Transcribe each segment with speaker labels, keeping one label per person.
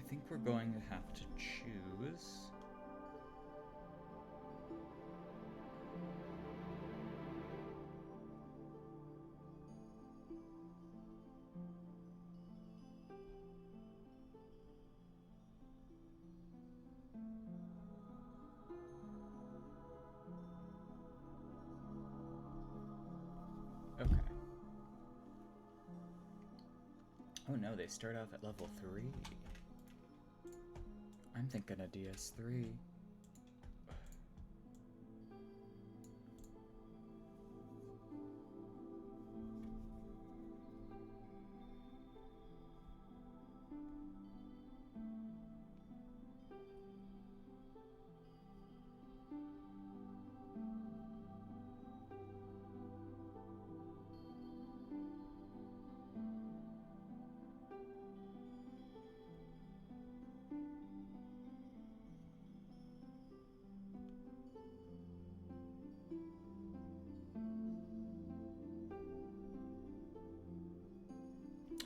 Speaker 1: think we're going to have to choose. Okay. Oh no, they start off at level 3. I'm thinking a DS3.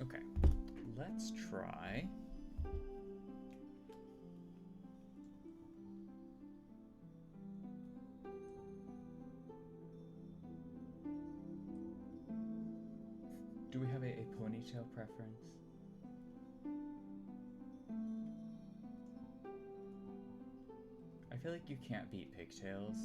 Speaker 1: Okay, let's try. Do we have a ponytail preference? I feel like you can't beat pigtails.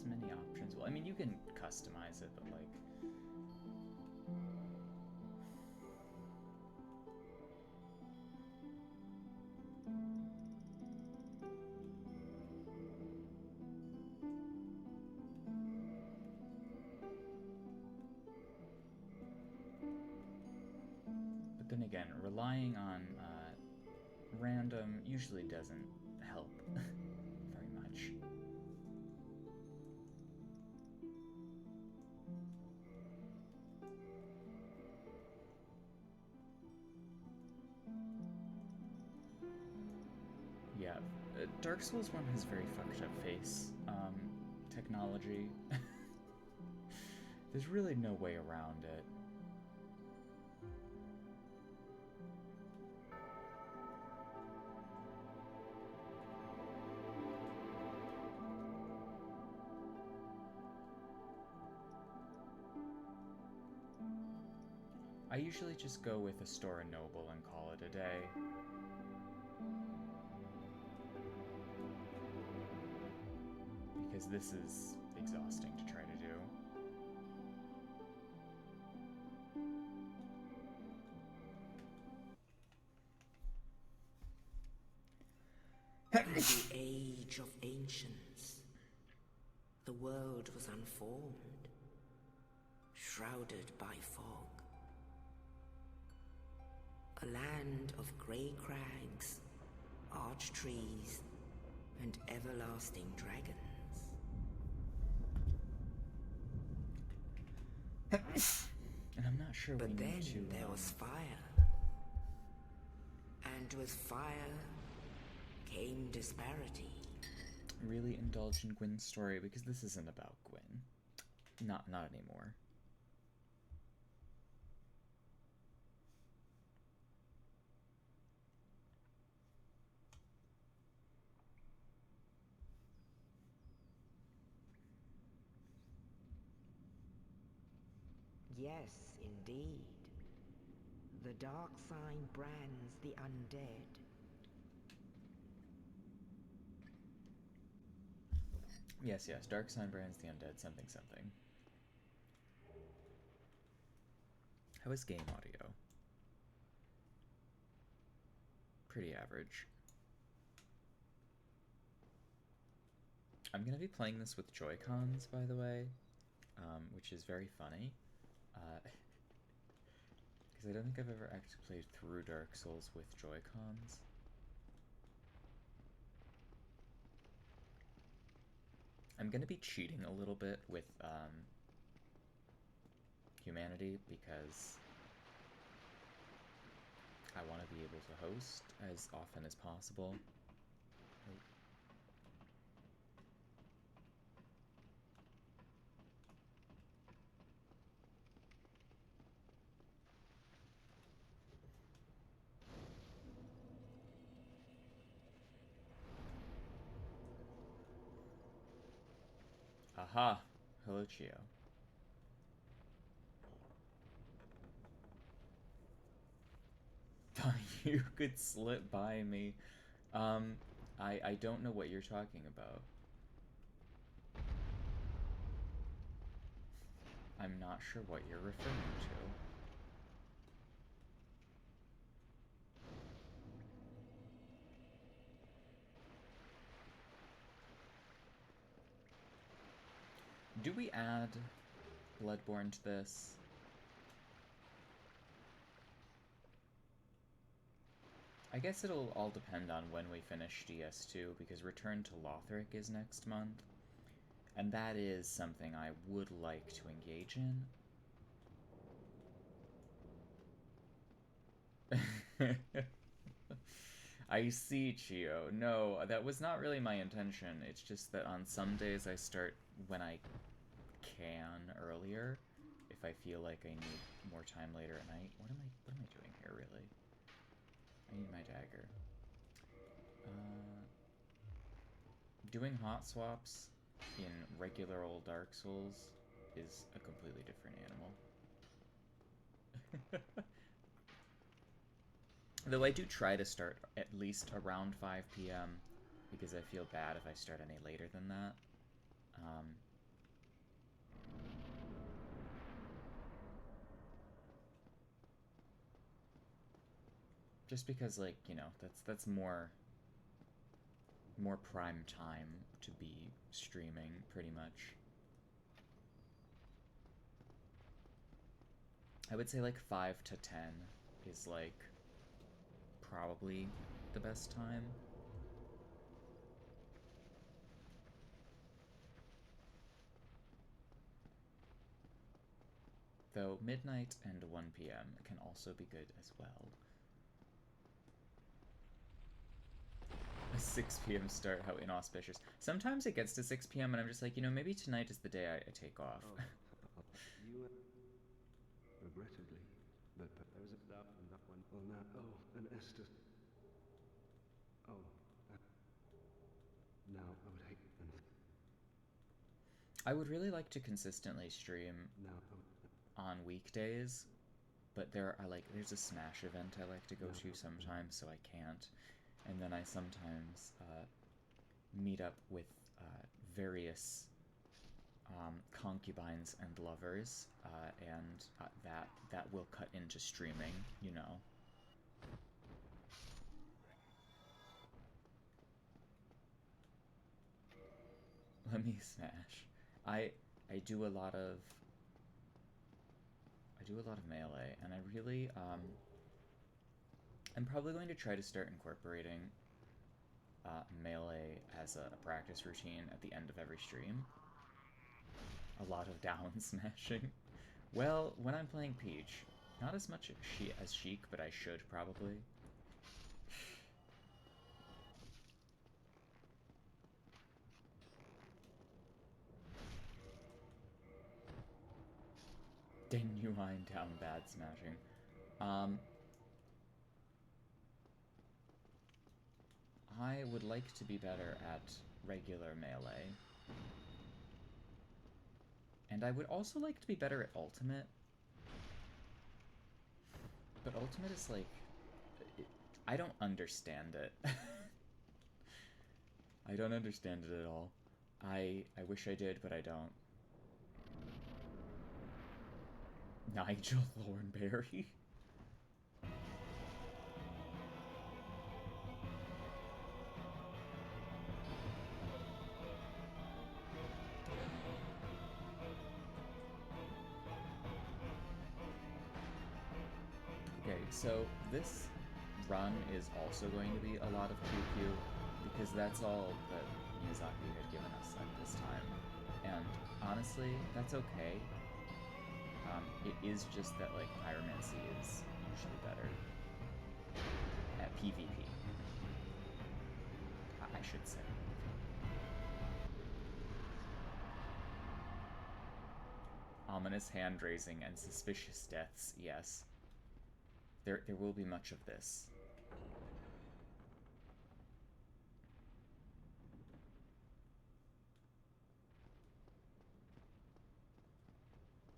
Speaker 1: Many options. Well, I mean, you can customize it, but like... But then again, relying on random usually doesn't help very much. Yeah, Dark Souls 1 has very fucked up face technology. There's really no way around it. I usually just go with a Store and Noble and call it a day. Because this is exhausting to try to do.
Speaker 2: The age of ancients. The world was unformed, shrouded by fog. A land of grey crags, arch trees, and everlasting dragons.
Speaker 1: And I'm not sure
Speaker 2: but
Speaker 1: we
Speaker 2: then
Speaker 1: need to...
Speaker 2: there was fire. And with fire came disparity.
Speaker 1: Really indulge in Gwyn's story, because this isn't about Gwyn. Not anymore.
Speaker 2: Yes, indeed. The dark sign brands the undead.
Speaker 1: Yes, Dark Sign brands the undead, something. How is game audio? Pretty average. I'm gonna be playing this with Joy-Cons, by the way, which is very funny. Because I don't think I've ever actually played through Dark Souls with Joy-Cons. I'm gonna be cheating a little bit with humanity because I want to be able to host as often as possible. Aha! Hello, Chio. You could slip by me. I don't know what you're talking about. I'm not sure what you're referring to. Do we add Bloodborne to this? I guess it'll all depend on when we finish DS2, because Return to Lothric is next month, and that is something I would like to engage in. I see, Chio. No, that was not really my intention. It's just that on some days I start when I can earlier, if I feel like I need more time later at night. What am I doing here, really? I need my dagger. Doing hot swaps in regular old Dark Souls is a completely different animal. Though I do try to start at least around 5 p.m. because I feel bad if I start any later than that. Just because, like, you know, that's more prime time to be streaming, pretty much. I would say like 5 to 10 is like probably the best time. Though midnight and 1 p.m. can also be good as well. A 6 p.m. start, how inauspicious. Sometimes it gets to 6 p.m. and I'm just like, you know, maybe tonight is the day I take off.
Speaker 3: You, regrettably, but there was that one. Oh, no. Oh, and Esther. Oh, now I would hate.
Speaker 1: I would really like to consistently stream on weekdays, but there's a Smash event I like to go to sometimes, so I can't. And then I sometimes meet up with various concubines and lovers, and that will cut into streaming, you know. Let me smash. I do a lot of melee, and I really I'm probably going to try to start incorporating melee as a practice routine at the end of every stream. A lot of down smashing. Well, when I'm playing Peach, not as much as Sheik, but I should probably. Genuine down bad smashing. I would like to be better at regular melee. And I would also like to be better at ultimate. But ultimate is like... I don't understand it. I don't understand it at all. I wish I did, but I don't. Nigel Thornberry? So this run is also going to be a lot of QQ, because that's all that Miyazaki had given us at this time. And honestly, that's okay. It is just that, like, pyromancy is usually better at PvP. I should say. Ominous hand-raising and suspicious deaths, yes. There will be much of this.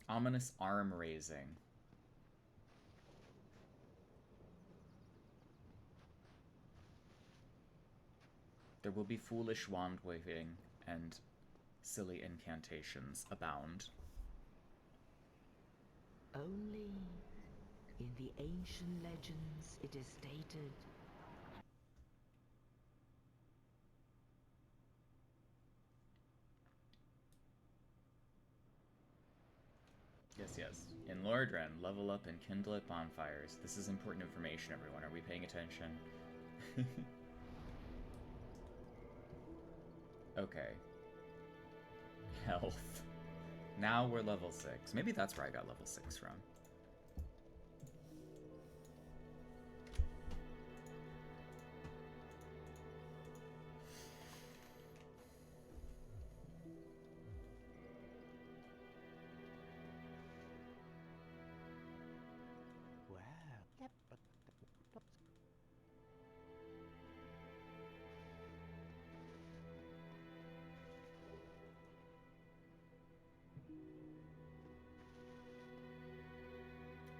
Speaker 1: Ominous arm-raising. There will be foolish wand-waving and silly incantations abound.
Speaker 2: Only in the ancient legends it is stated.
Speaker 1: Yes. In Lordran, level up and kindle at bonfires. This is important information, everyone. Are we paying attention? Okay. Health. Now we're level 6. Maybe that's where I got level 6 from.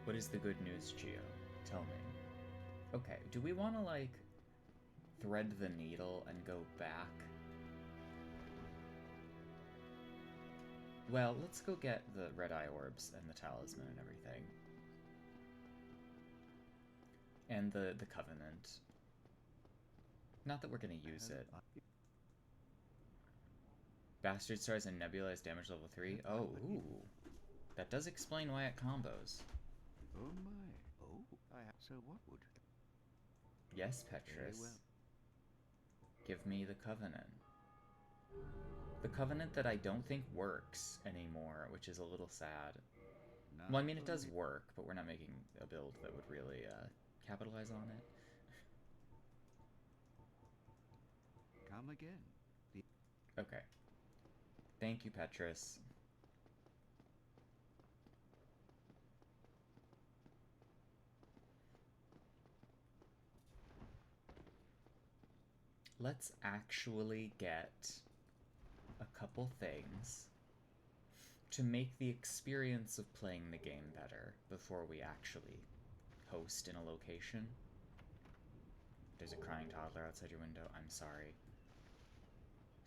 Speaker 1: What is the good news, Gio? Tell me. Okay, do we want to, like, thread the needle and go back? Well, let's go get the red eye orbs and the talisman and everything. And the covenant. Not that we're gonna use it. Bastard stars and nebulized damage level 3? Oh, ooh. That does explain why it combos.
Speaker 3: Oh my. Oh, so what would...
Speaker 1: Yes, Petrus.
Speaker 3: Well.
Speaker 1: Give me the covenant. The covenant that I don't think works anymore, which is a little sad. Well, I mean, it does work, but we're not making a build that would really capitalize on it.
Speaker 3: Come again.
Speaker 1: Okay. Thank you, Petrus. Let's actually get a couple things to make the experience of playing the game better before we actually host in a location. There's a crying toddler outside your window. I'm sorry.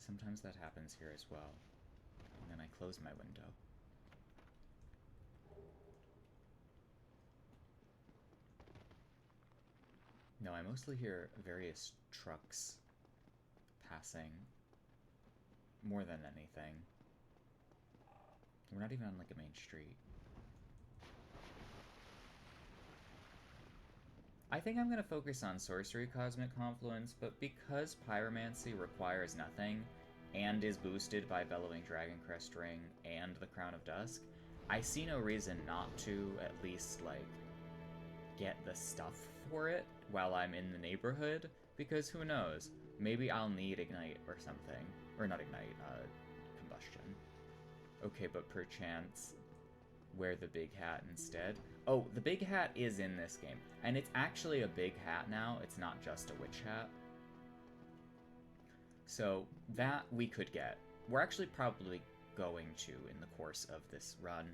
Speaker 1: Sometimes that happens here as well. And then I close my window. No, I mostly hear various trucks passing more than anything. We're not even on, like, a main street. I think I'm gonna focus on Sorcery Cosmic Confluence, but because Pyromancy requires nothing and is boosted by Bellowing Dragon Crest Ring and the Crown of Dusk, I see no reason not to at least, like, get the stuff for it while I'm in the neighborhood, because who knows? Maybe I'll need Ignite or something. Or not Ignite, Combustion. Okay, but perchance wear the big hat instead. Oh, the big hat is in this game. And it's actually a big hat now. It's not just a witch hat. So that we could get. We're actually probably going to, in the course of this run,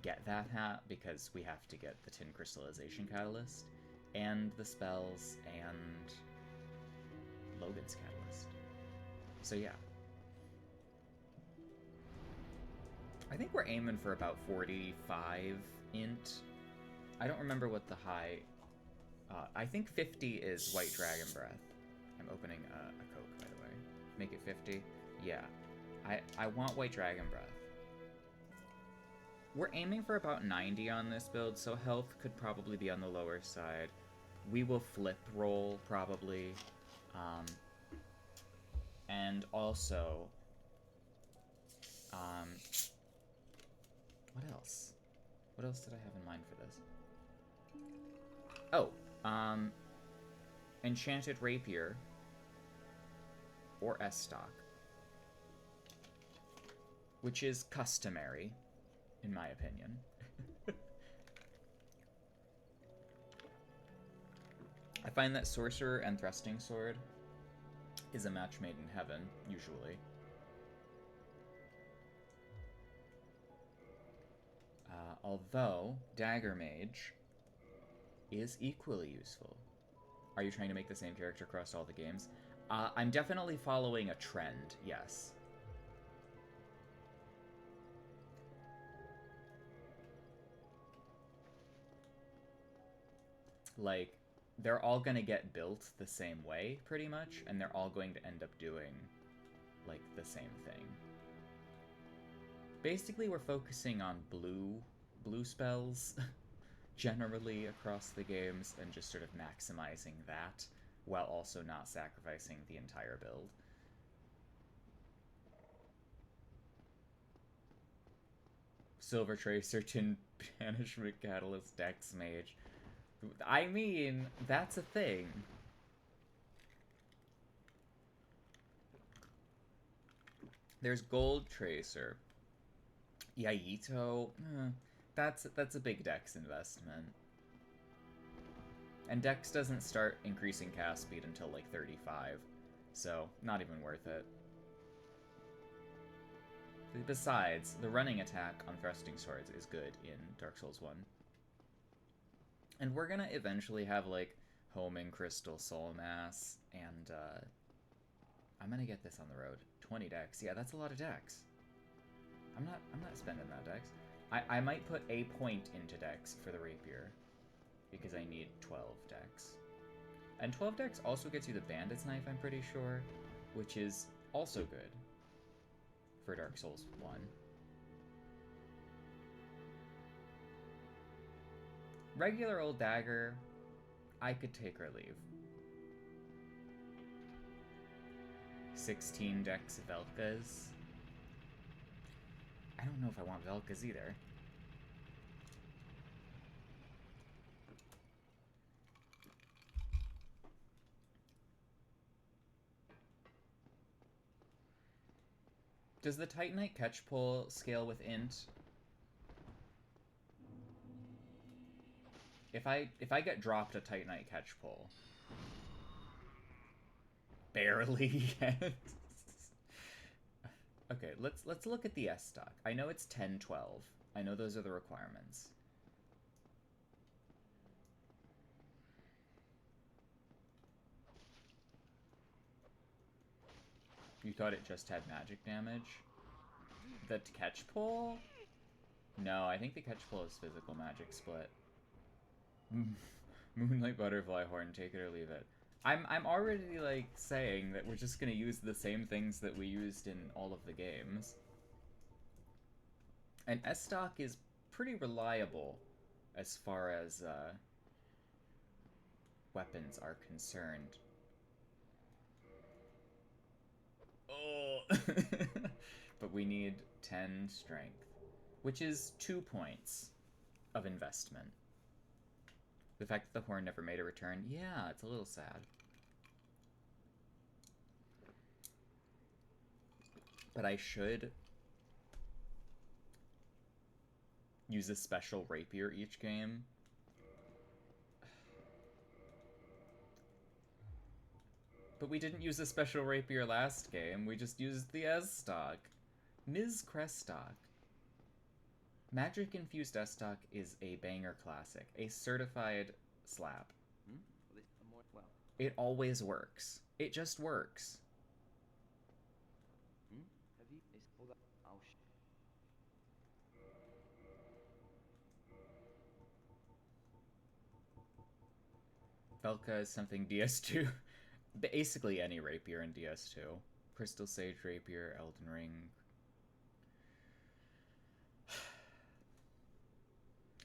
Speaker 1: get that hat because we have to get the Tin Crystallization Catalyst and the spells and Logan's Catalyst. So yeah. I think we're aiming for about 45 int. I don't remember what the high... I think 50 is White Dragon Breath. I'm opening a Coke, by the way. Make it 50? Yeah. I want White Dragon Breath. We're aiming for about 90 on this build, so health could probably be on the lower side. We will flip roll, probably. And also... what else? What else did I have in mind for this? Oh, Enchanted Rapier. Or S-Stock. Which is customary, in my opinion. I find that Sorcerer and Thrusting Sword is a match made in heaven, usually. Although, Dagger Mage is equally useful. Are you trying to make the same character across all the games? I'm definitely following a trend, yes. Like, they're all gonna get built the same way, pretty much, and they're all going to end up doing, like, the same thing. Basically, we're focusing on blue spells, generally, across the games, and just sort of maximizing that, while also not sacrificing the entire build. Silver Tracer, Tin Banishment Catalyst, Dex Mage. I mean, that's a thing. There's Gold Tracer. Yaito, that's a big Dex investment. And Dex doesn't start increasing cast speed until like 35, so not even worth it. Besides, the running attack on Thrusting Swords is good in Dark Souls 1. And we're gonna eventually have, like, Homing Crystal Soul Mass, and, I'm gonna get this on the road. 20 Dex. Yeah, that's a lot of Dex. I'm not spending that Dex. I might put a point into Dex for the Rapier, because I need 12 Dex. And 12 Dex also gets you the Bandit's Knife, I'm pretty sure, which is also good for Dark Souls 1. Regular old dagger, I could take or leave. 16 Dex Velkas. I don't know if I want Velkas either. Does the Titanite catch pull scale with int? If I get dropped a Titanite catch pull, barely yet. Okay, let's look at the S stock. I know it's 10, 12. I know those are the requirements. You thought it just had magic damage? The catch pull? No, I think the catch pull is physical magic split. Moonlight Butterfly Horn, take it or leave it. I'm already, like, saying that we're just gonna use the same things that we used in all of the games. And S-Stock is pretty reliable as far as, weapons are concerned. Oh! But we need 10 strength, which is 2 points of investment. The fact that the horn never made a return, yeah, it's a little sad. But I should use a special rapier each game. But we didn't use a special rapier last game, we just used the S-Stock. Ms. Crestock. Magic-infused S-Stock is a banger classic. A certified slap. It always works. It just works. Velka is something DS2. Basically any rapier in DS2. Crystal Sage Rapier, Elden Ring.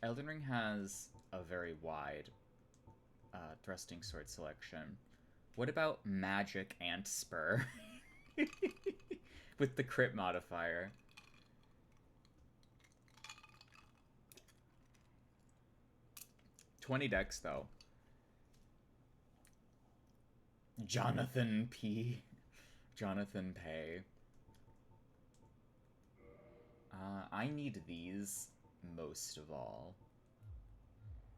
Speaker 1: Elden Ring has a very wide thrusting sword selection. What about Magic Ant Spur? With the crit modifier. $20 dex, though. Jonathan P. Jonathan Pay. I need these most of all.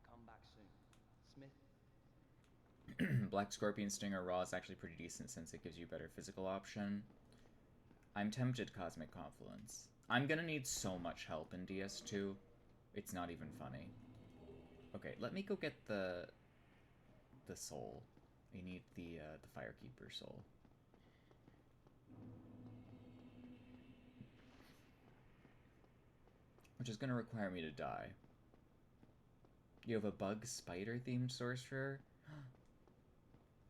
Speaker 4: Come back soon. Smith.
Speaker 1: Black Scorpion Stinger Raw is actually pretty decent since it gives you a better physical option. I'm tempted Cosmic Confluence. I'm gonna need so much help in DS2. It's not even funny. Okay, let me go get the soul. I need the Firekeeper soul. Which is gonna require me to die. You have a bug spider themed sorcerer?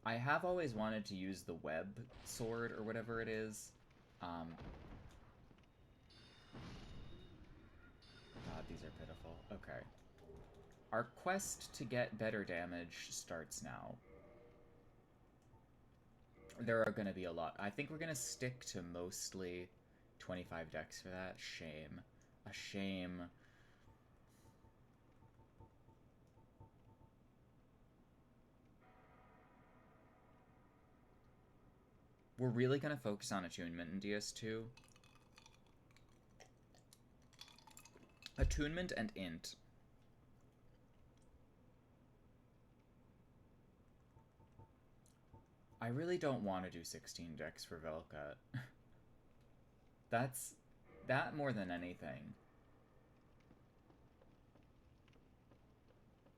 Speaker 1: I have always wanted to use the web sword or whatever it is. God, these are pitiful. Okay. Our quest to get better damage starts now. There are gonna be a lot. I think we're gonna stick to mostly 25 dex for that. Shame. A shame. We're really gonna focus on attunement in DS2. Attunement and int. I really don't want to do 16 dex for Velka. That more than anything.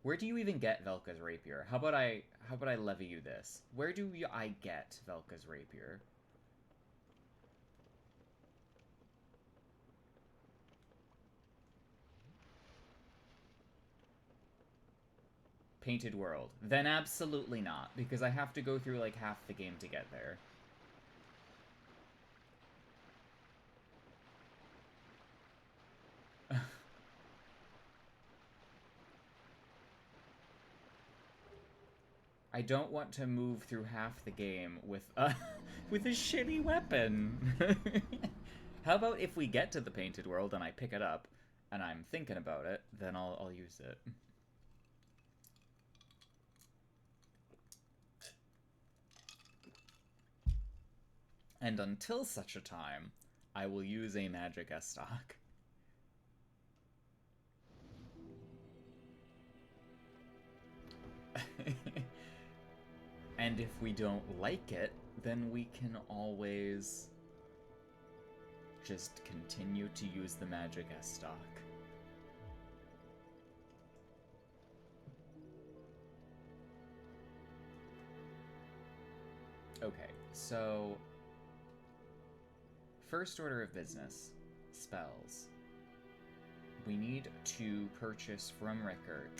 Speaker 1: Where do you even get Velka's rapier? How about I levy you this? Where do I get Velka's rapier? Painted World. Then absolutely not, because I have to go through like half the game to get there. I don't want to move through half the game with with a shitty weapon. How about if we get to the Painted World and I pick it up and I'm thinking about it, then I'll use it. And until such a time, I will use a magic S-Stock. And if we don't like it, then we can always just continue to use the magic S-Stock. Okay, so first order of business, spells. We need to purchase from Rickert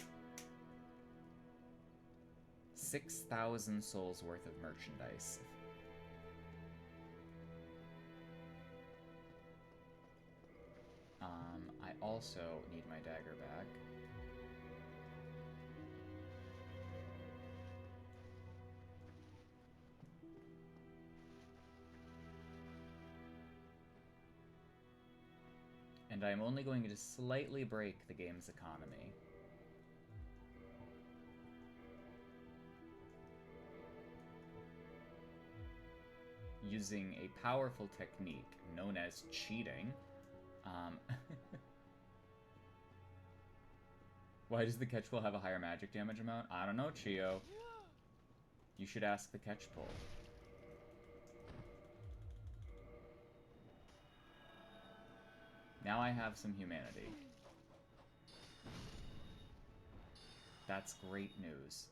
Speaker 1: 6,000 souls worth of merchandise. I also need my dagger back. And I'm only going to slightly break the game's economy. Using a powerful technique known as cheating. Why does the catch pull have a higher magic damage amount? I don't know, Chio. You should ask the catch pull. Now I have some humanity. That's great news.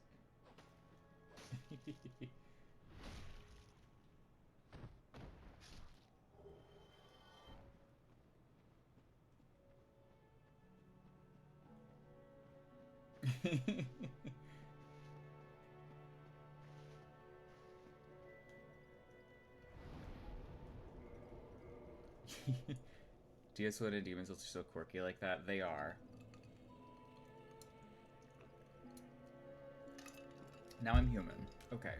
Speaker 1: DS1 and Demons are so quirky like that. They are. Now I'm human. Okay.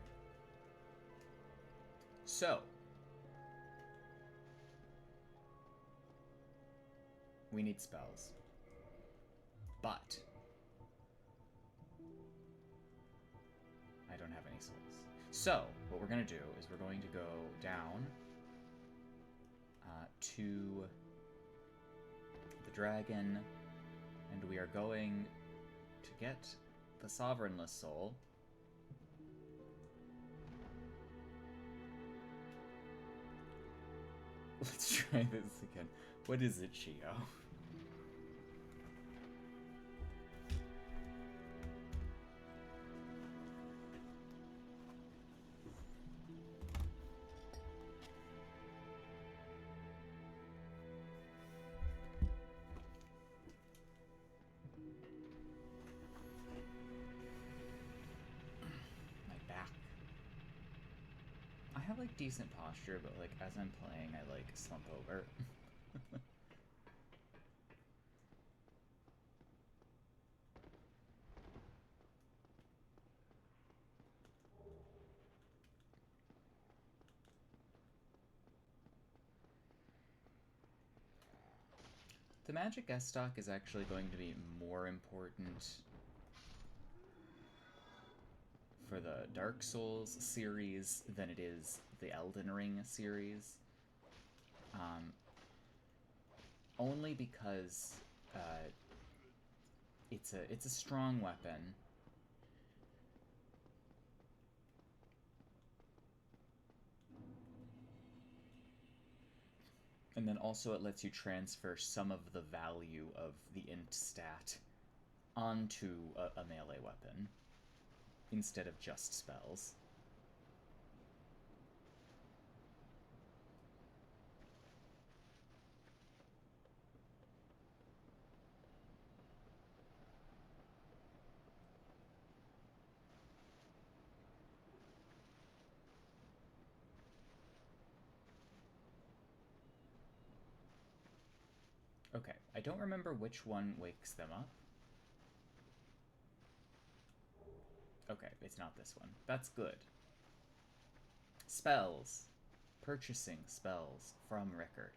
Speaker 1: So. We need spells. But. I don't have any souls. So, what we're going to do is we're going to go down to the dragon, and we are going to get the Sovereignless Soul. Let's try this again. What is it, Chio? I have, like, decent posture, but, like, as I'm playing, I, like, slump over. The magic S stock is actually going to be more important for the Dark Souls series than it is the Elden Ring series. Only because it's a strong weapon. And then also it lets you transfer some of the value of the int stat onto a melee weapon instead of just spells. Okay, I don't remember which one wakes them up. Okay, it's not this one. That's good. Spells. Purchasing spells from Rickert.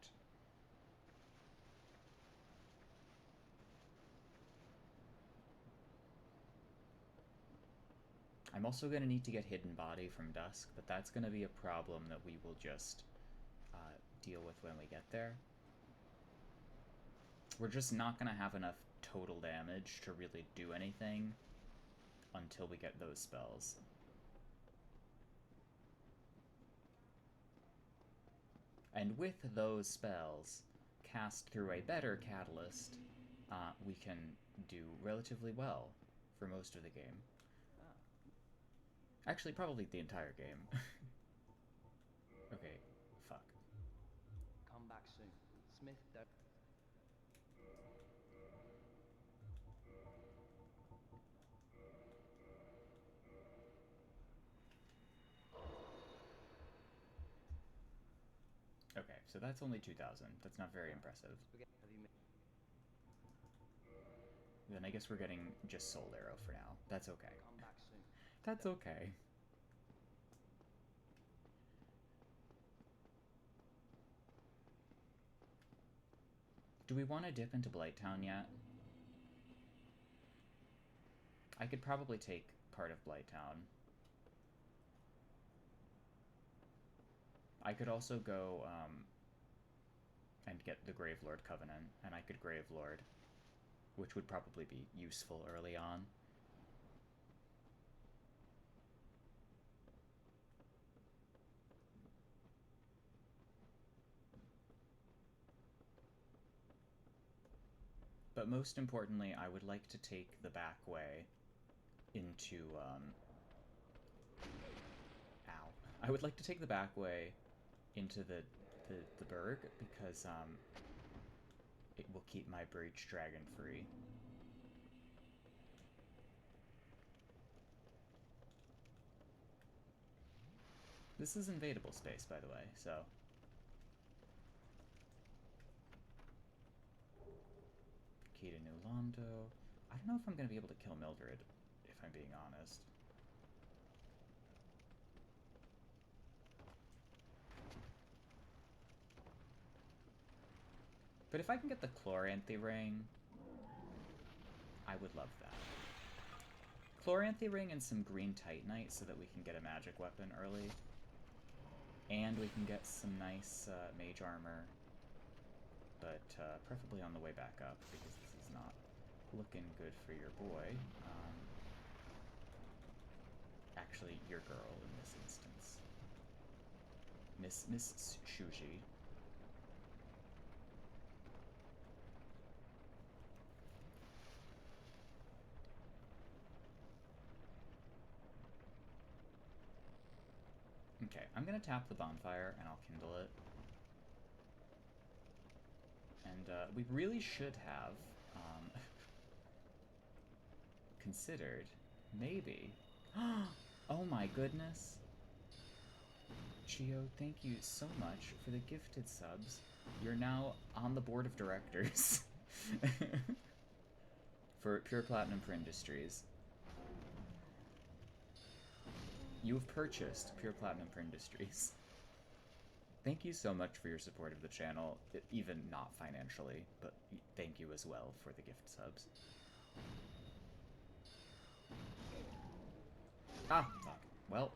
Speaker 1: I'm also going to need to get Hidden Body from Dusk, but that's going to be a problem that we will just deal with when we get there. We're just not going to have enough total damage to really do anything until we get those spells. And with those spells, cast through a better catalyst, we can do relatively well for most of the game. Actually, probably the entire game. Okay, fuck.
Speaker 4: Come back soon. Smith, don't...
Speaker 1: Okay, so that's only 2,000. That's not very impressive. Then I guess we're getting just Soul Arrow for now. That's okay.
Speaker 4: Come back soon.
Speaker 1: That's okay. Do we want to dip into Blighttown yet? I could probably take part of Blighttown. I could also go and get the Gravelord Covenant, and I could Gravelord, which would probably be useful early on. But most importantly, I would like to take the back way into, ow. I would like to take the back way into the Berg, because, it will keep my Breach Dragon free. This is invadable space, by the way, so... Key to New Londo. I don't know if I'm going to be able to kill Mildred, if I'm being honest. But if I can get the Chloranthy Ring, I would love that. Chloranthy Ring and some green Titanite so that we can get a magic weapon early. And we can get some nice mage armor. But preferably on the way back up, because this is not looking good for your boy. Actually, your girl in this instance. Miss Shuji. Okay, I'm gonna tap the bonfire and I'll kindle it. And we really should have considered, maybe. Oh my goodness. Chio, thank you so much for the gifted subs. You're now on the board of directors for Pure Platinum for Industries. You have purchased Pure Platinum for Industries. Thank you so much for your support of the channel, even not financially, but thank you as well for the gift subs. Ah, fuck. Well,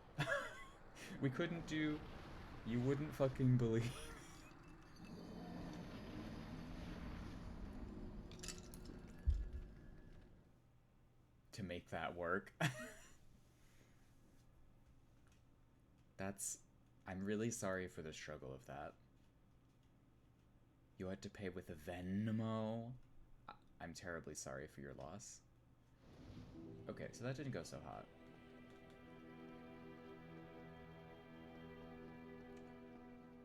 Speaker 1: we couldn't do... You wouldn't fucking believe. To make that work. That's... I'm really sorry for the struggle of that. You had to pay with a Venmo? I'm terribly sorry for your loss. Okay, so that didn't go so hot.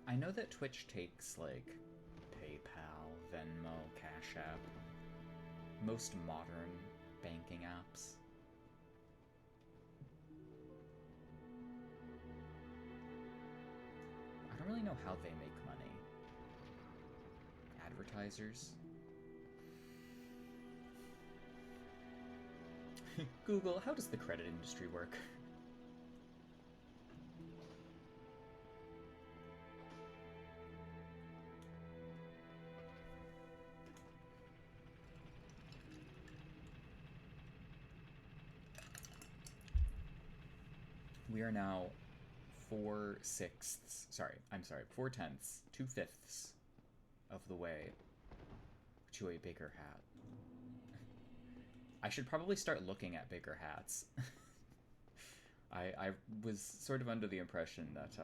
Speaker 1: I know that Twitch takes, like, PayPal, Venmo, Cash App, most modern banking apps. I don't really know how they make money. Advertisers? Google, how does the credit industry work? We are now 4/6, I'm sorry, 4/10, 2/5 of the way to a bigger hat. I should probably start looking at bigger hats. I was sort of under the impression that,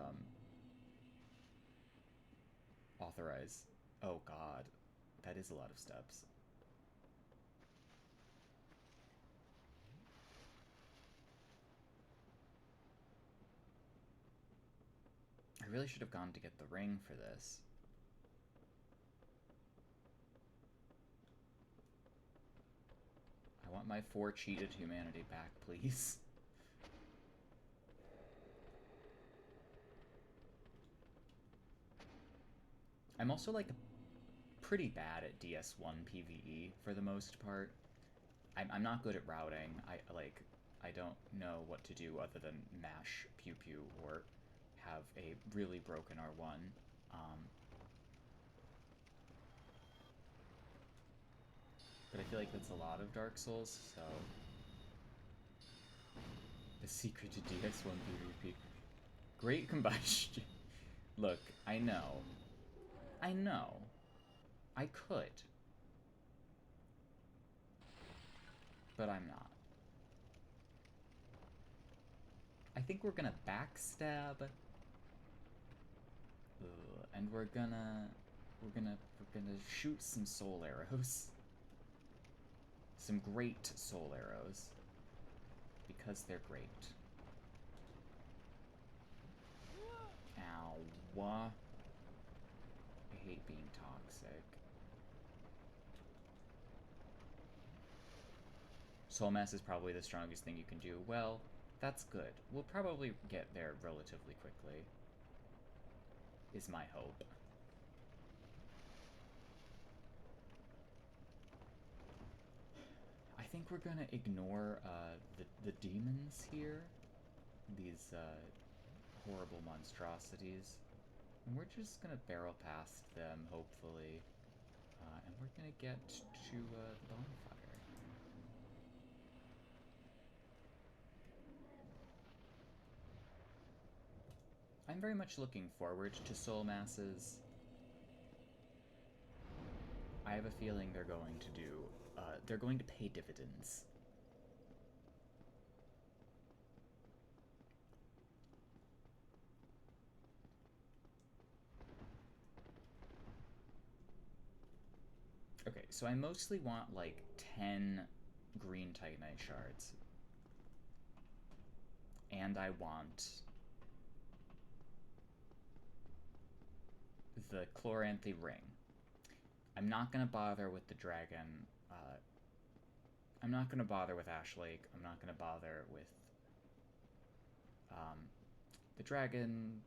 Speaker 1: authorize... Oh god, that is a lot of steps. I really should have gone to get the ring for this. I want my 4 cheated humanity back, please. I'm also, like, pretty bad at DS1 PvE for the most part. I'm not good at routing. I don't know what to do other than mash pew pew or have a really broken R1. But I feel like that's a lot of Dark Souls, so... The secret to DS1 PvP. Great combustion. Look, I know. I know. I could. But I'm not. I think we're gonna backstab. And we're gonna shoot some soul arrows. Some great soul arrows. Because they're great. Ow. I hate being toxic. Soul Mass is probably the strongest thing you can do. Well, that's good. We'll probably get there relatively quickly. Is my hope. I think we're gonna ignore the demons here. These horrible monstrosities. And we're just gonna barrel past them, hopefully. And we're gonna get to the bonfire. I'm very much looking forward to soul masses. I have a feeling they're going to do, they're going to pay dividends. Okay, so I mostly want like 10 green Titanite shards. And I want the Chloranthy ring. I'm not gonna bother with the dragon. I'm not gonna bother with Ash Lake. I'm not gonna bother with the dragon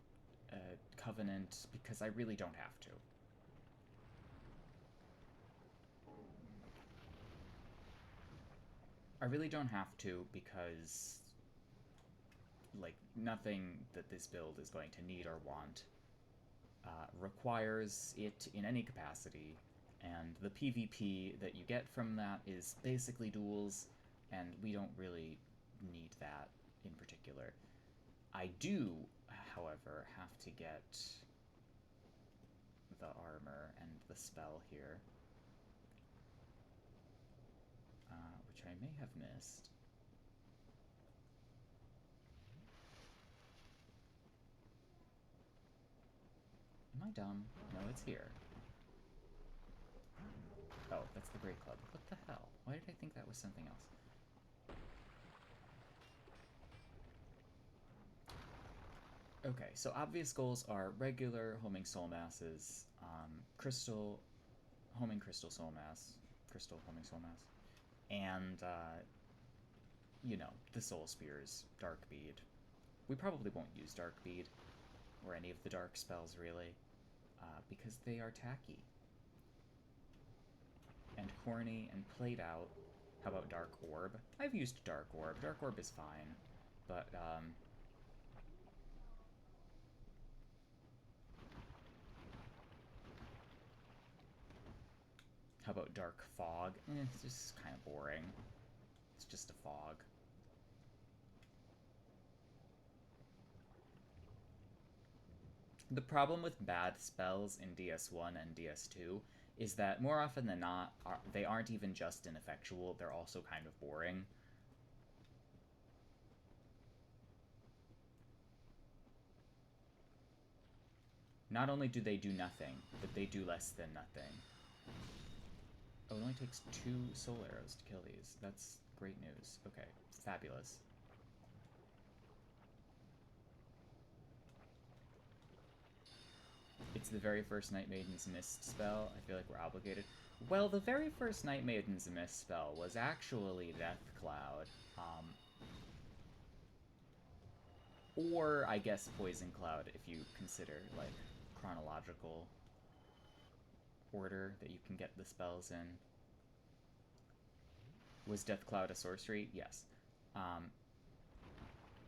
Speaker 1: covenant because I really don't have to. I really don't have to because, like, nothing that this build is going to need or want requires it in any capacity, and the PvP that you get from that is basically duels, and we don't really need that in particular. I do, however, have to get the armor and the spell here, which I may have missed. Am I dumb? No, it's here. Oh, that's the Great Club. What the hell? Why did I think that was something else? Okay, so obvious goals are regular homing soul masses, homing crystal soul mass, crystal homing soul mass, and, you know, the soul spears, dark bead. We probably won't use dark bead, or any of the dark spells, really, because they are tacky. And corny and played out. How about Dark Orb? I've used Dark Orb. Dark Orb is fine, but, how about Dark Fog? It's just kind of boring. It's just a fog. The problem with bad spells in DS1 and DS2 is that more often than not, they aren't even just ineffectual, they're also kind of boring. Not only do they do nothing, but they do less than nothing. Oh, it only takes 2 soul arrows to kill these. That's great news. Okay, fabulous. It's the very first Night Maiden's Mist spell. I feel like we're obligated. Well, the very first Night Maiden's Mist spell was actually Death Cloud. Or, I guess, Poison Cloud, if you consider, like, chronological order that you can get the spells in. Was Death Cloud a sorcery? Yes.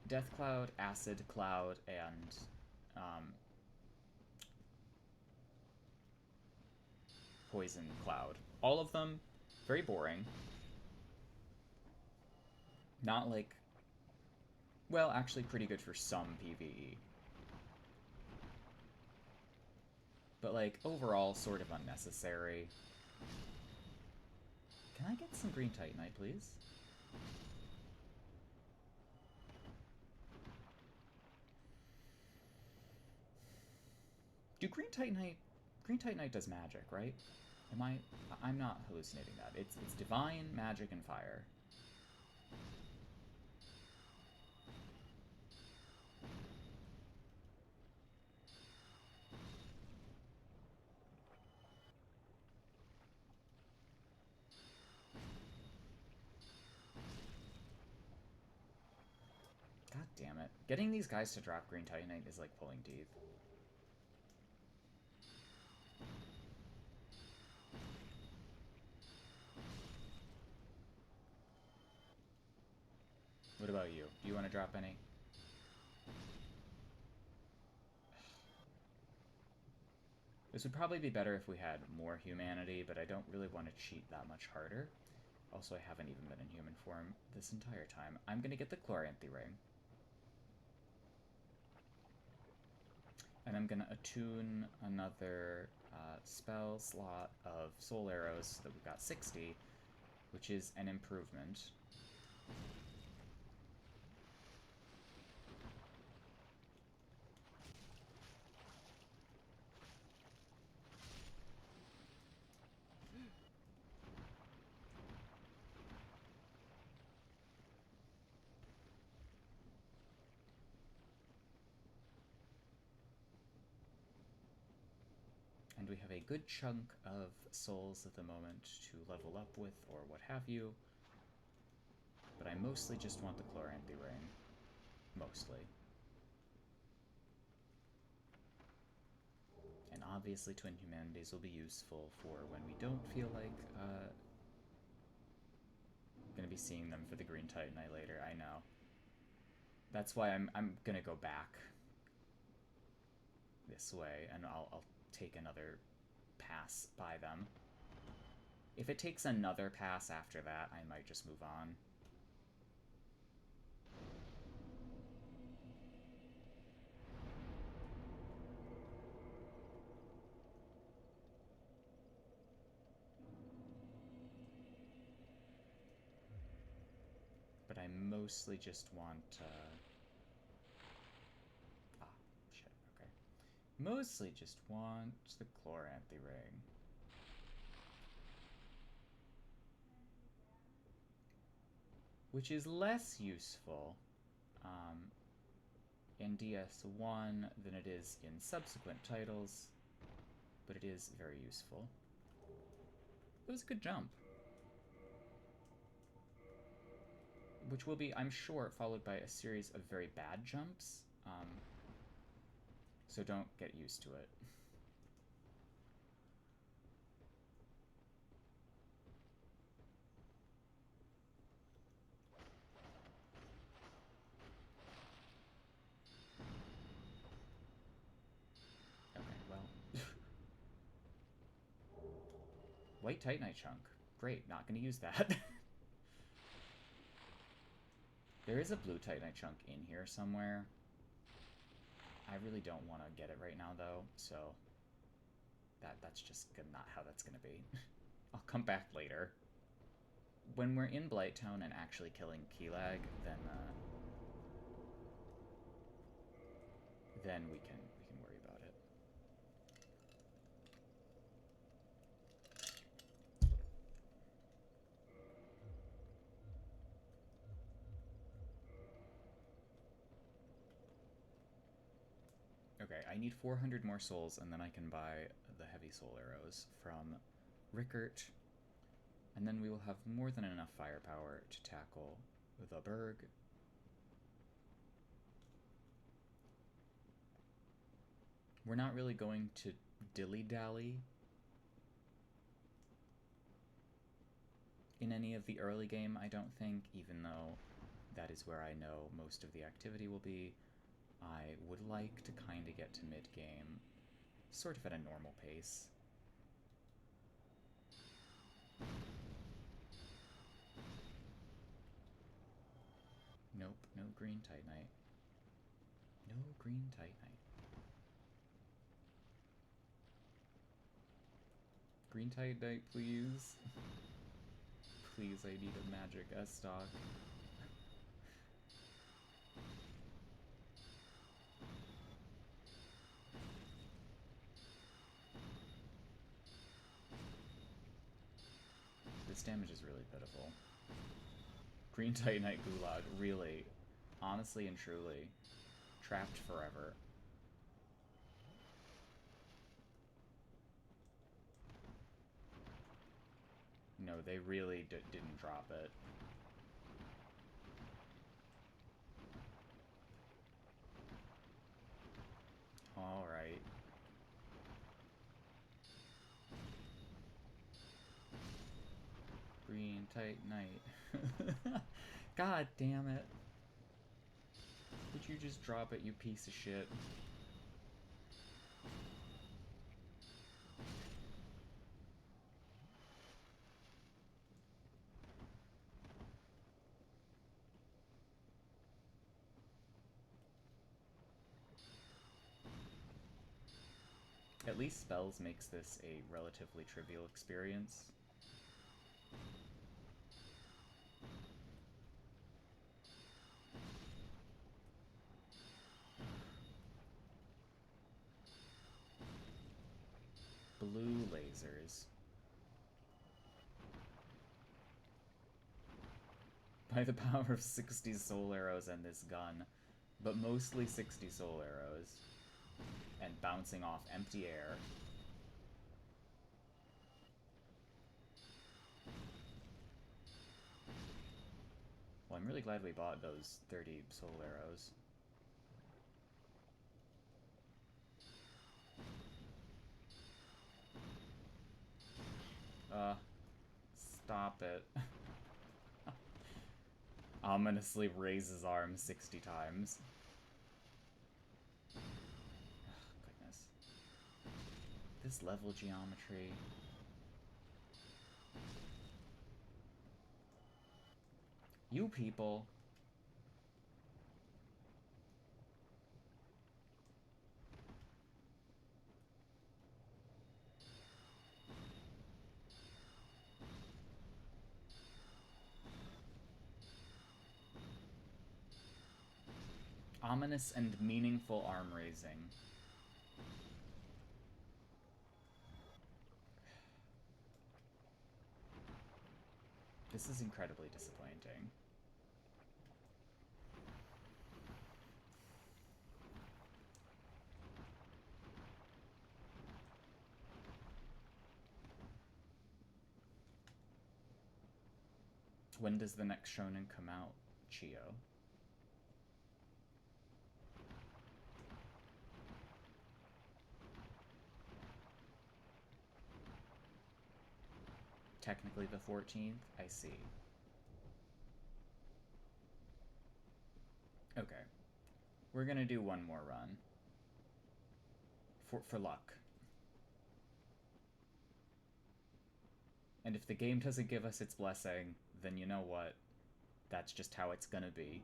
Speaker 1: Death Cloud, Acid Cloud, and Poison Cloud. All of them very boring. Not like... Well, actually pretty good for some PvE. But, like, overall, sort of unnecessary. Can I get some green Titanite, please? Do green Titanite does magic, right? I'm not hallucinating that. It's divine, magic, and fire. God damn it. Getting these guys to drop green Titanite is like pulling teeth. What about you? Do you want to drop any? This would probably be better if we had more humanity, but I don't really want to cheat that much harder. Also, I haven't even been in human form this entire time. I'm going to get the Chloranthy Ring. And I'm going to attune another spell slot of soul arrows so that we've got 60, which is an improvement. And we have a good chunk of souls at the moment to level up with, or what have you. But I mostly just want the Chloranthy Ring. Mostly. And obviously Twin Humanities will be useful for when we don't feel like gonna be seeing them for the Green Titanite later, I know. That's why I'm gonna go back this way, and I'll take another pass by them. If it takes another pass after that, I might just move on. But I mostly just want, shit, okay. Mostly just want the Chloranthy Ring. Which is less useful in DS1 than it is in subsequent titles, but it is very useful. It was a good jump. Which will be, I'm sure, followed by a series of very bad jumps, so don't get used to it. Okay, well. White Titanite chunk. Great, not gonna use that. There is a blue Titanite chunk in here somewhere. I really don't want to get it right now, though, so that's just not how that's going to be. I'll come back later. When we're in Blighttown and actually killing Keelag, then we can worry about it. Okay, I need 400 more souls, and then I can buy the heavy soul arrows from Rickert. And then we will have more than enough firepower to tackle the Berg. We're not really going to dilly-dally in any of the early game, I don't think, even though that is where I know most of the activity will be. I would like to kind of get to mid-game sort of at a normal pace. Nope, no green Titanite. No green Titanite. Green Titanite, please. Please, I need a magic S-stock. This damage is really pitiful. Green Titanite Gulag, really, honestly and truly, trapped forever. No, they really didn't drop it. Alright. Green Titanite. God damn it. Would you just drop it, you piece of shit? At least spells makes this a relatively trivial experience. Blue lasers. By the power of 60 soul arrows and this gun, but mostly 60 soul arrows, and bouncing off empty air. Well, I'm really glad we bought those 30 soul arrows. Stop it. Ominously raise his arm 60 times. Oh, goodness. This level geometry. You people. Ominous and meaningful arm raising. This is incredibly disappointing. When does the next shonen come out, Chio? Technically the 14th? I see. Okay. We're gonna do one more run. For luck. And if the game doesn't give us its blessing, then you know what? That's just how it's gonna be.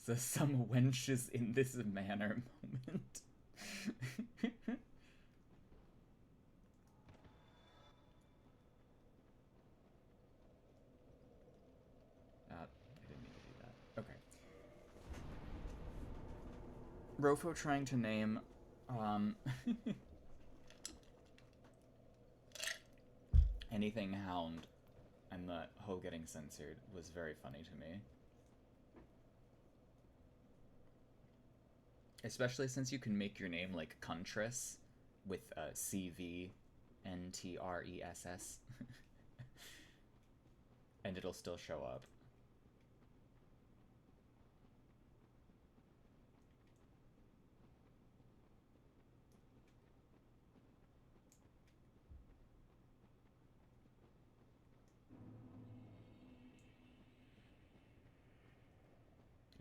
Speaker 1: So some wenches in this manner moment. I didn't mean to do that. Okay. Rofo trying to name, anything Hound and the Ho getting censored was very funny to me. Especially since you can make your name like Contress with CVNTRESS. And it'll still show up.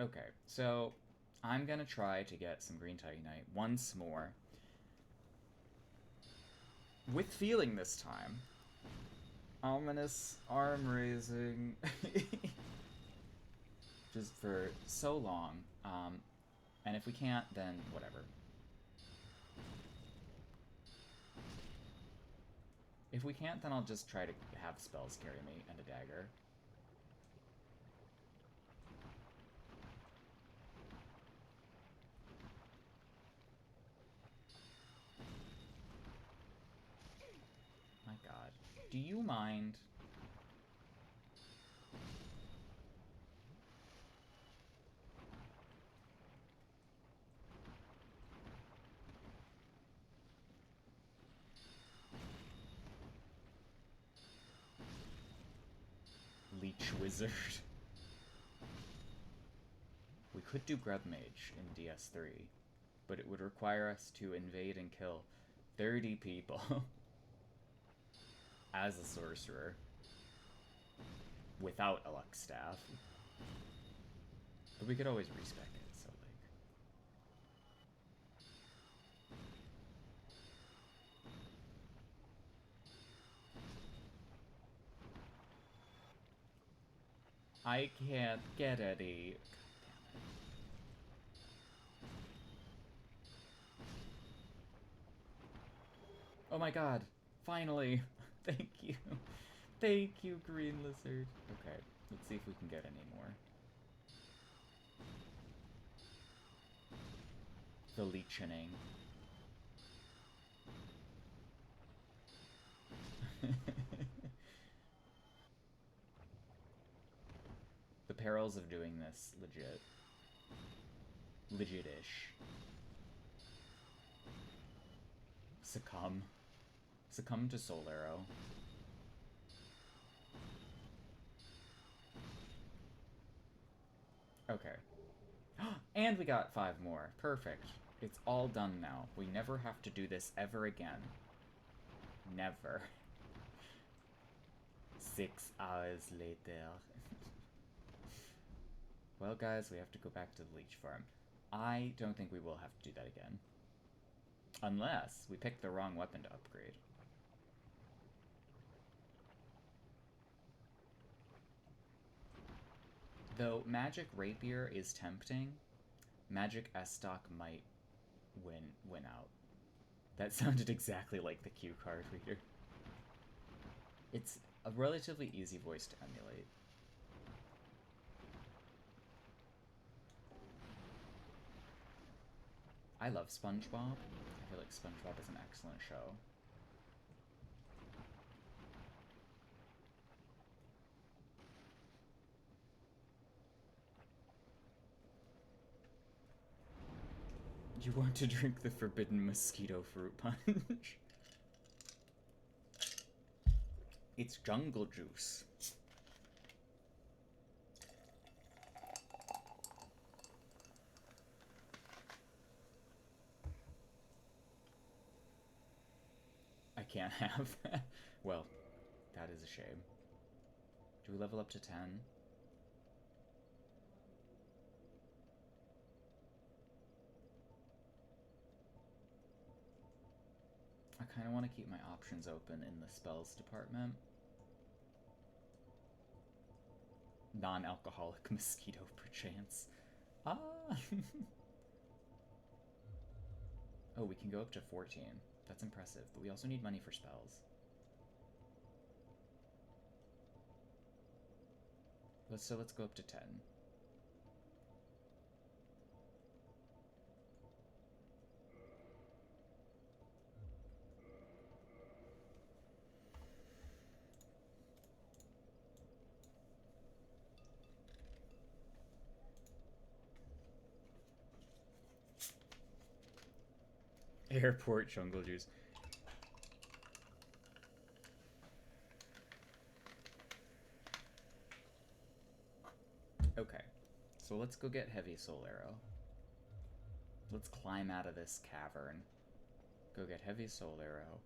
Speaker 1: Okay, so I'm gonna try to get some Green Titanite once more. With feeling this time. Ominous arm raising. Just for so long. And if we can't, then whatever. If we can't, then I'll just try to have spells carry me and a dagger. My god. Do you mind? Leech Wizard. We could do Grub Mage in DS3, but it would require us to invade and kill 30 people as a sorcerer without a luck staff. But we could always respec it, so like... I can't get any. God damn it. Oh my god. Finally. Thank you. Thank you, Green Lizard. Okay, let's see if we can get any more. The leechening. The perils of doing this legit. Legit-ish. Succumb. Succumb to Soul Arrow. Okay. And we got 5 more. Perfect. It's all done now. We never have to do this ever again. Never. 6 hours later. Well, guys, we have to go back to the leech farm. I don't think we will have to do that again. Unless we pick the wrong weapon to upgrade. Though Magic Rapier is tempting, Magic Estoc might win out. That sounded exactly like the cue card reader. It's a relatively easy voice to emulate. I love SpongeBob. I feel like SpongeBob is an excellent show. You want to drink the forbidden mosquito fruit punch? It's jungle juice. I can't have that. Well, that is a shame. Do we level up to 10? I kind of want to keep my options open in the spells department. Non-alcoholic mosquito, perchance. Ah! Oh, we can go up to 14. That's impressive, but we also need money for spells. So let's go up to 10. Airport jungle juice. Okay, so let's go get Heavy Soul Arrow. Let's climb out of this cavern. Go get Heavy Soul Arrow.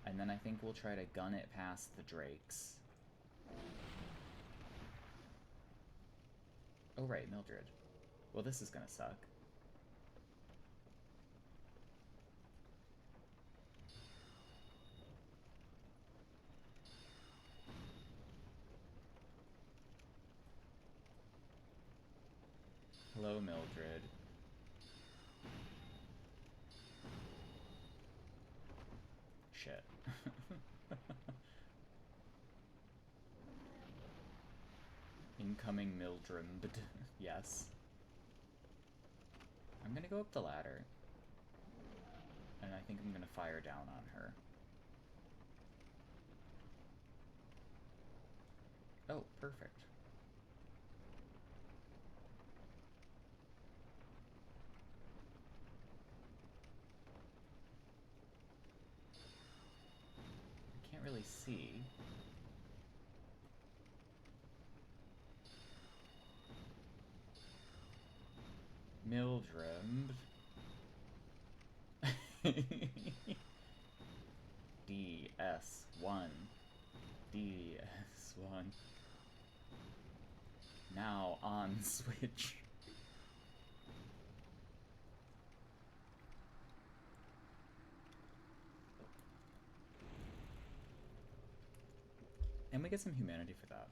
Speaker 1: And then I think we'll try to gun it past the drakes. Oh right, Mildred. Well, this is gonna suck. Hello, Mildred. Shit. Incoming Mildred. Yes. I'm gonna go up the ladder. And I think I'm gonna fire down on her. Oh, perfect. I can't really see. Mildred. DS1. DS1. Now on Switch. And we get some humanity for that.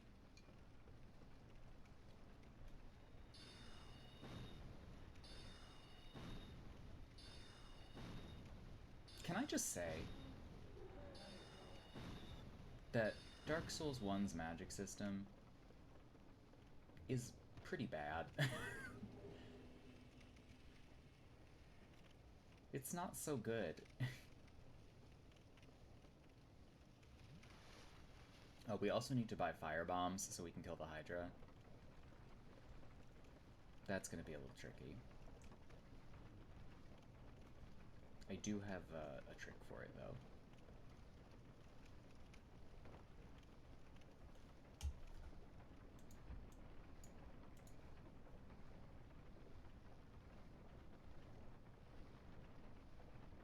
Speaker 1: I just say that Dark Souls 1's magic system is pretty bad. It's not so good. Oh, we also need to buy fire bombs so we can kill the Hydra. That's gonna be a little tricky. I do have a trick for it, though.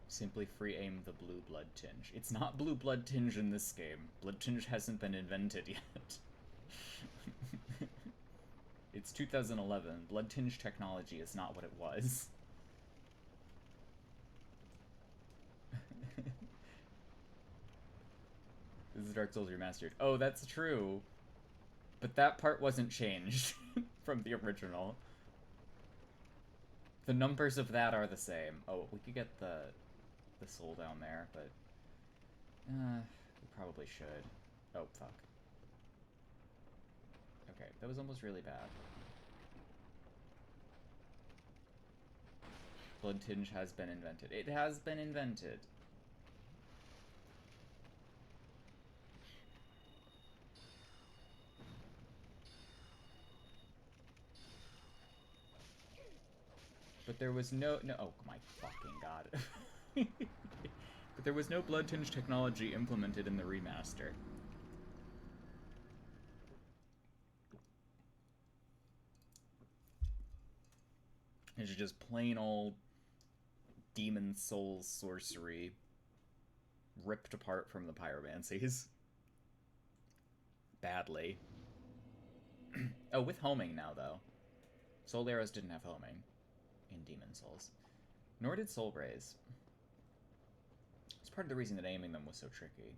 Speaker 1: Simply free aim the blue blood tinge. It's not blue blood tinge in this game. Blood tinge hasn't been invented yet. It's 2011. Blood tinge technology is not what it was. This is Dark Souls Remastered. Oh, that's true. But that part wasn't changed from the original. The numbers of that are the same. Oh, we could get the soul down there, but we probably should. Oh, fuck. Okay, that was almost really bad. Blood tinge has been invented. It has been invented. But there was no oh my fucking god. But there was no blood tinge technology implemented in the remaster. It's just plain old demon soul sorcery ripped apart from the pyromancies. Badly. Oh, with homing now, though. Soul arrows didn't have homing in Demon Souls. Nor did Soul Rays. It's part of the reason that aiming them was so tricky.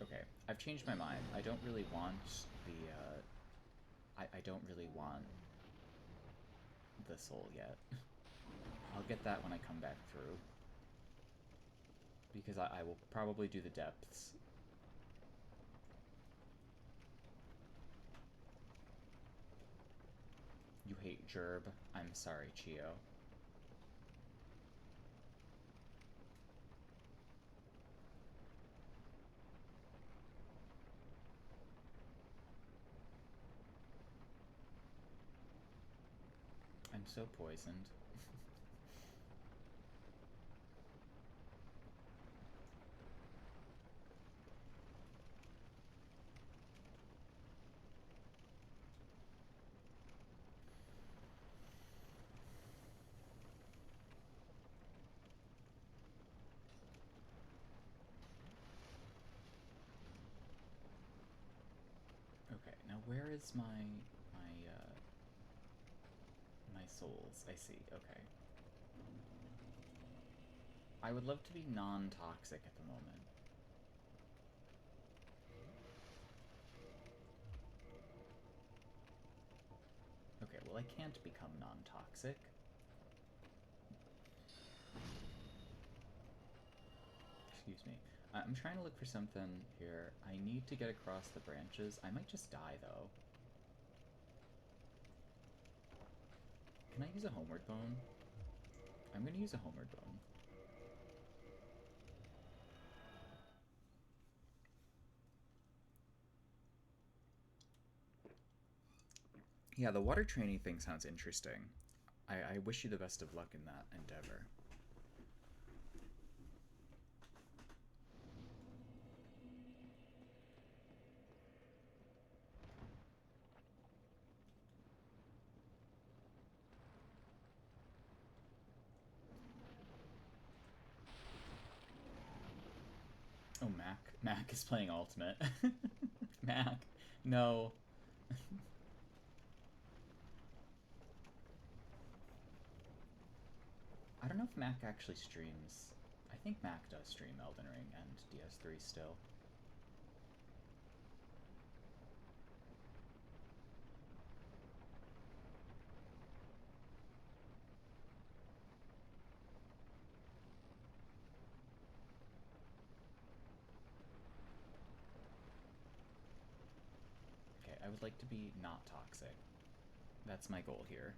Speaker 1: Okay, I've changed my mind. I don't really want the, I don't really want the soul yet. I'll get that when I come back through. Because I will probably do the depths. You hate Gerb. I'm sorry, Chio. I'm so poisoned. Okay, now where is my souls? I see, okay. I would love to be non-toxic at the moment. Okay, well I can't become non-toxic. Excuse me. I'm trying to look for something here. I need to get across the branches. I might just die, though. Can I use a homeward bone? I'm gonna use a homeward bone. Yeah, the water training thing sounds interesting. I wish you the best of luck in that endeavor. Oh, Mac. Mac is playing Ultimate. Mac. No. I don't know if Mac actually streams. I think Mac does stream Elden Ring and DS3 still. I would like to be not toxic. That's my goal here.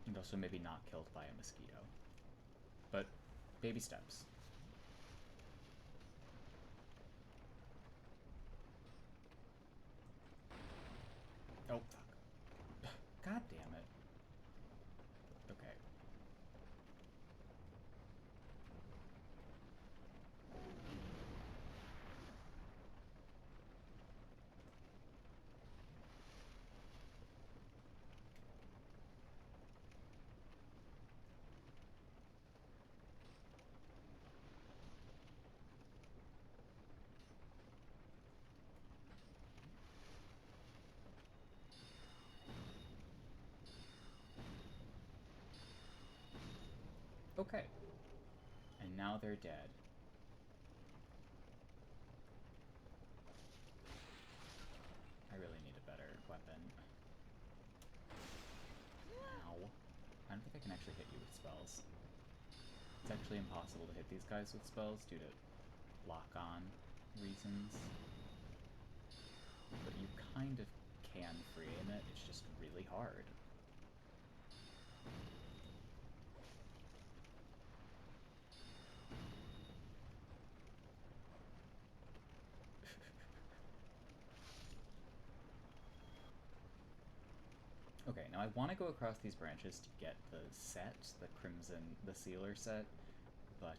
Speaker 1: And also maybe not killed by a mosquito. But baby steps. Oh, fuck. God damn it. Okay. Okay. And now they're dead. I really need a better weapon. Ow. I don't think I can actually hit you with spells. It's actually impossible to hit these guys with spells due to lock-on reasons. But you kind of can free aim it, it's just really hard. Okay, now I want to go across these branches to get the set, the sealer set, but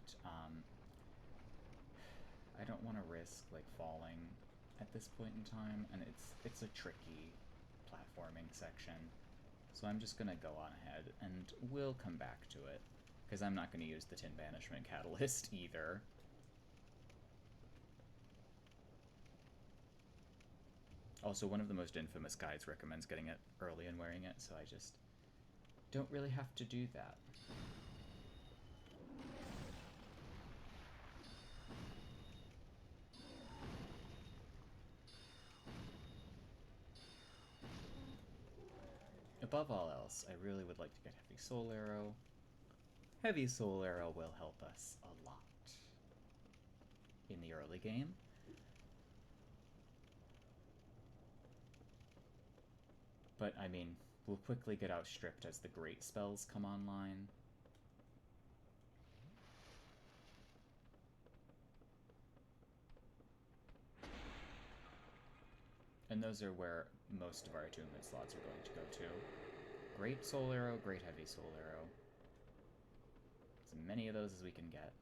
Speaker 1: I don't want to risk like falling at this point in time, and it's a tricky platforming section, so I'm just gonna go on ahead, and we'll come back to it, because I'm not going to use the Tin Banishment Catalyst either. Also, one of the most infamous guides recommends getting it early and wearing it, so I just don't really have to do that. Above all else, I really would like to get Heavy Soul Arrow. Heavy Soul Arrow will help us a lot in the early game. But, I mean, we'll quickly get outstripped as the great spells come online. And those are where most of our attunement slots are going to go to. Great Soul Arrow, Great Heavy Soul Arrow. As many of those as we can get.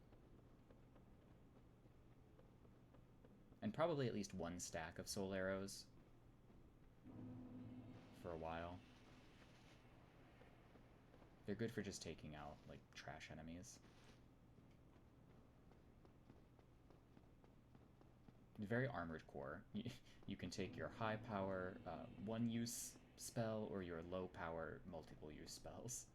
Speaker 1: And probably at least one stack of Soul Arrows for a while. They're good for just taking out, like, trash enemies. Very armored core. You can take your high power one-use spell or your low power multiple-use spells.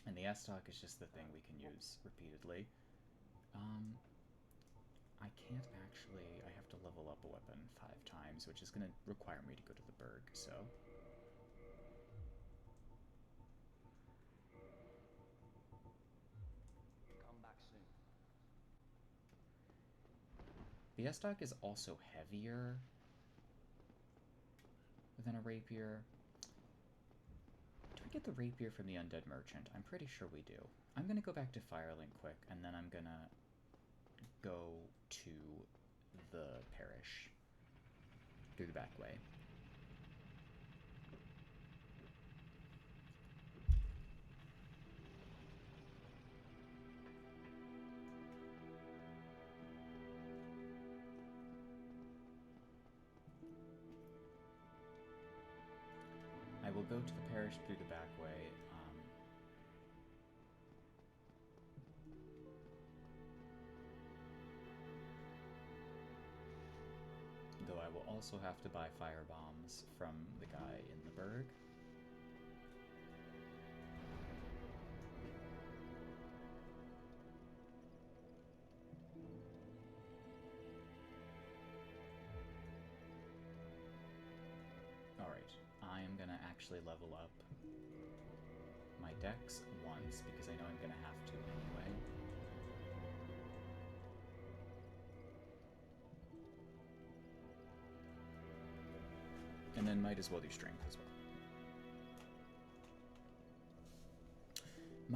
Speaker 1: And the S-Talk is just the thing we can use repeatedly. I can't actually... I have to level up a weapon 5 times, which is going to require me to go to the Berg, so...
Speaker 4: Come back soon.
Speaker 1: The S-Talk is also heavier than a rapier. Do we get the rapier from the Undead Merchant? I'm pretty sure we do. I'm going to go back to Firelink quick, and then I'm going to go to the parish through the back way. I will go to the parish through the back way. Though I will also have to buy fire bombs from the guy in the Berg. Alright, I am gonna actually level up my dex once, because I know I'm gonna have to And then might as well do strength as well.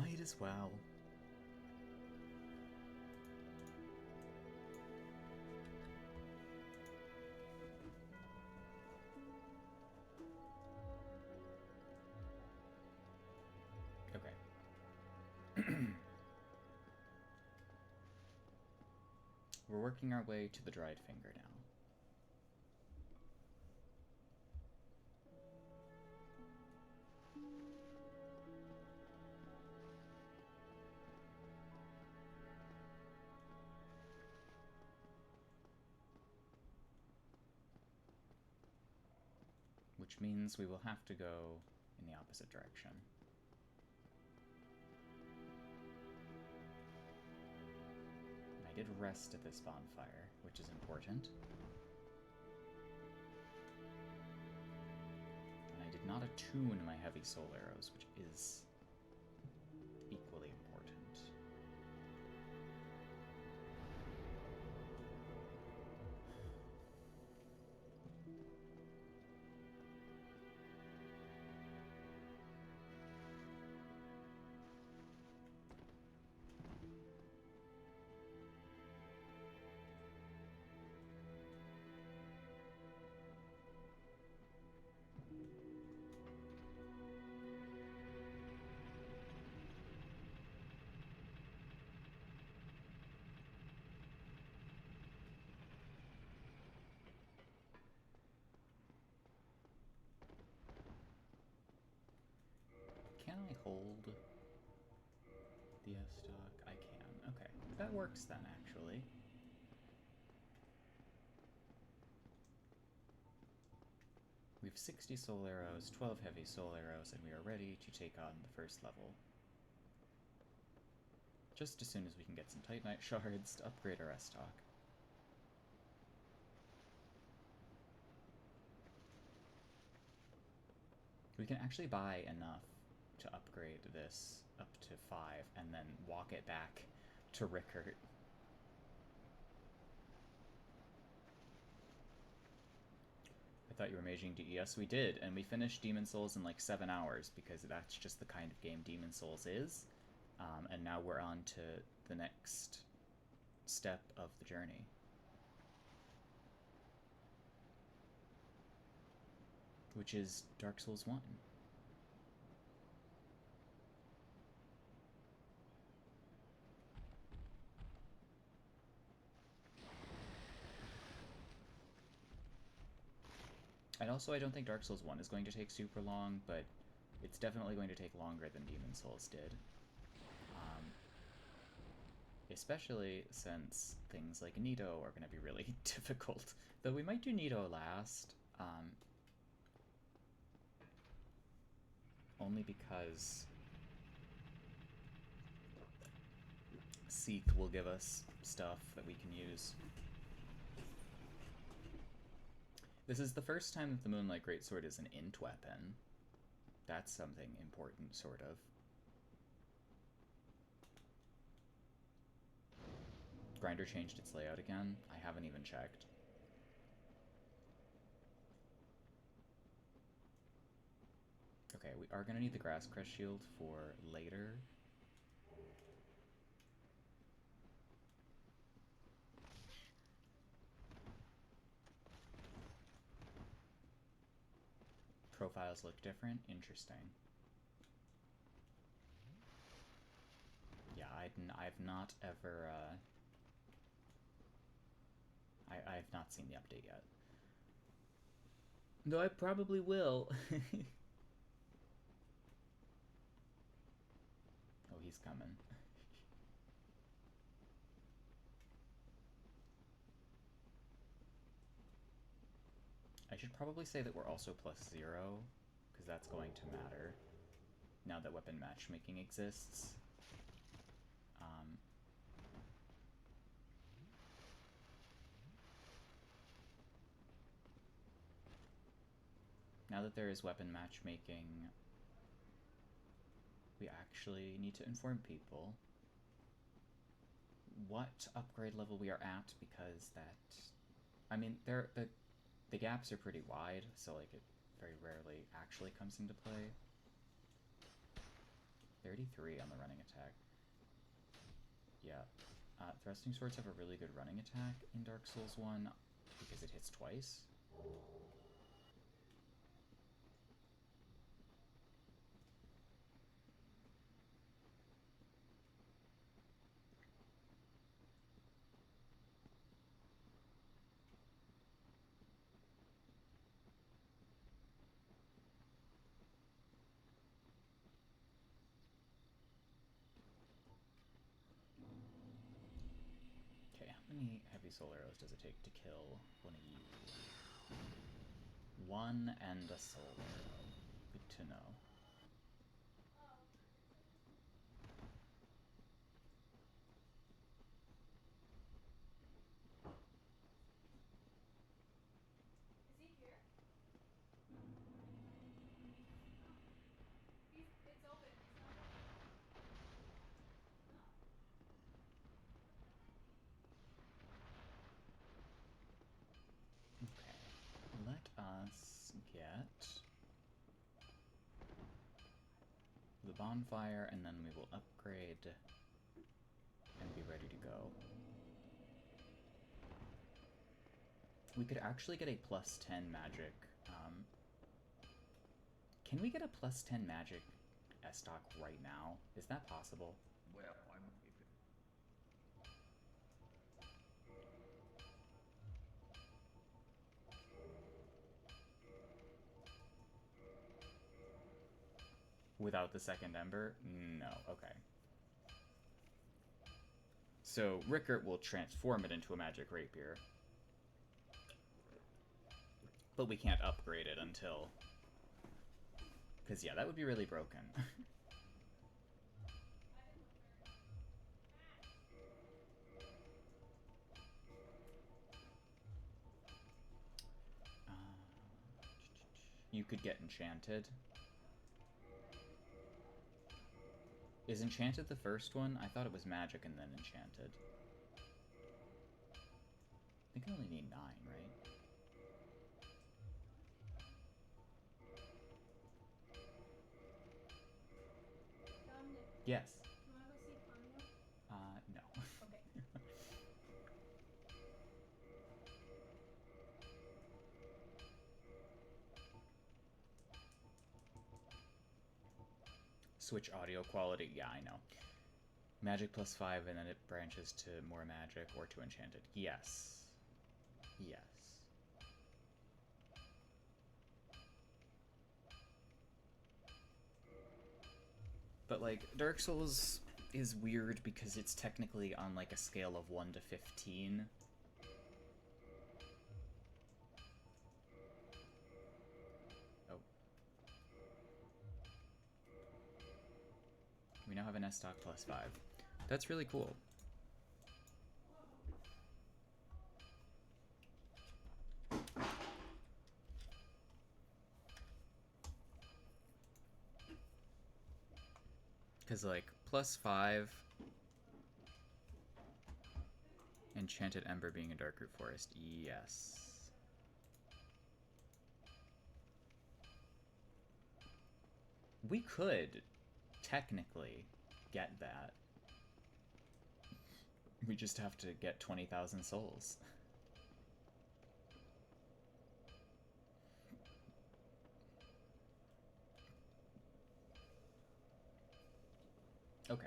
Speaker 1: Might as well. Okay. We're working our way to the dried finger now. Which means we will have to go in the opposite direction. And I did rest at this bonfire, which is important. And I did not attune my heavy soul arrows, which is equally important. Can I hold the S-Dock? I can. Okay. That works then, actually. We have 60 soul arrows, 12 heavy soul arrows, and we are ready to take on the first level. Just as soon as we can get some Titanite shards to upgrade our S-Dock. We can actually buy enough to upgrade this up to 5 and then walk it back to Rickert. I thought you were maging DES. We did, and we finished Demon Souls in like 7 hours because that's just the kind of game Demon Souls is. And now we're on to the next step of the journey. Which is Dark Souls 1. And also, I don't think Dark Souls 1 is going to take super long, but it's definitely going to take longer than Demon Souls did. Especially since things like Nito are going to be really difficult. Though we might do Nito last. Only because Seath will give us stuff that we can use. This is the first time that the Moonlight Greatsword is an int weapon. That's something important, sort of. Grinder changed its layout again. I haven't even checked. Okay, we are going to need the Grass Crest Shield for later. Profiles look different. Interesting. Yeah, I've not ever, I've not seen the update yet. Though I probably will. Oh, he's coming. I should probably say that we're also +0, because that's going to matter now that weapon matchmaking exists. Now that there is weapon matchmaking, we actually need to inform people what upgrade level we are at, because that... I mean, the the gaps are pretty wide, so like it very rarely actually comes into play. 33 on the running attack. Yeah. Thrusting swords have a really good running attack in Dark Souls 1 because it hits twice. Okay, how many heavy soul arrows does it take to kill one of you? 1 and a soul arrow. Good to know. Okay, let us get the bonfire, and then we will upgrade and be ready to go. We could actually get a plus 10 magic. Can we get a plus 10 magic S-Stock right now? Is that possible?
Speaker 3: Well, I'm if
Speaker 1: Without the second ember? No, okay. So Rickert will transform it into a magic rapier. But we can't upgrade it until... Because, yeah, that would be really broken. You could get enchanted. Is enchanted the first one? I thought it was magic and then enchanted. I think I only need 9, right? Yes.
Speaker 5: You wanna go see Ponyo?
Speaker 1: No.
Speaker 5: Okay.
Speaker 1: Switch audio quality, yeah, I know. Magic plus 5 and then it branches to more magic or to enchanted. Yes. Yes. But like, Dark Souls is weird because it's technically on like a scale of 1 to 15. Oh. We now have an S-Stock plus 5. That's really cool. Because, like, plus 5, Enchanted Ember being a Darkroot Forest, yes. We could, technically, get that. We just have to get 20,000 souls. Okay.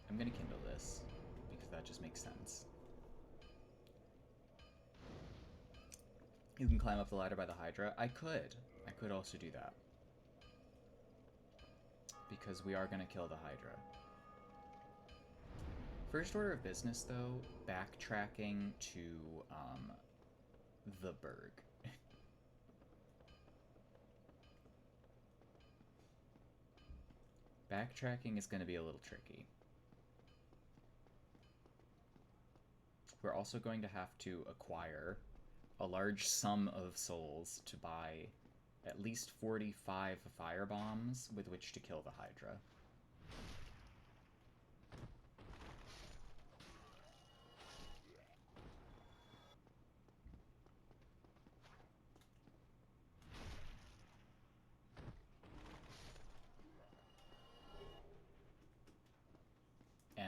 Speaker 1: I'm gonna kindle this, because that just makes sense. You can climb up the ladder by the Hydra. I could. I could also do that. Because we are gonna kill the Hydra. First order of business, though, backtracking to, the Berg. Backtracking is going to be a little tricky. We're also going to have to acquire a large sum of souls to buy at least 45 firebombs with which to kill the Hydra.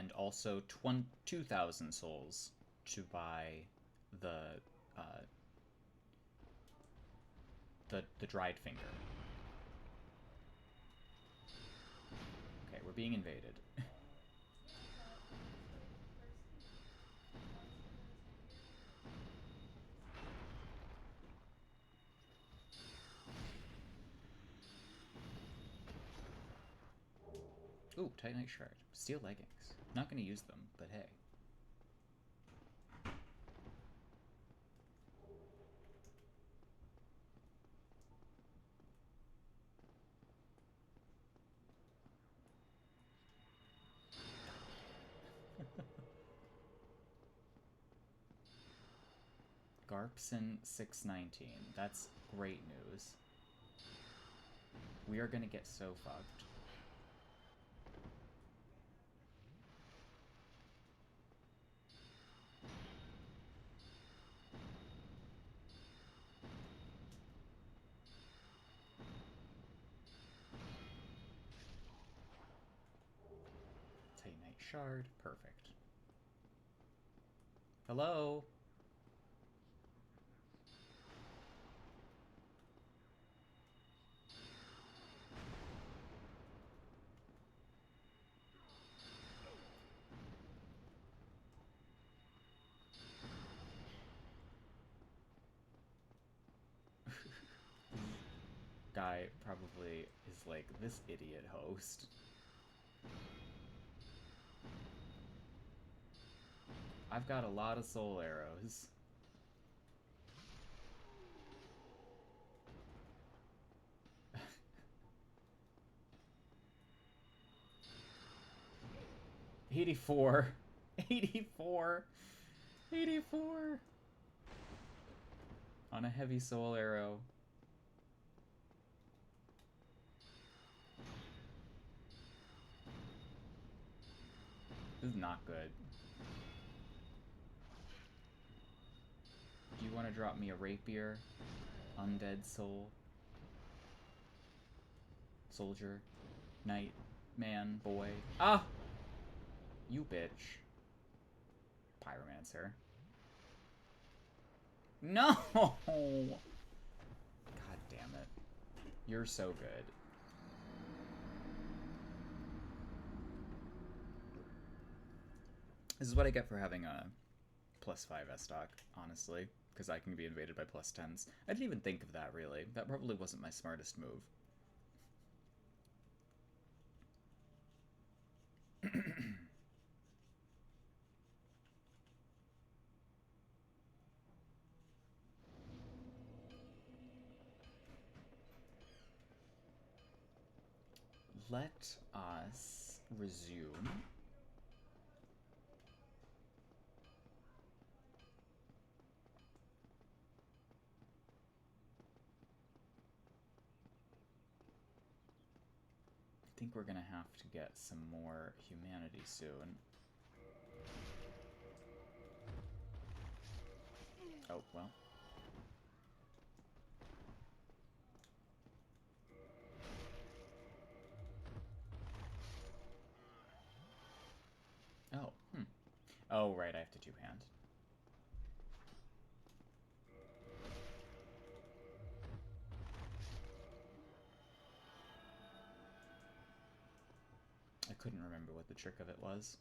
Speaker 1: and also 2,000 souls to buy the the dried finger. Okay, we're being invaded. Ooh, Titanite Shard. Steel leggings. Not gonna use them, but hey. Garpson 619. That's great news. We are gonna get so fucked. Titanite Shard. Perfect. Hello? Guy probably is like, this idiot host. I've got a lot of soul arrows. $84. $84. $84. On a heavy soul arrow. This is not good. Do you want to drop me a rapier? Undead soul? Soldier? Knight? Man? Boy? Ah! You bitch. Pyromancer. No! God damn it. You're so good. This is what I get for having a +5 S-Stock, honestly, because I can be invaded by +10s. I didn't even think of that, really. That probably wasn't my smartest move. Let us resume. I think we're gonna have to get some more humanity soon. Oh, well. Oh, Oh, right, I have to two-hand. I couldn't remember what the trick of it was.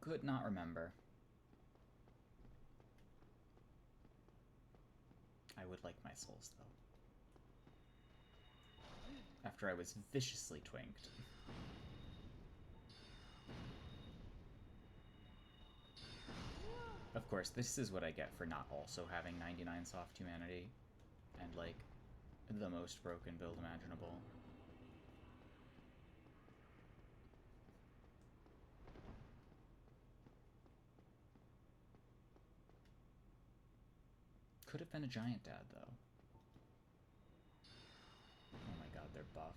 Speaker 1: Could not remember. I would like my souls, though. After I was viciously twinked. Of course, this is what I get for not also having 99 soft humanity and, like, the most broken build imaginable. Could have been a giant dad, though. Oh my god, they're buffed.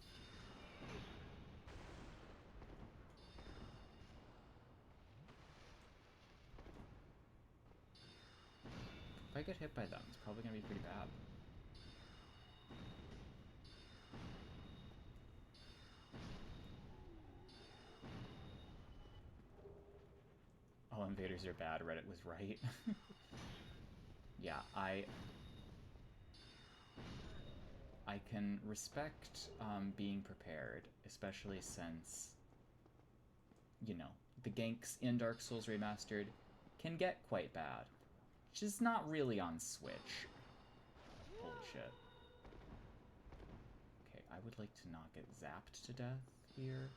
Speaker 1: If I get hit by them, it's probably gonna be pretty bad. invaders are bad, Reddit was right. Yeah, I can respect being prepared, especially since, you know, the ganks in Dark Souls Remastered can get quite bad. Which is not really on Switch. Holy shit. Okay, I would like to not get zapped to death here.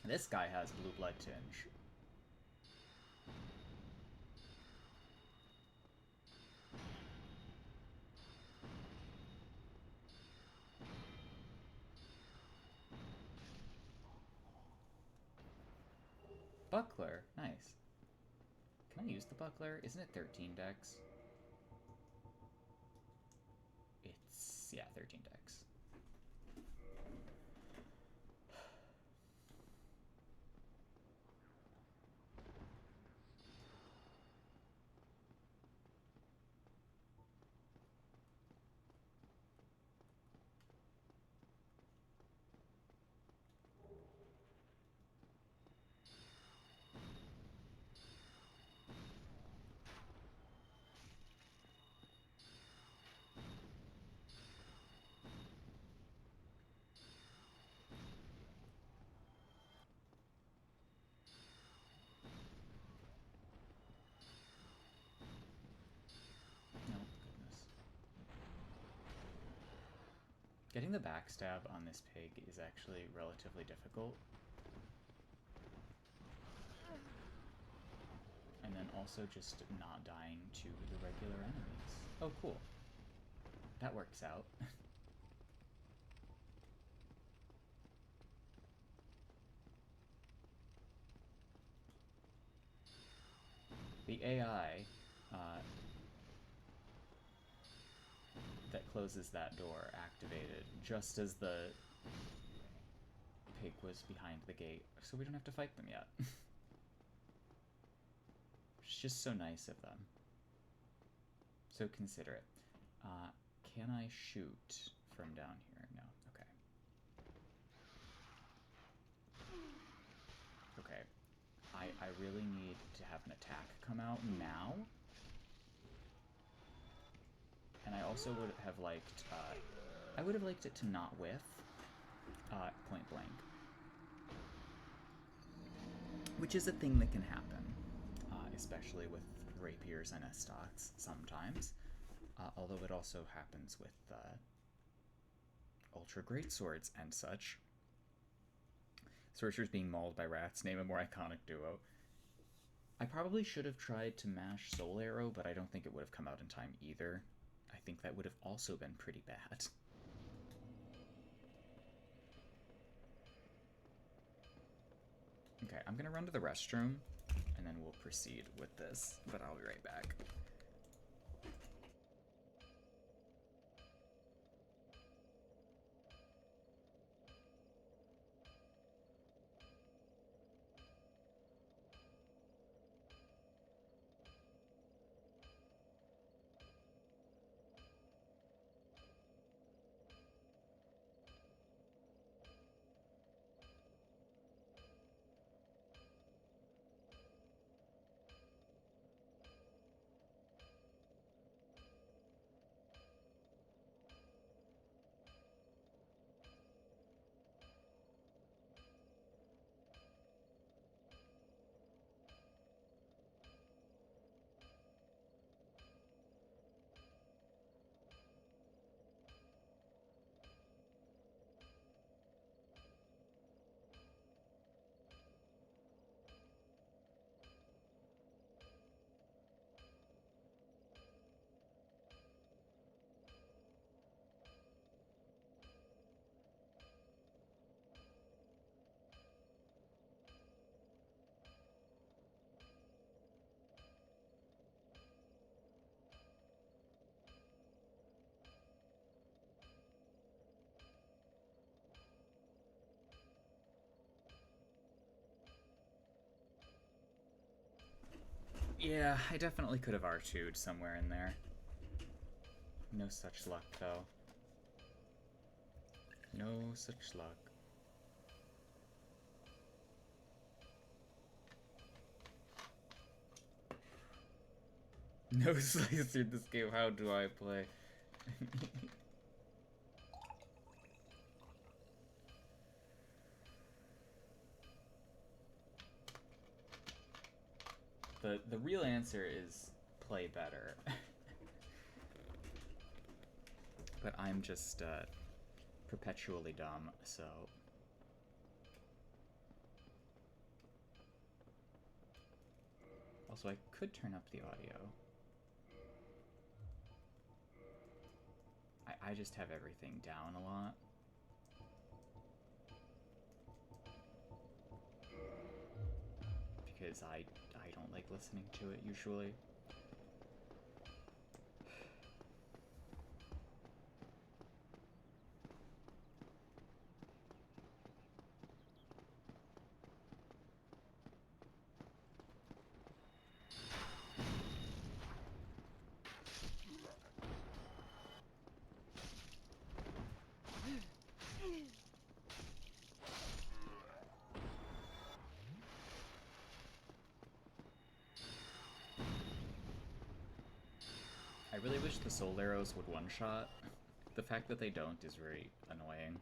Speaker 1: This guy has blue blood tinge. Buckler, nice. Can I use the buckler? Isn't it 13 dex? It's, yeah, 13 dex. Getting the backstab on this pig is actually relatively difficult. And then also just not dying to the regular enemies. Oh, cool. That works out. The AI that closes that door activated just as the pig was behind the gate, so we don't have to fight them yet. It's just so nice of them. So considerate. Can I shoot from down here? No. Okay. Okay. I really need to have an attack come out now. And I also would have liked, I would have liked it to not whiff, point blank. Which is a thing that can happen, especially with rapiers and estocs sometimes. Although it also happens with ultra greatswords and such. Sorcerers being mauled by rats, name a more iconic duo. I probably should have tried to mash Soul Arrow, but I don't think it would have come out in time either. I think that would have also been pretty bad. Okay, I'm gonna run to the restroom, and then we'll proceed with this, but I'll be right back. Yeah, I definitely could have R2'd somewhere in there. No such luck, though. No such luck. No slice through this game, how do I play? The real answer is play better. But I'm just perpetually dumb, so... Also, I could turn up the audio. I just have everything down a lot. Because I don't like listening to it usually. I really wish the soul arrows would one-shot. The fact that they don't is very annoying.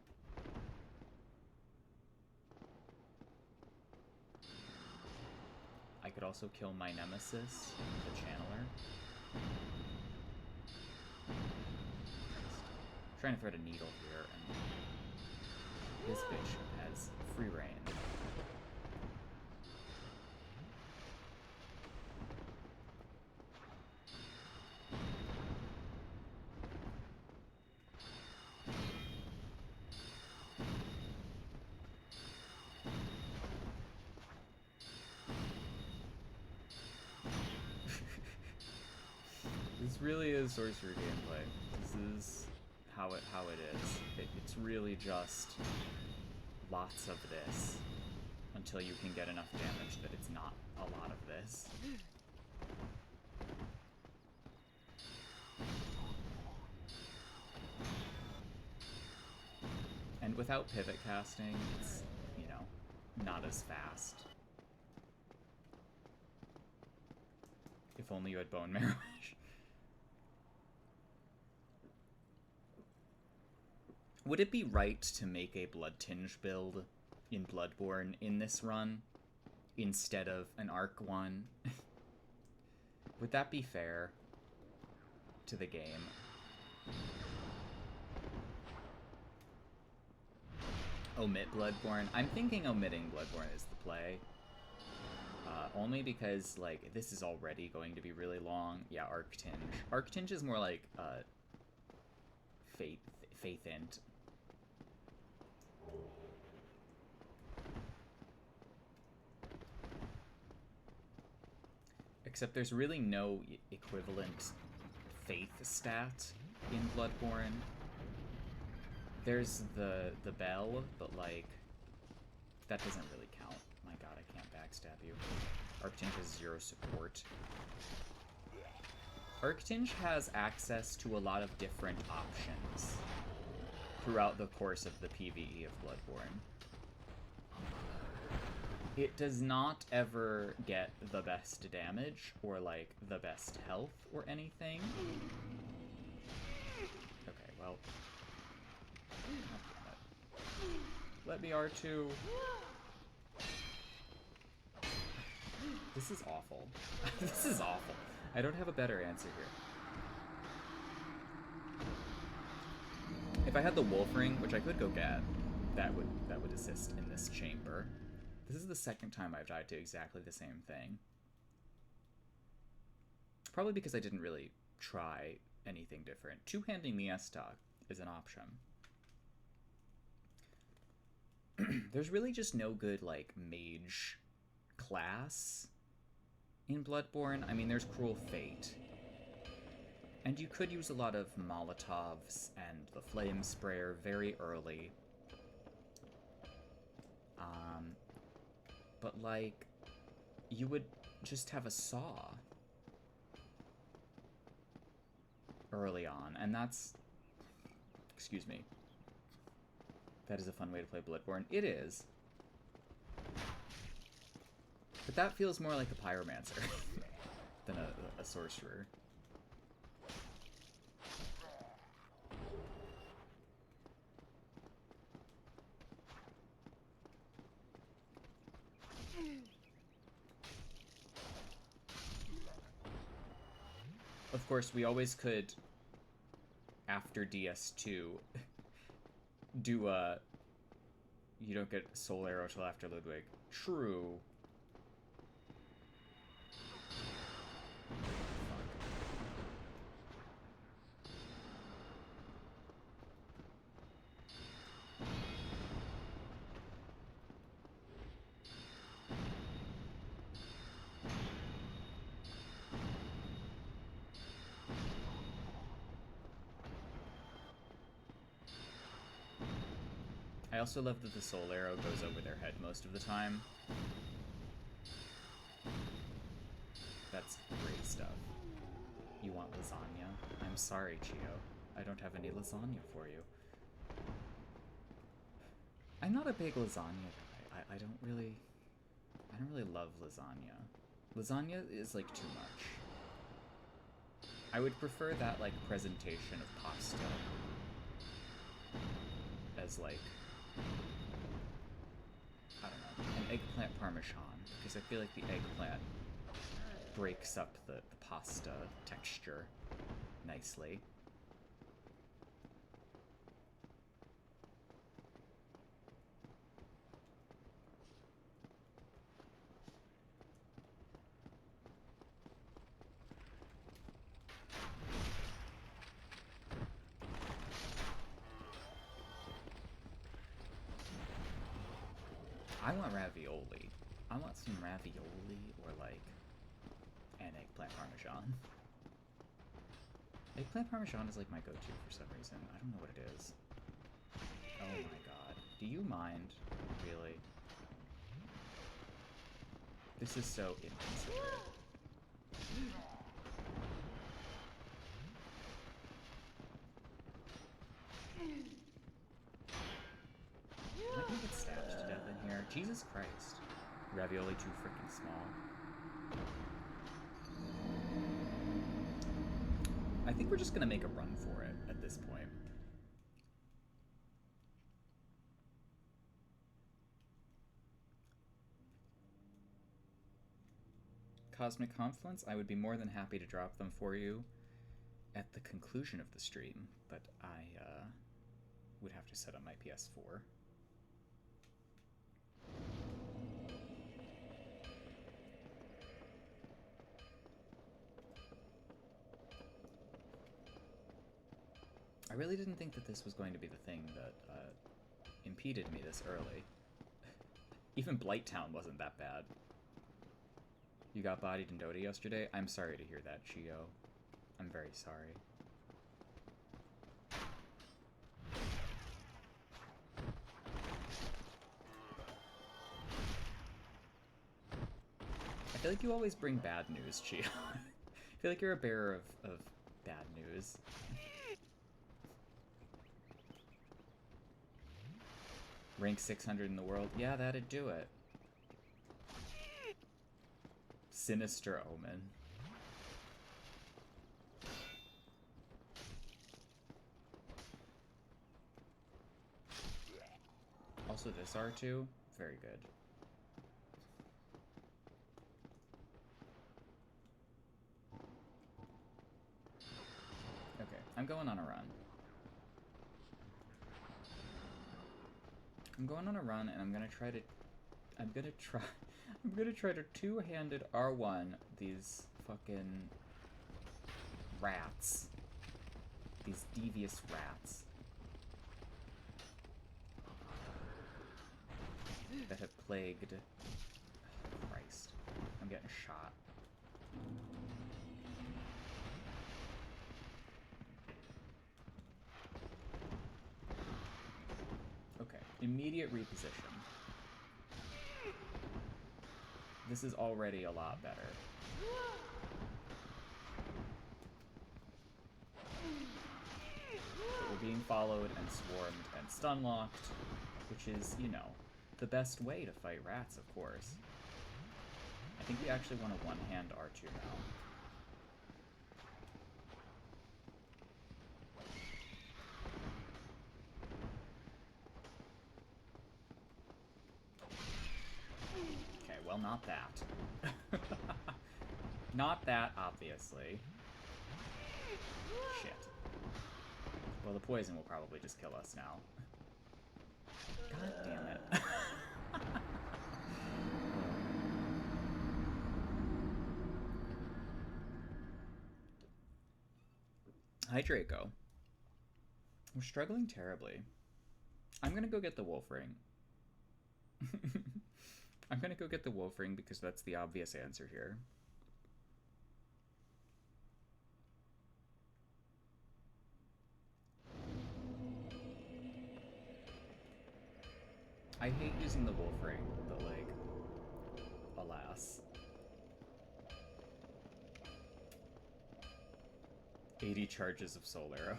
Speaker 1: I could also kill my nemesis, the channeler. Trying to thread a needle here, and this bitch has free reign. This really is sorcery gameplay. This is how it is. It's really just lots of this until you can get enough damage that it's not a lot of this. And without pivot casting, it's, you know, not as fast. If only you had bone marrow. Would it be right to make a Blood Tinge build in Bloodborne in this run instead of an Arc one? Would that be fair to the game? Omit Bloodborne? I'm thinking omitting Bloodborne is the play. Only because, like, this is already going to be really long. Yeah, Arctinge. Arctinge is more like, Faith Int. Except there's really no equivalent faith stat in Bloodborne. There's the bell, but, like, that doesn't really count. My god, I can't backstab you. Arctinge has 0 support. Arctinge has access to a lot of different options throughout the course of the PvE of Bloodborne. It does not ever get the best damage, or, like, the best health, or anything. Okay, well... Let me R2. This is awful. This is awful. I don't have a better answer here. If I had the Wolf Ring, which I could go get, that would assist in this chamber. This is the second time I've died to exactly the same thing. Probably because I didn't really try anything different. Two-handing the S-Talk is an option. There's really just no good, like, mage class in Bloodborne. I mean, there's Cruel Fate. And you could use a lot of Molotovs and the Flame Sprayer very early. But, like, you would just have a saw early on, and that's... Excuse me. That is a fun way to play Bloodborne. It is. But that feels more like a Pyromancer. than a sorcerer. Of course, we always could, after DS2, do a... You don't get Soul Arrow till after Ludwig. True. I also love that the Soul Arrow goes over their head most of the time. That's great stuff. You want lasagna? I'm sorry, Chio. I don't have any lasagna for you. I'm not a big lasagna guy. I don't really love lasagna. Lasagna is like too much. I would prefer that like presentation of pasta as like, I don't know, an eggplant parmesan, because I feel like the eggplant breaks up the pasta texture nicely. I want ravioli. I want some ravioli or like an eggplant parmesan. Eggplant parmesan is like my go-to for some reason. I don't know what it is. Oh my god. Do you mind? Really? This is so inconsiderate. Am I gonna get stabbed to death in here? Jesus Christ. Ravioli too freaking small. I think we're just gonna make a run for it at this point. Cosmic Confluence, I would be more than happy to drop them for you at the conclusion of the stream, but I would have to set up my PS4. I really didn't think that this was going to be the thing that impeded me this early. Even Blighttown wasn't that bad. You got bodied in Dota yesterday? I'm sorry to hear that, Chio. I'm very sorry. I feel like you always bring bad news, Chio. I feel like you're a bearer of bad news. Rank 600 in the world? Yeah, that'd do it. Sinister Omen. Also this R2, very good. Okay, I'm going on a run. I'm going on a run and I'm gonna try to two-handed R1 these fucking rats. These devious rats that have plagued... Oh, Christ. I'm getting shot. Okay, immediate reposition. This is already a lot better. But we're being followed and swarmed and stun-locked, which is, you know, the best way to fight rats, of course. I think we actually want a one-hand R2 now. Well, not that. Not that, obviously. Shit. Well, the poison will probably just kill us now. God damn it. Hi, Draco. We're struggling terribly. I'm gonna go get the wolf ring. I'm gonna go get the wolf ring because that's the obvious answer here. I hate using the wolf ring, but like, alas. 80 charges of soul arrow.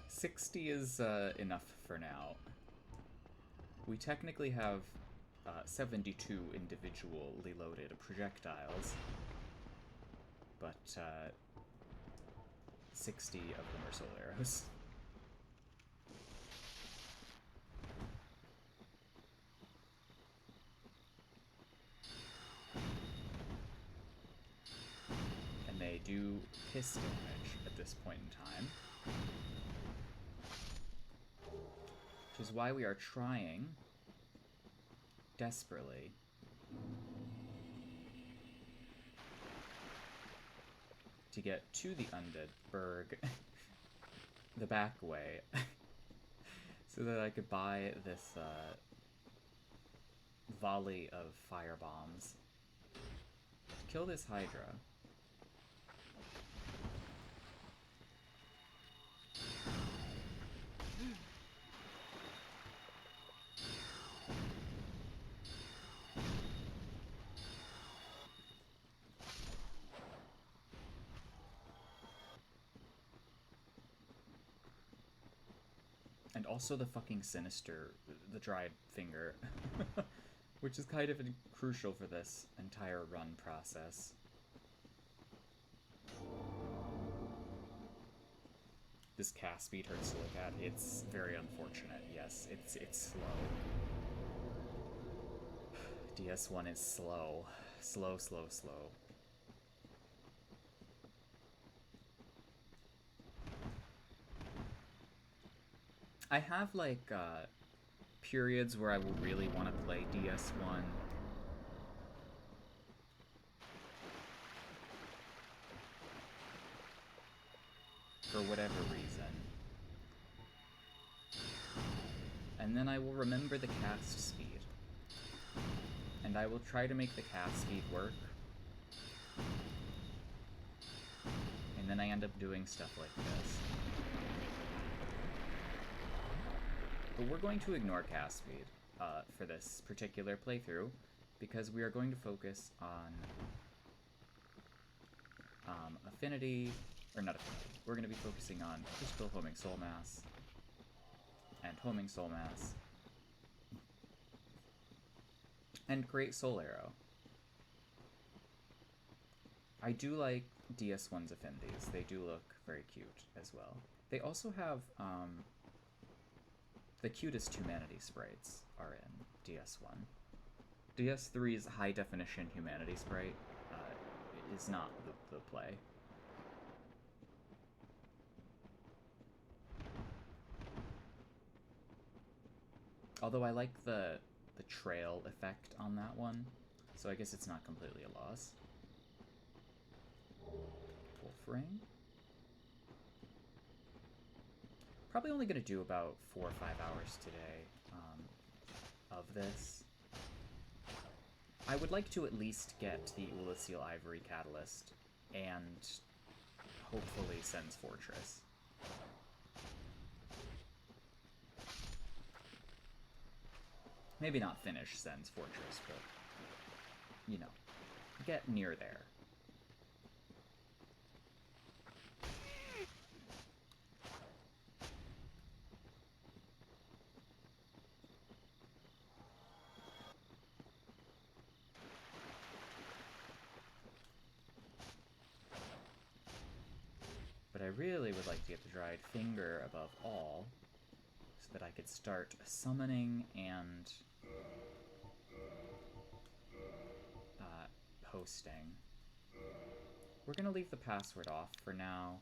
Speaker 1: 60 is enough for now. We technically have 72 individually loaded projectiles, but 60 of them are soul arrows. And they do piss damage at this point in time. Which is why we are trying desperately to get to the Undead Burg the back way so that I could buy this volley of fire bombs to kill this Hydra. And also the fucking Sinister, the dried finger, which is kind of crucial for this entire run process. This cast speed hurts to look at. It's very unfortunate. Yes, it's slow. DS1 is slow. Slow, slow, slow. I have, like, periods where I will really want to play DS1. For whatever reason. And then I will remember the cast speed. And I will try to make the cast speed work. And then I end up doing stuff like this. But we're going to ignore cast speed for this particular playthrough, because we are going to focus on affinity, or not affinity. We're going to be focusing on crystal homing soul mass, and homing soul mass, and great soul arrow. I do like DS1's affinities. They do look very cute as well. They also have the cutest humanity sprites are in DS1. DS3's high-definition humanity sprite is not the play. Although I like the trail effect on that one, so I guess it's not completely a loss. Wolf ring. Probably only going to do about 4 or 5 hours today of this. I would like to at least get the Ulysseal Ivory Catalyst and hopefully Sen's Fortress. Maybe not finish Sen's Fortress, but, you know, get near there. But I really would like to get the dried finger above all, so that I could start summoning and hosting. We're gonna leave the password off for now.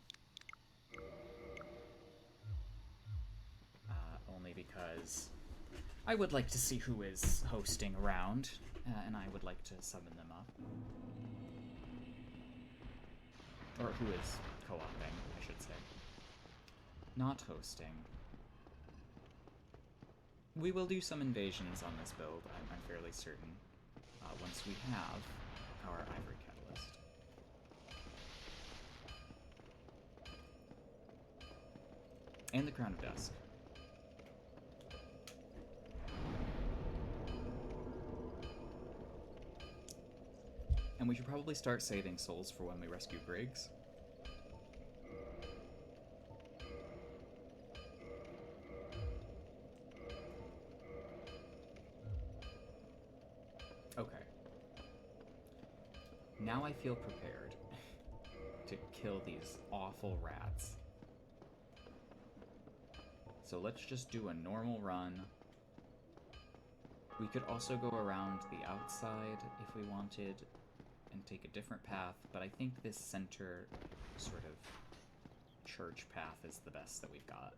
Speaker 1: Only because I would like to see who is hosting around, and I would like to summon them up. Or who is co-oping, I should say. Not hosting. We will do some invasions on this build, I'm fairly certain, once we have our Ivory Catalyst. And the Crown of Dusk. And we should probably start saving souls for when we rescue Briggs. Okay. Now I feel prepared to kill these awful rats. So let's just do a normal run. We could also go around the outside if we wanted and take a different path, but I think this center sort of church path is the best that we've got.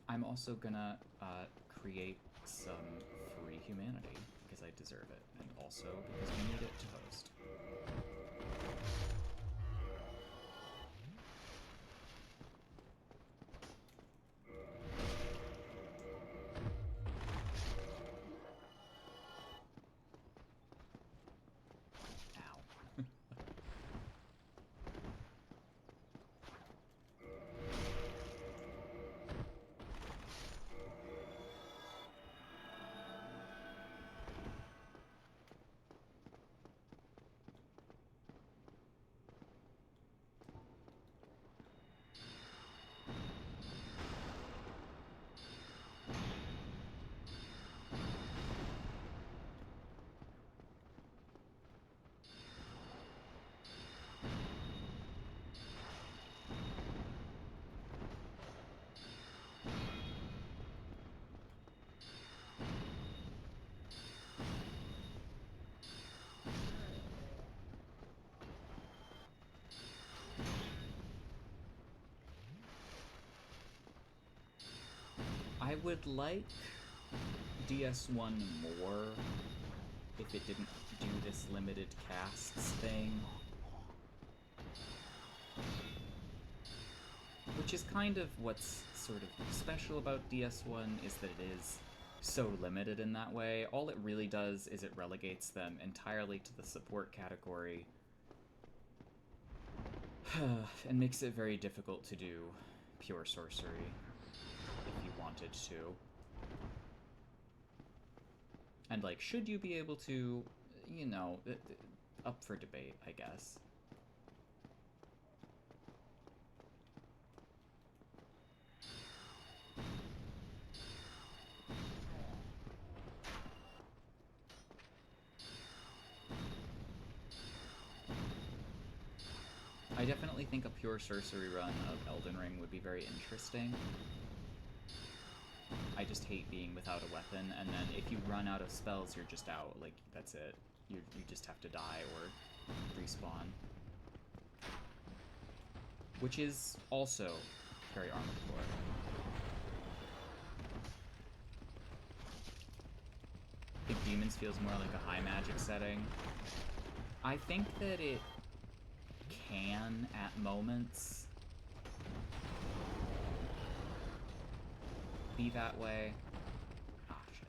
Speaker 1: I'm also gonna create some free humanity, because I deserve it, and also because we need it to host. I would like DS1 more if it didn't do this limited casts thing. Which is kind of what's sort of special about DS1, is that it is so limited in that way. All it really does is it relegates them entirely to the support category and makes it very difficult to do pure sorcery if you wanted to. And, like, should you be able to, you know, up for debate, I guess. I definitely think a pure sorcery run of Elden Ring would be very interesting. I just hate being without a weapon, and then if you run out of spells, you're just out. Like, that's it. You just have to die or respawn. Which is also very Armored Core. I think Demons feels more like a high magic setting. I think that it can, at moments, be that way. Ah, shit.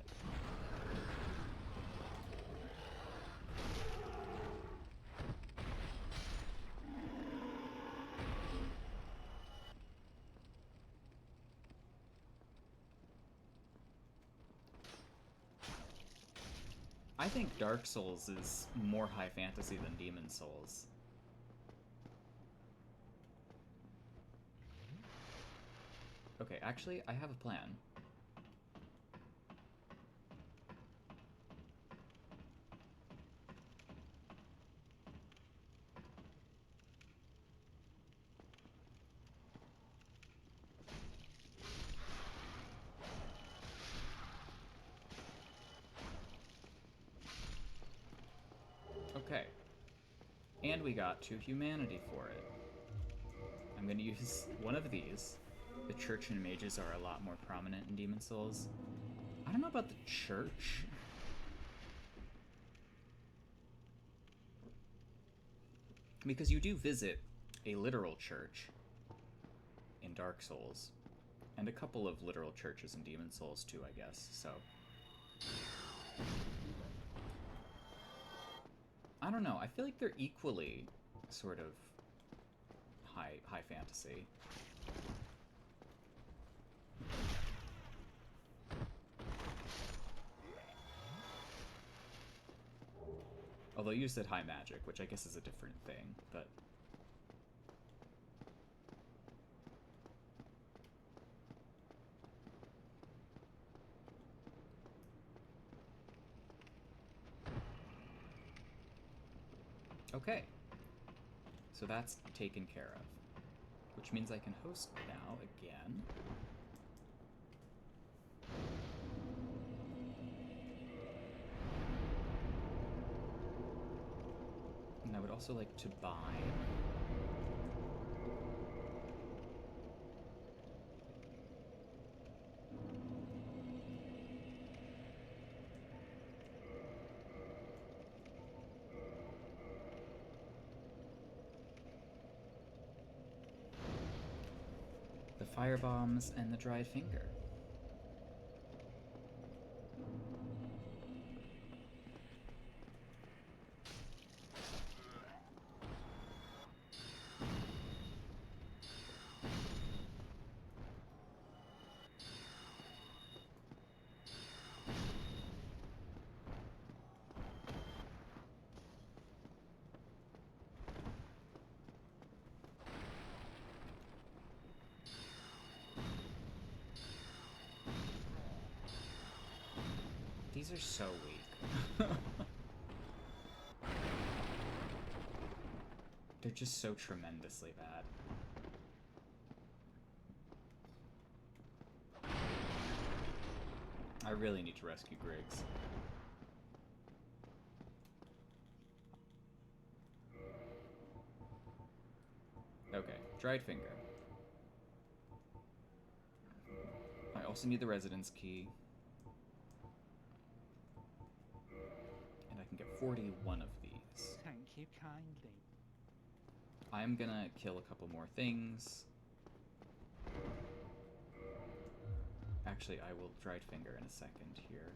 Speaker 1: I think Dark Souls is more high fantasy than Demon Souls. Okay, actually, I have a plan. Okay. And we got 2 humanity for it. I'm gonna use one of these. The Church and Mages are a lot more prominent in Demon Souls. I don't know about the Church. Because you do visit a literal church in Dark Souls. And a couple of literal churches in Demon Souls too, I guess, so... I don't know, I feel like they're equally sort of high fantasy. Although you said high magic, which I guess is a different thing, but... Okay. So that's taken care of. Which means I can host now again. And I would also like to buy... the fire bombs and the dried finger. These are so weak. They're just so tremendously bad. I really need to rescue Griggs. Okay, dried finger. I also need the residence key. And I can get 41 of these.
Speaker 6: Thank you kindly.
Speaker 1: I'm gonna kill a couple more things. Actually, I will dried finger in a second here.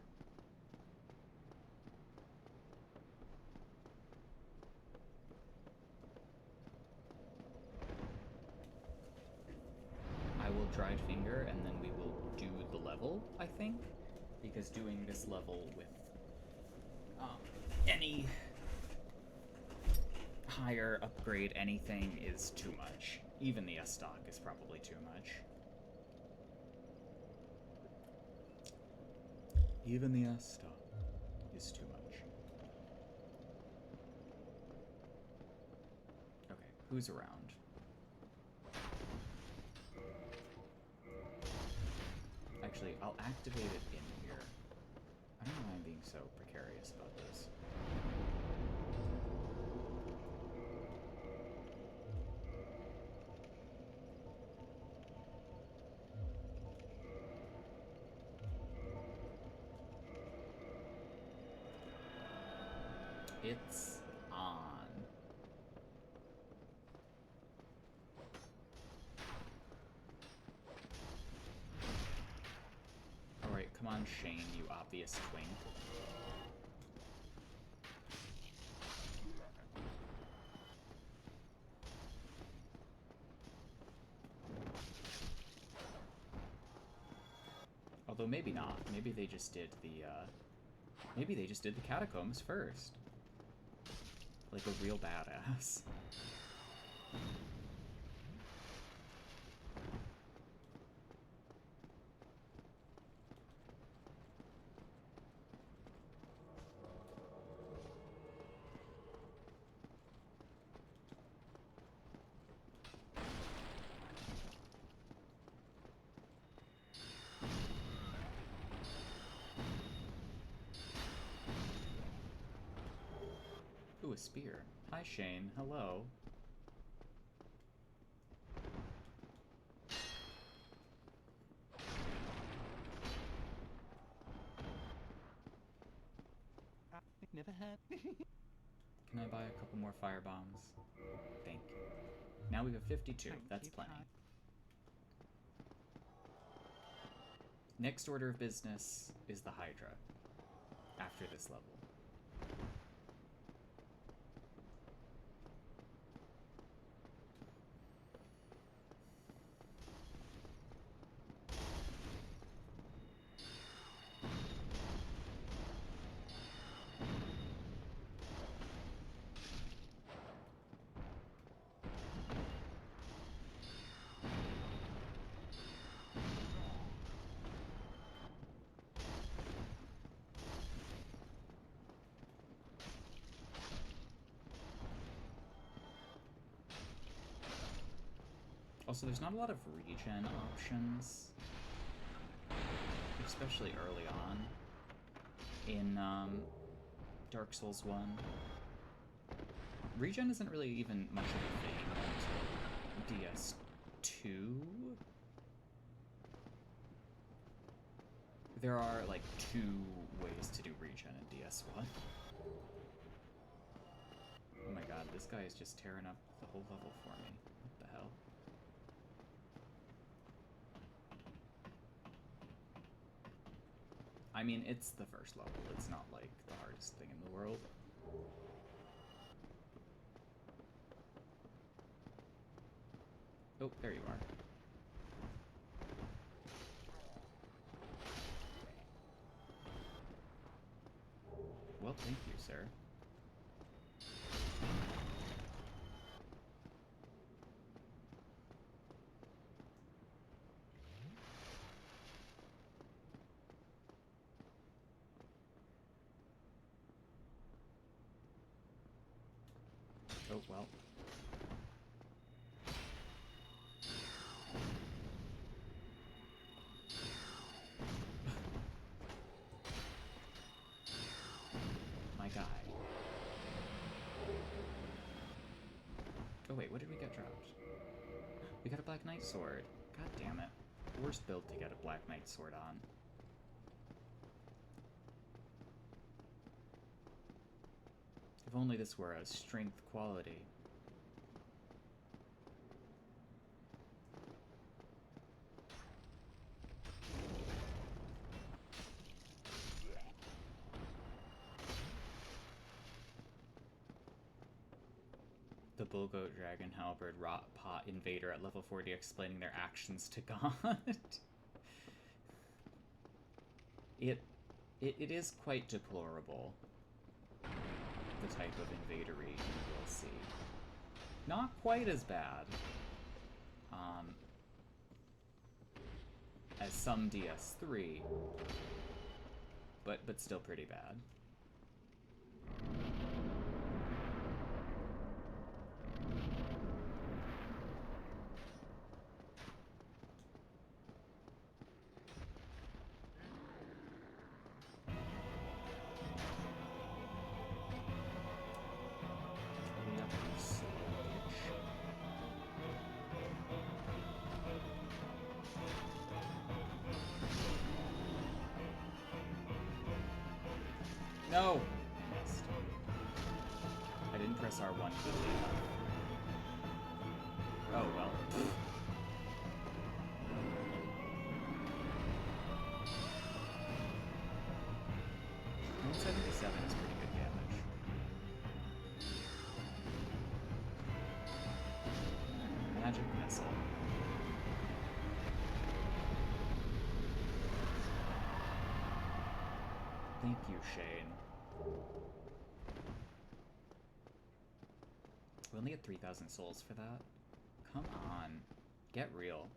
Speaker 1: I will dried finger and then we will do the level, I think. Because doing this level with any higher upgrade anything is too much. Even the S stock is probably too much. Even the S stock is too much. Okay, who's around? Actually, I'll activate it in here. I don't know why I'm being so precarious about this. It's on. Alright, come on, Shane, you obvious twink. Although maybe not. Maybe they just did the, maybe they just did the catacombs first. Like a real badass. Ooh, a spear. Hi, Shane. Hello.
Speaker 3: Never had.
Speaker 1: Can I buy a couple more fire bombs? Thank you. Now we have 52. That's plenty. Next order of business is the Hydra. After this level. Also, there's not a lot of regen options, especially early on in Dark Souls 1. Regen isn't really even much of a thing until DS2. There are like 2 ways to do regen in DS1. Oh my god, this guy is just tearing up the whole level for me. What the hell? I mean, it's the first level. It's not like the hardest thing in the world. Oh, there you are. Well, thank you, sir. Oh, well. My guy. Oh wait, what did we get dropped? We got a Black Knight sword. God damn it. Worst build to get a Black Knight sword on. If only this were a strength quality. The Bullgoat Dragon Halberd Rot Pot Invader at level 40 explaining their actions to God. It is quite deplorable. The type of invadery you will see. Not quite as bad as some DS3, but still pretty bad. No! I missed. I didn't press R1 quickly enough. Oh, well. 177 is pretty good damage. Magic missile. Thank you, Shane. We only get 3,000 souls for that? Come on. Get real.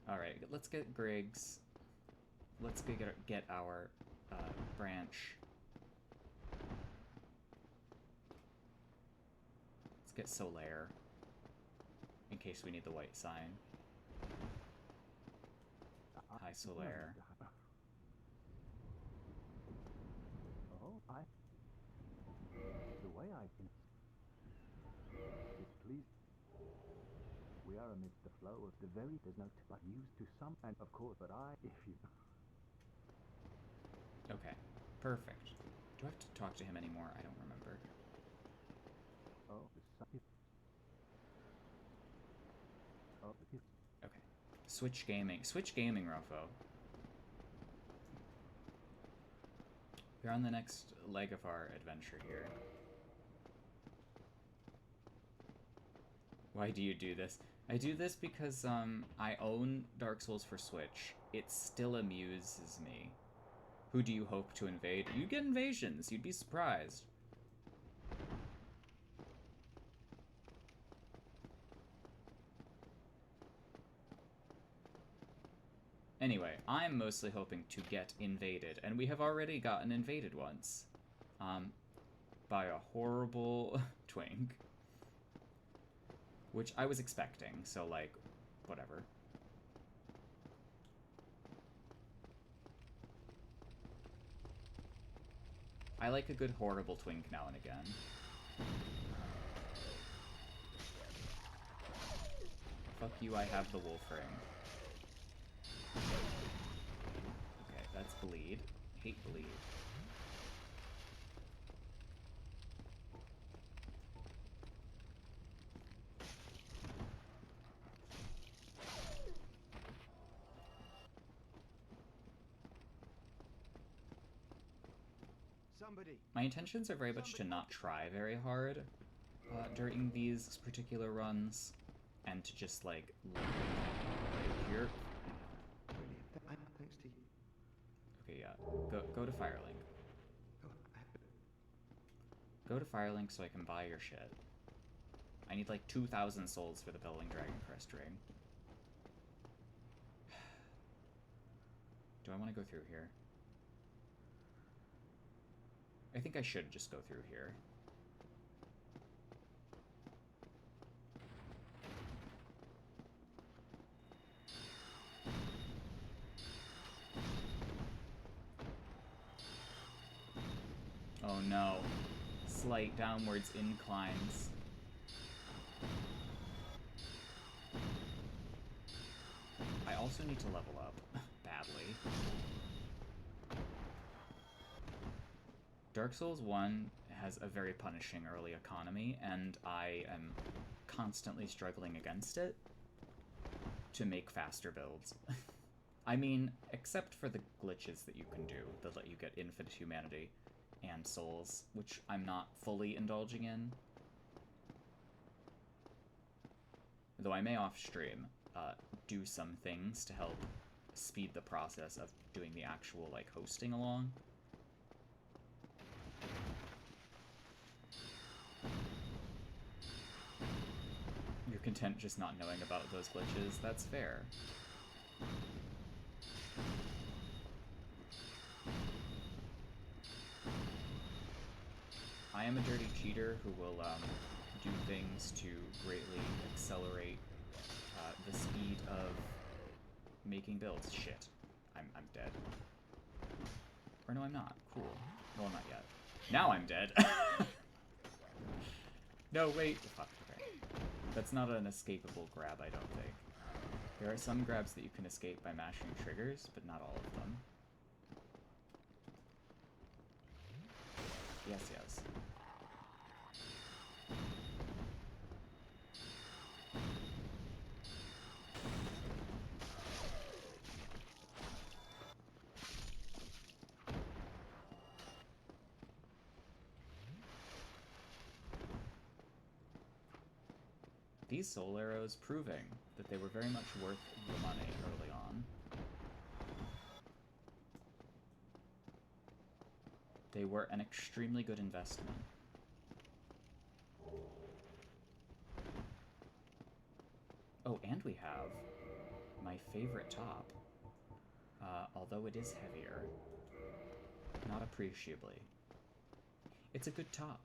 Speaker 1: Alright, let's get Griggs. Let's get our branch. Let's get Solaire. In case we need the white sign. Hi, Solaire.
Speaker 3: way I can. Displeased. We are amidst the flow of the very. There's no but used to some, and of course, but I, if you.
Speaker 1: Okay, perfect. Do I have to talk to him anymore? I don't remember.
Speaker 3: Oh, the sun. Oh, the.
Speaker 1: Okay. Switch gaming. Switch gaming, Rofo. We're on the next leg of our adventure here. Why do you do this? I do this because I own Dark Souls for Switch. It still amuses me. Who do you hope to invade? You get invasions. You'd be surprised. Anyway, I'm mostly hoping to get invaded, and we have already gotten invaded once. By a horrible twink. Which I was expecting, so, like, whatever. I like a good horrible twink now and again. Fuck you, I have the wolf ring. Okay, that's bleed. Hate bleed.
Speaker 3: Somebody.
Speaker 1: My intentions are very much to not try very hard during these particular runs, and to just, like, live here.
Speaker 3: I'm thanks to you.
Speaker 1: Okay, yeah. Go to Firelink.
Speaker 3: Oh,
Speaker 1: Go to Firelink so I can buy your shit. I need, like, 2,000 souls for the Belling Dragon Crest ring. Do I want to go through here? I think I should just go through here. Oh no. Slight downwards inclines. I also need to level up. Badly. Dark Souls 1 has a very punishing early economy, and I am constantly struggling against it to make faster builds. I mean, except for the glitches that you can do that let you get infinite humanity and souls, which I'm not fully indulging in. Though I may off-stream do some things to help speed the process of doing the actual, like, hosting along. You're content just not knowing about those glitches, that's fair. I am a dirty cheater who will do things to greatly accelerate the speed of making builds. Shit. I'm dead. Or no, I'm not. Cool. Well, not yet. Now I'm dead. No, wait. Fuck. Okay. That's not an escapable grab, I don't think. There are some grabs that you can escape by mashing triggers, but not all of them. Yes, yes. These soul arrows proving that they were very much worth the money early on. They were an extremely good investment. Oh, and we have my favorite top. Although it is heavier. Not appreciably. It's a good top.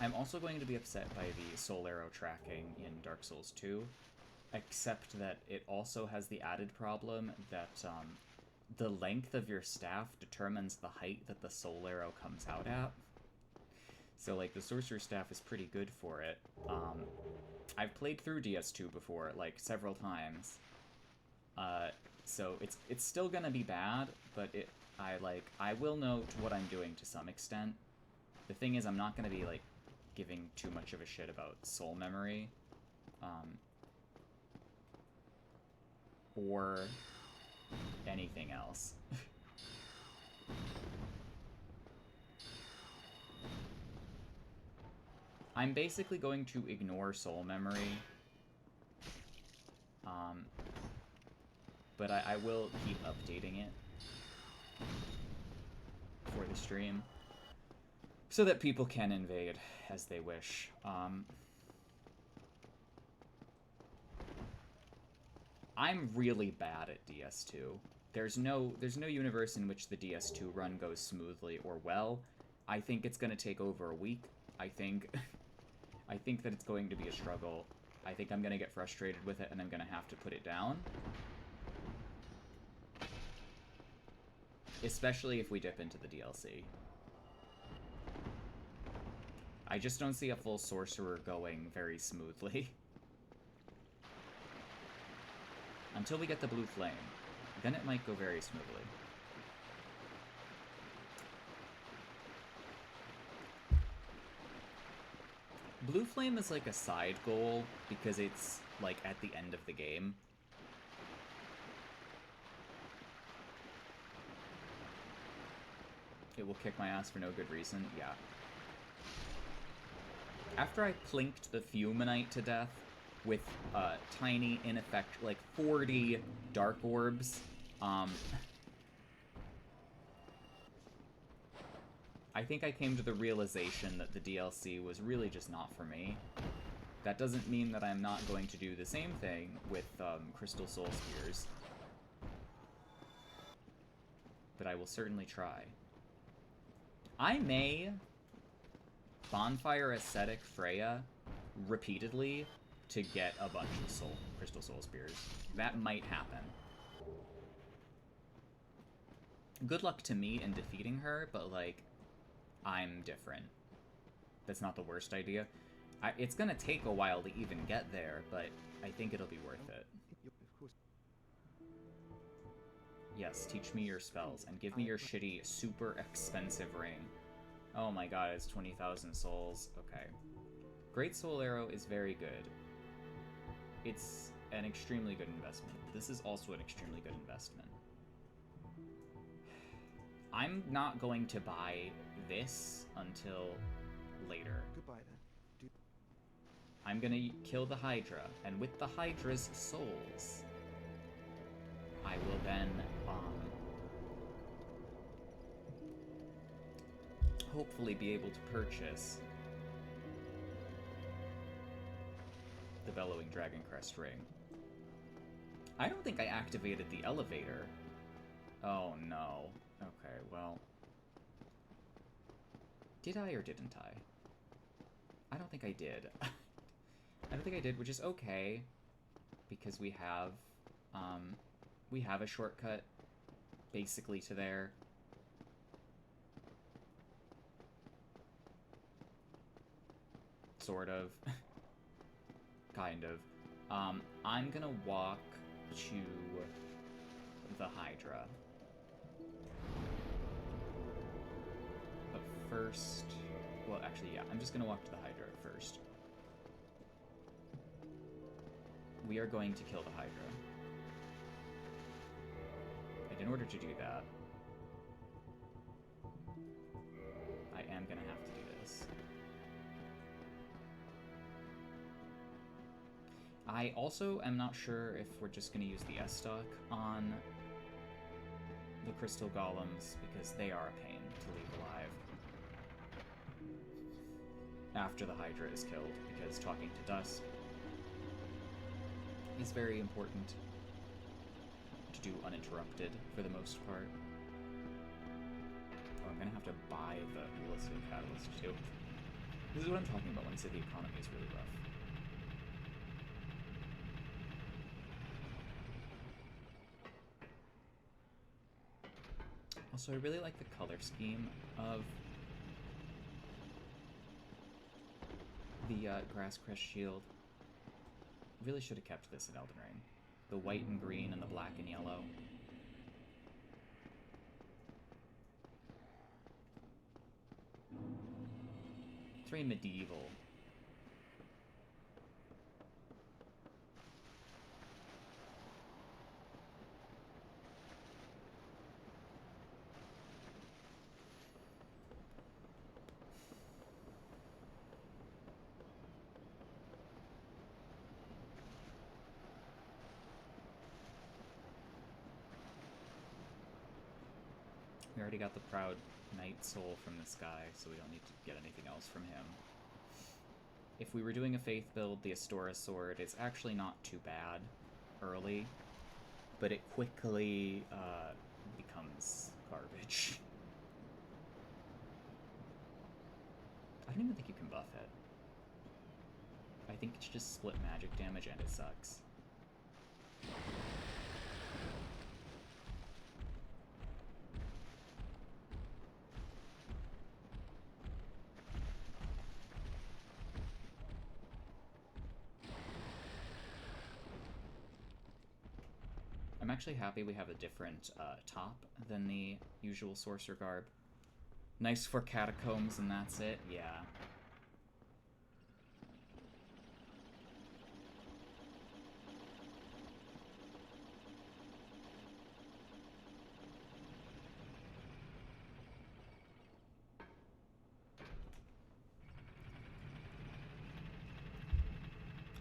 Speaker 1: I'm also going to be upset by the soul arrow tracking in Dark Souls 2, except that it also has the added problem that the length of your staff determines the height that the soul arrow comes out at. So, like, the Sorcerer's Staff is pretty good for it. I've played through DS2 before, like, several times. So it's still gonna be bad, but I will know what I'm doing to some extent. The thing is, I'm not gonna be, like, giving too much of a shit about soul memory. Or anything else. I'm basically going to ignore soul memory. But I will keep updating it for the stream so that people can invade as they wish. I'm really bad at DS2. There's no universe in which the DS2 run goes smoothly or well. I think it's gonna take over a week. I think that it's going to be a struggle. I think I'm gonna get frustrated with it and I'm gonna have to put it down. Especially if we dip into the DLC. I just don't see a full sorcerer going very smoothly. Until we get the blue flame. Then it might go very smoothly. Blue flame is like a side goal because it's like at the end of the game. It will kick my ass for no good reason. Yeah. After I plinked the Fumanite to death with tiny, ineffectual, like 40 dark orbs, I think I came to the realization that the DLC was really just not for me. That doesn't mean that I'm not going to do the same thing with Crystal Soul Spears. But I will certainly try. I may Bonfire Ascetic Freya repeatedly to get a bunch of Crystal Soul Spears. That might happen. Good luck to me in defeating her, but, like, I'm different. That's not the worst idea. It's gonna take a while to even get there, but I think it'll be worth it. Yes, teach me your spells, and give me your shitty, super expensive ring. Oh my god, it's 20,000 souls. Okay. Great Soul Arrow is very good. It's an extremely good investment. This is also an extremely good investment. I'm not going to buy this until later.
Speaker 6: Goodbye then.
Speaker 1: I'm gonna kill the Hydra, and with the Hydra's souls, I will then, hopefully be able to purchase the Bellowing Dragon Crest ring. I don't think I activated the elevator. Oh no. Okay, well. Did I or didn't I? I don't think I did. I don't think I did, which is okay, because we have a shortcut basically to there. Sort of. Kind of. I'm gonna walk to the Hydra. But first... Well, actually, yeah. I'm just gonna walk to the Hydra first. We are going to kill the Hydra. And in order to do that, I am gonna have to do this. I also am not sure if we're just going to use the S-Stock on the Crystal Golems, because they are a pain to leave alive after the Hydra is killed, because talking to Dusk is very important to do uninterrupted for the most part. Oh, I'm going to have to buy the Holistic Catalyst too. This is what I'm talking about when I say the economy is really rough. Also, I really like the color scheme of the Grass Crest Shield. Really should have kept this in Elden Ring. The white and green and the black and yellow. It's very medieval. We already got the Proud Knight Soul from this guy, so we don't need to get anything else from him. If we were doing a Faith build, the Astora Sword is actually not too bad early, but it quickly becomes garbage. I don't even think you can buff it. I think it's just split magic damage and it sucks. I'm actually happy we have a different top than the usual Sorcerer Garb. Nice for catacombs and that's it, yeah.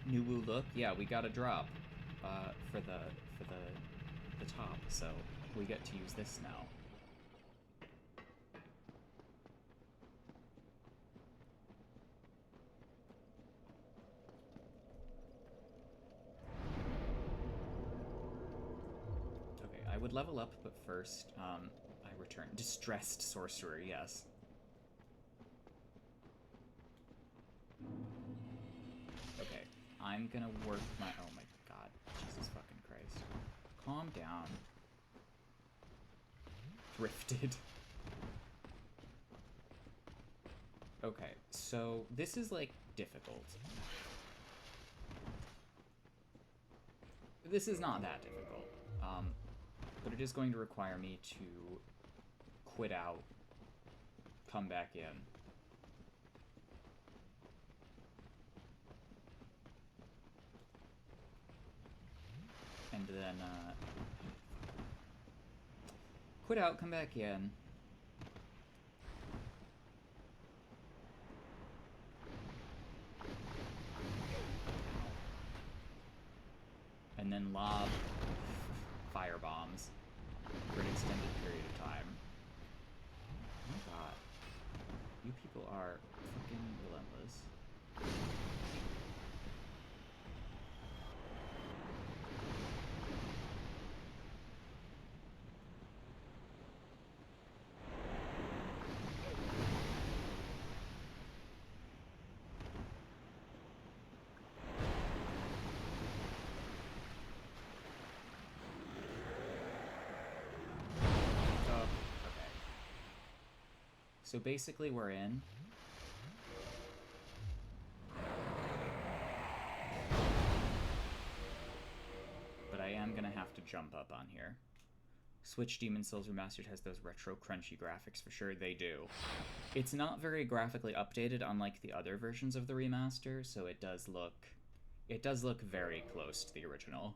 Speaker 1: New Woo look, yeah, we got a drop for the top, so we get to use this now. Okay, I would level up, but first, I return. Distressed Sorcerer, yes. Okay, I'm gonna work my... Oh my god, Jesus fucking Christ. Calm down. Drifted. Okay, so this is, like, difficult. This is not that difficult, but it is going to require me to quit out, come back in. And then, quit out, come back in. And then lob fire bombs for an extended period of time. Oh my god. You people are fucking relentless. So basically we're in. But I am gonna have to jump up on here. Switch Demon Souls Remastered has those retro crunchy graphics for sure, they do. It's not very graphically updated unlike the other versions of the remaster, so it does look very close to the original.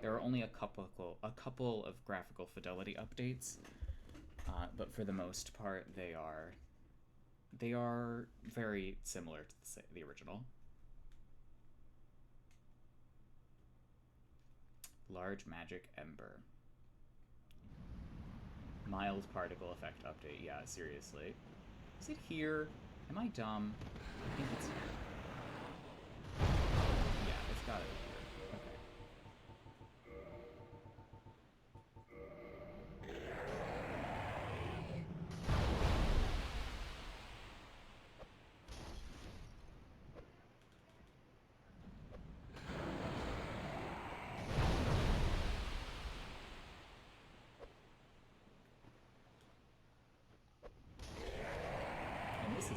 Speaker 1: There are only a couple of graphical fidelity updates. But for the most part, they are very similar to the original. Large Magic Ember. Mild particle effect update. Yeah, seriously. Is it here? Am I dumb? I think it's here. Yeah, it's gotta be here.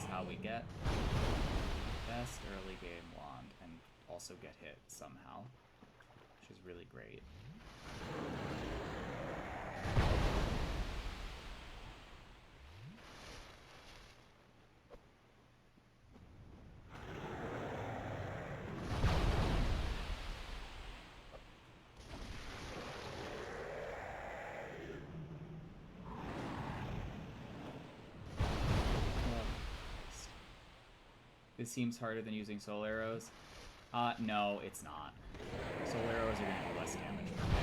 Speaker 1: is how we get best early game wand and also get hit somehow, which is really great. This seems harder than using soul arrows. No, it's not. Soul arrows are going to do less damage per hit.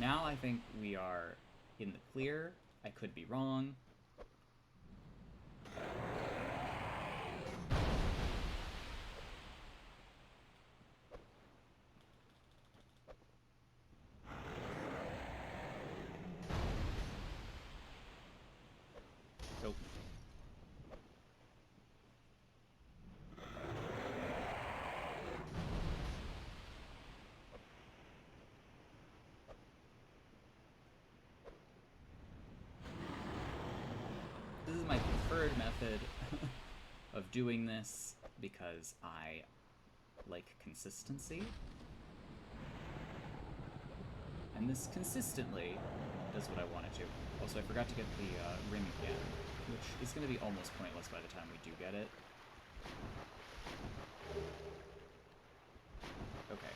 Speaker 1: Now I think we are in the clear. I could be wrong. Nope. This is my preferred method of doing this because I like consistency. And this consistently does what I want it to. Also, I forgot to get the ring again, which is going to be almost pointless by the time we do get it. Okay.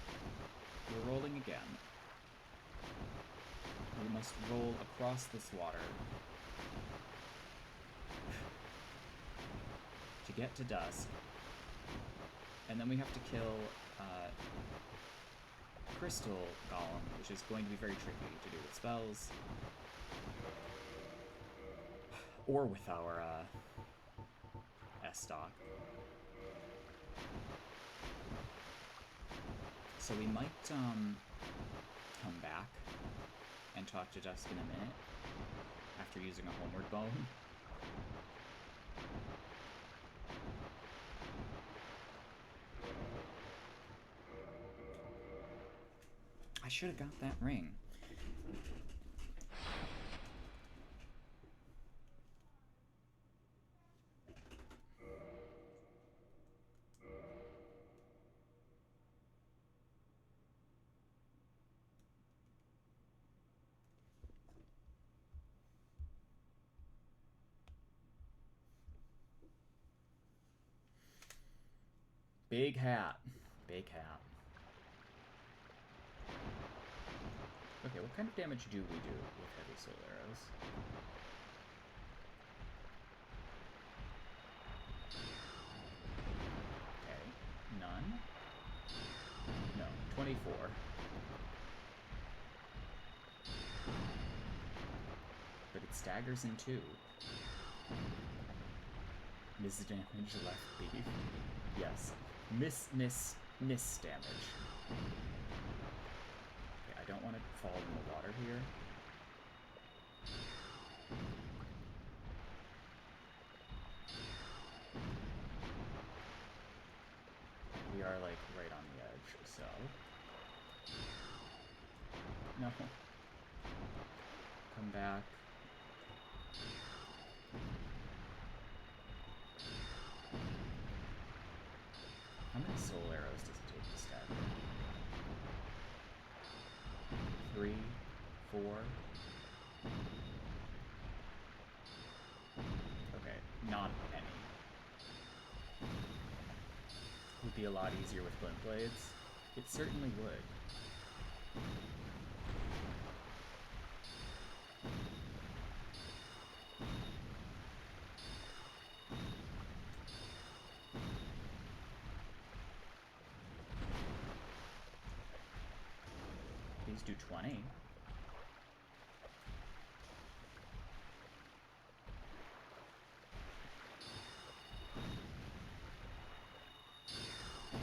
Speaker 1: We're rolling again. We must roll across this water to get to dusk, and then we have to kill Crystal Golem, which is going to be very tricky to do with spells, or with our S-Stock. So we might come back and talk to Dusk in a minute, after using a Homeward Bone. I should have got that ring. Big hat. Big hat. Okay, what kind of damage do we do with heavy soul arrows? Okay, none? No, 24. But it staggers in two. Miss damage left beef. Yes. Miss damage. Okay, I don't want to fall in the water here. We are like right on the edge, so. No. Come back. How many soul arrows does it take to stagger? 3, 4. Okay, not any. Would be a lot easier with glint blades. It certainly would. least do 20.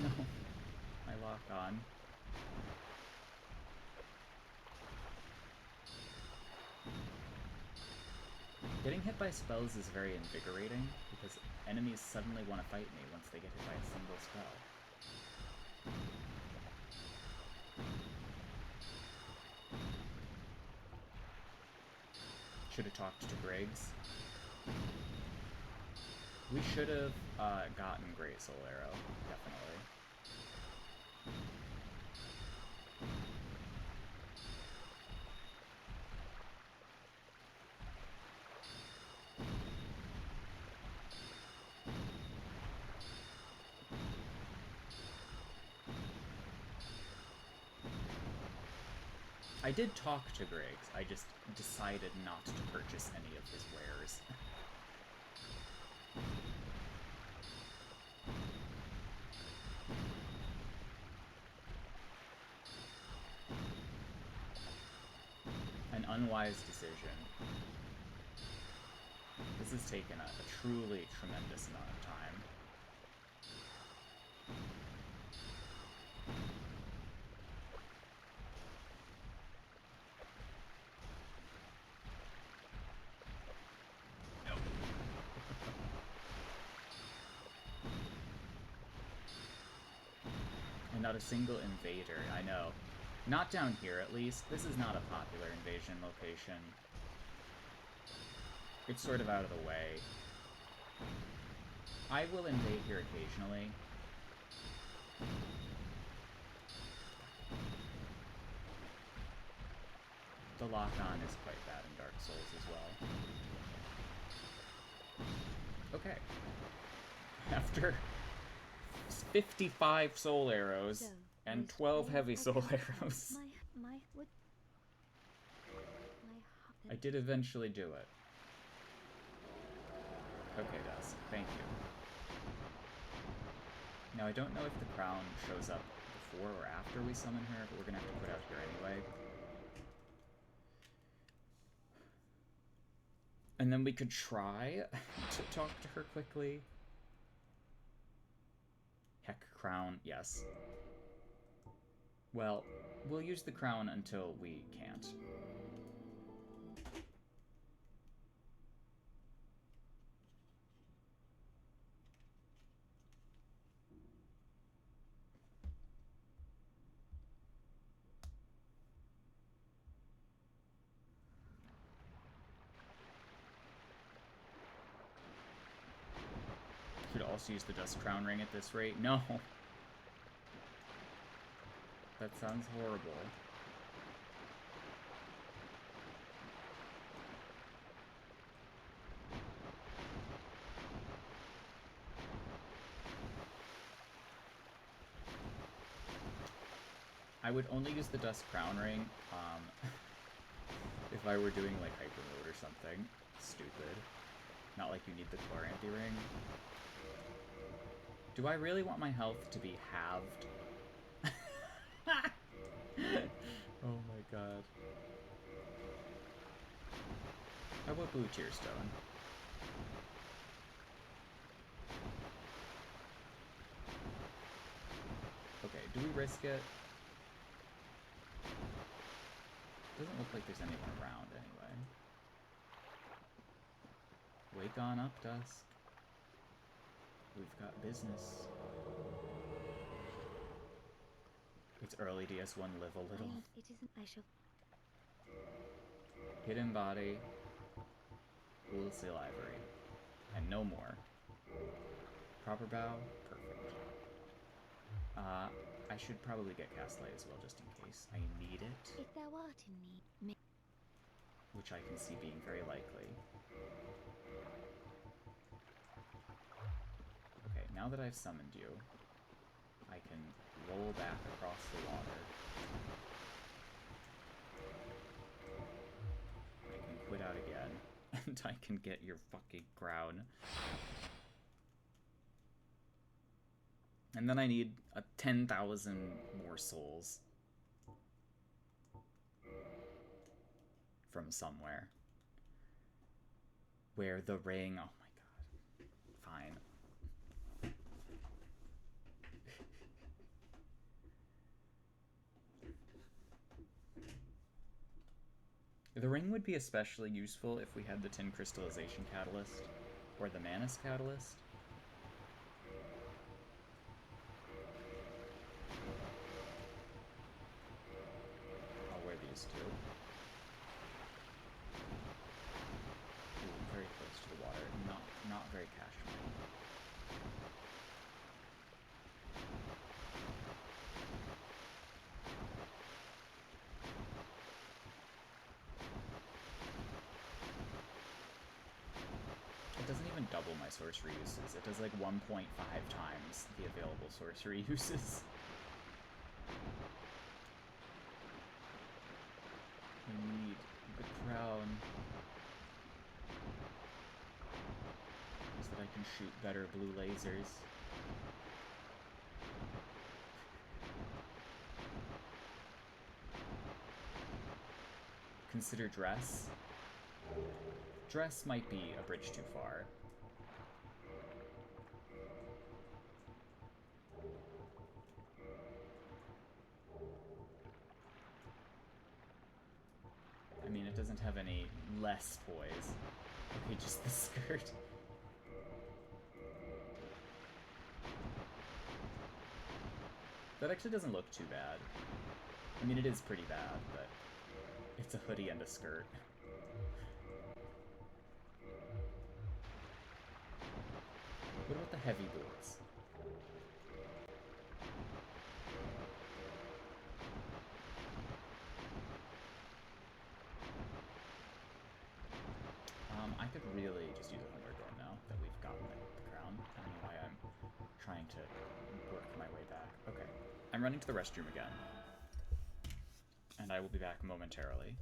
Speaker 1: No. I lock on. Getting hit by spells is very invigorating, because enemies suddenly want to fight me once they get hit by a single spell. Should have talked to Griggs. We should have gotten Great Soul Arrow, definitely. I did talk to Griggs, I just decided not to purchase any of his wares. An unwise decision. This has taken a truly tremendous amount of time. And not a single invader, I know. Not down here, at least. This is not a popular invasion location. It's sort of out of the way. I will invade here occasionally. The lock-on is quite bad in Dark Souls as well. Okay. After 55 soul arrows
Speaker 6: So,
Speaker 1: and
Speaker 6: this
Speaker 1: 12
Speaker 6: way
Speaker 1: heavy
Speaker 6: I
Speaker 1: soul
Speaker 6: can't help
Speaker 1: arrows, I did eventually do it. Okay, Dusk. Thank you. Now, I don't know if the crown shows up before or after we summon her, but we're gonna have to put out here anyway. And then we could try to talk to her quickly. Heck, crown, yes. Well, we'll use the crown until we can't. Could also use the Dust Crown Ring at this rate. No! That sounds horrible. I would only use the Dust Crown Ring, if I were doing, like, Hyper Mode or something. Stupid. Not like you need the Chloranthi Ring. Do I really want my health to be halved? Oh my god. How about Blue Tearstone? Okay, do we risk it? Doesn't look like there's anyone around anyway. Wake on up, Dusk. We've got business. It's early DS1, live a little.
Speaker 6: It isn't. I shall.
Speaker 1: Hidden body. Cool seal ivory. And no more. Proper bow? Perfect. I should probably get cast light as well, just in case I need it.
Speaker 6: If thou art in need,
Speaker 1: Which I can see being very likely. Okay, now that I've summoned you, I can roll back across the water. I can quit out again, and I can get your fucking crown. And then I need 10,000 more souls. from somewhere. Where the ring... Oh my god. Fine. The ring would be especially useful if we had the tin crystallization catalyst, or the Manus catalyst. I'll wear these two. Ooh, very close to the water. Not very cash money. It doesn't even double my sorcery uses. It does like 1.5 times the available sorcery uses. I need the crown so that I can shoot better blue lasers. Consider dress. Dress might be a bridge too far. I mean, it doesn't have any less poise. Okay, just the skirt. That actually doesn't look too bad. I mean, it is pretty bad, but it's a hoodie and a skirt. What about the heavy boots? I could really just use a Thunderdome now that we've gotten the crown. I don't know why I'm trying to work my way back. Okay. I'm running to the restroom again. And I will be back momentarily.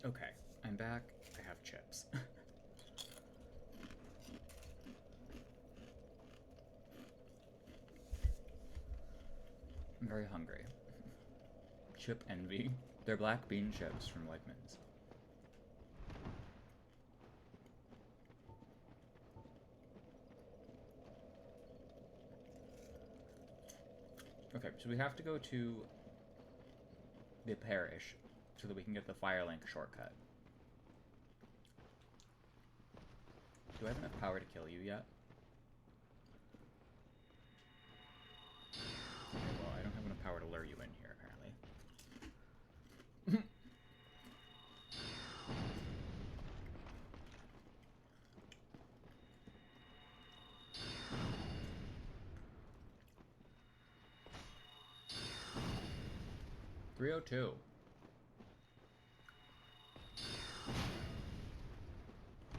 Speaker 1: Okay, I'm back. I have chips. I'm very hungry. Chip envy. They're black bean chips from Wegmans. Okay, so we have to go to the parish so that we can get the Firelink shortcut. Do I have enough power to kill you yet? Okay, well, I don't have enough power to lure you in here, apparently. 302.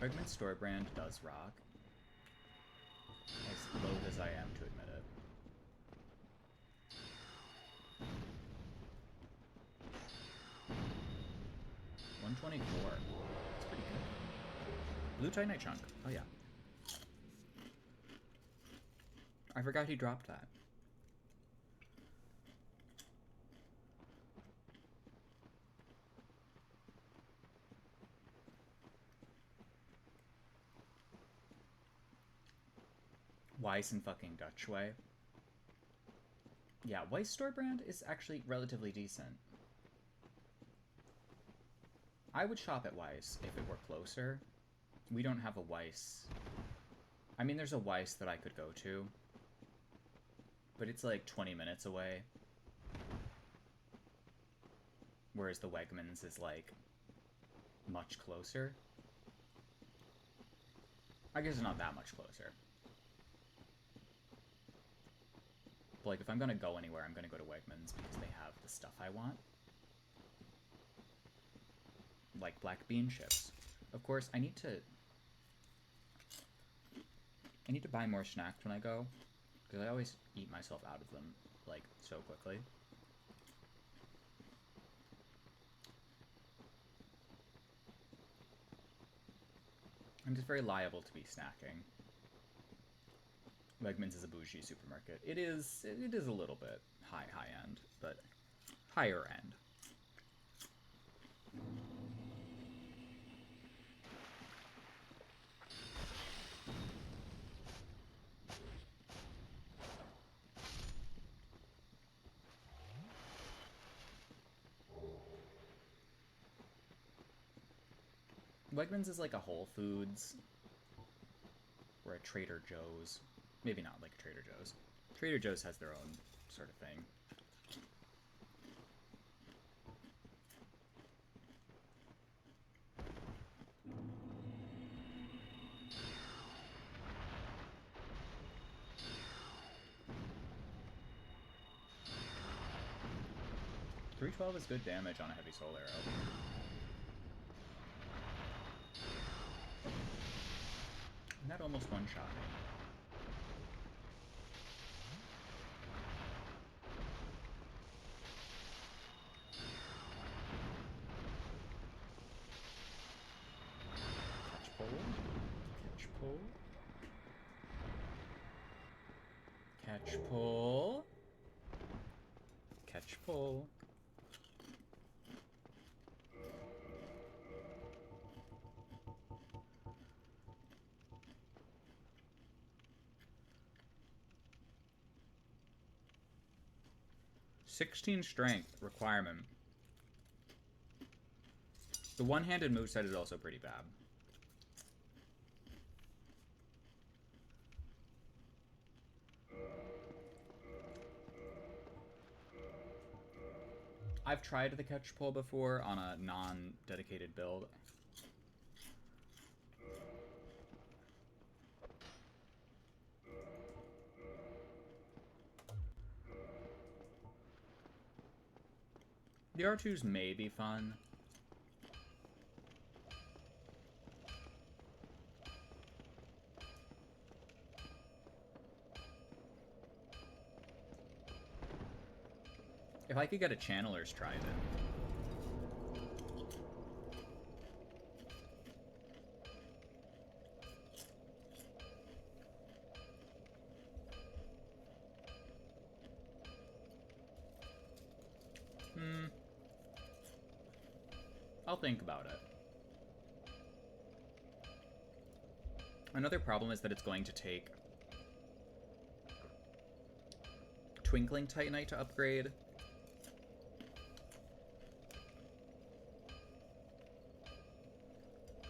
Speaker 1: Wegmans store brand does rock. As loath as I am to admit it. $124. That's pretty good. Blue Titanite chunk. Oh yeah. I forgot he dropped that. Weiss and fucking Dutchway. Yeah, Weiss store brand is actually relatively decent. I would shop at Weiss if it were closer. We don't have a Weiss. I mean, there's a Weiss that I could go to, but it's like 20 minutes away. Whereas the Wegmans is like much closer. I guess it's not that much closer. But like, if I'm gonna go anywhere, I'm gonna go to Wegmans because they have the stuff I want. Like black bean chips. Of course, I need to buy more snacks when I go, because I always eat myself out of them, like, so quickly. I'm just very liable to be snacking. Wegmans is a bougie supermarket. It is a little bit high end, but higher end. Wegmans is like a Whole Foods or a Trader Joe's. Maybe not like a Trader Joe's. Trader Joe's has their own sort of thing. .312 is good damage on a heavy soul arrow. And that almost one-shot me. Catch pole. Catch pole. Catch pole. Catch pole. .16 strength requirement. The one-handed moveset is also pretty bad. I've tried the catch pole before on a non-dedicated build. The R2s may be fun. If I could get a Channeler's Trident. I'll think about it. Another problem is that it's going to take Twinkling Titanite to upgrade.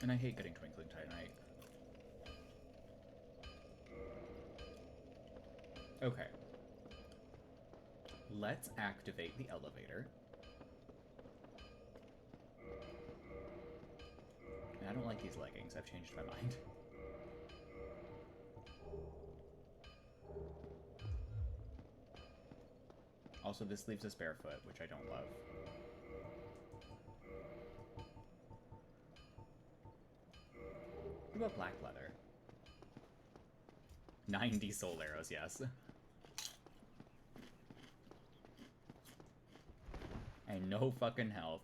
Speaker 1: And I hate getting Twinkling Titanite. Okay. Let's activate the elevator. I don't like these leggings. I've changed my mind. Also, this leaves us barefoot, which I don't love. What about black leather? 90 soul arrows, yes. And no fucking health.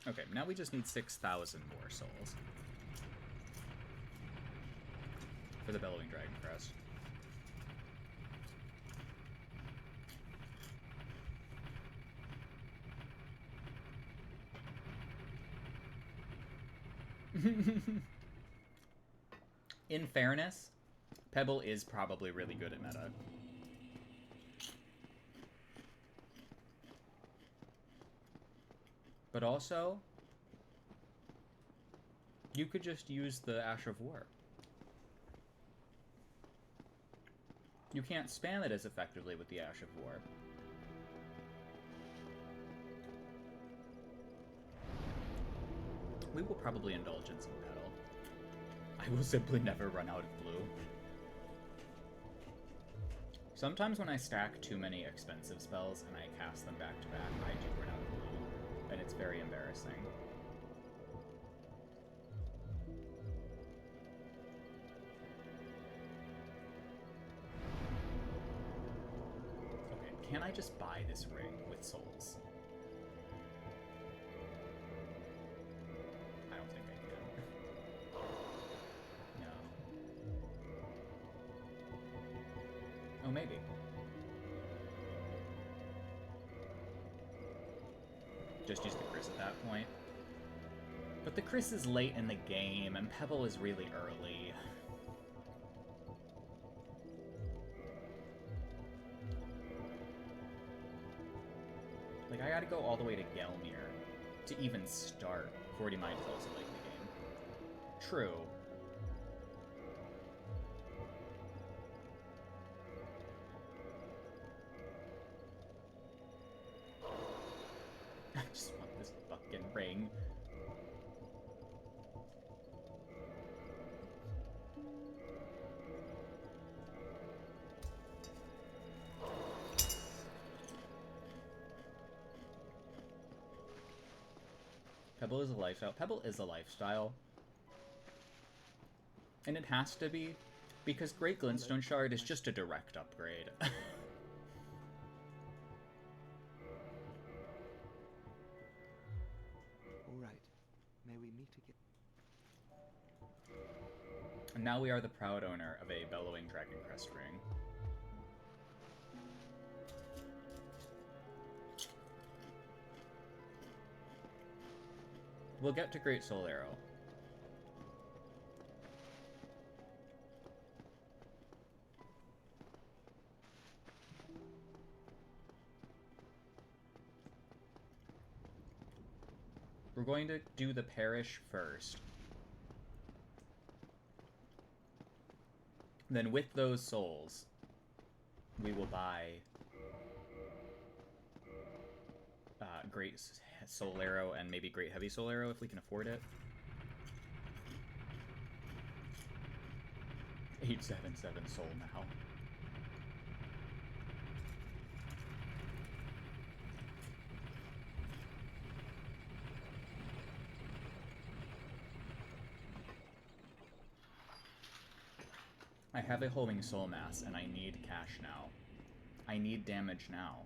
Speaker 1: Okay, now we just need 6,000 more souls. For the Bellowing Dragon Crest. In fairness, Pebble is probably really good at meta. But also, you could just use the Ash of War. You can't spam it as effectively with the Ash of War. We will probably indulge in some Petal. I will simply never run out of blue. Sometimes when I stack too many expensive spells and I cast them back to back, I do run out of blue. And it's very embarrassing. Okay, can I just buy this ring with souls? I don't think I can. No. Oh, maybe. Just use the Chris at that point. But the Chris is late in the game, and Pebble is really early. Like, I gotta go all the way to Gelmir to even start. 40 Mind is also late in the game. True. I just want this fucking ring. Pebble is a lifestyle. Pebble is a lifestyle. And it has to be, because Great Glintstone Shard is just a direct upgrade.
Speaker 3: May we meet again?
Speaker 1: And now we are the proud owner of a Bellowing Dragon Crest ring. We'll get to Great Soul Arrow. We're going to do the parish first. Then with those souls, we will buy Great Soul Arrow and maybe Great Heavy Soul Arrow if we can afford it. 877 soul now. I have a homing soul mass, and I need cash now. I need damage now.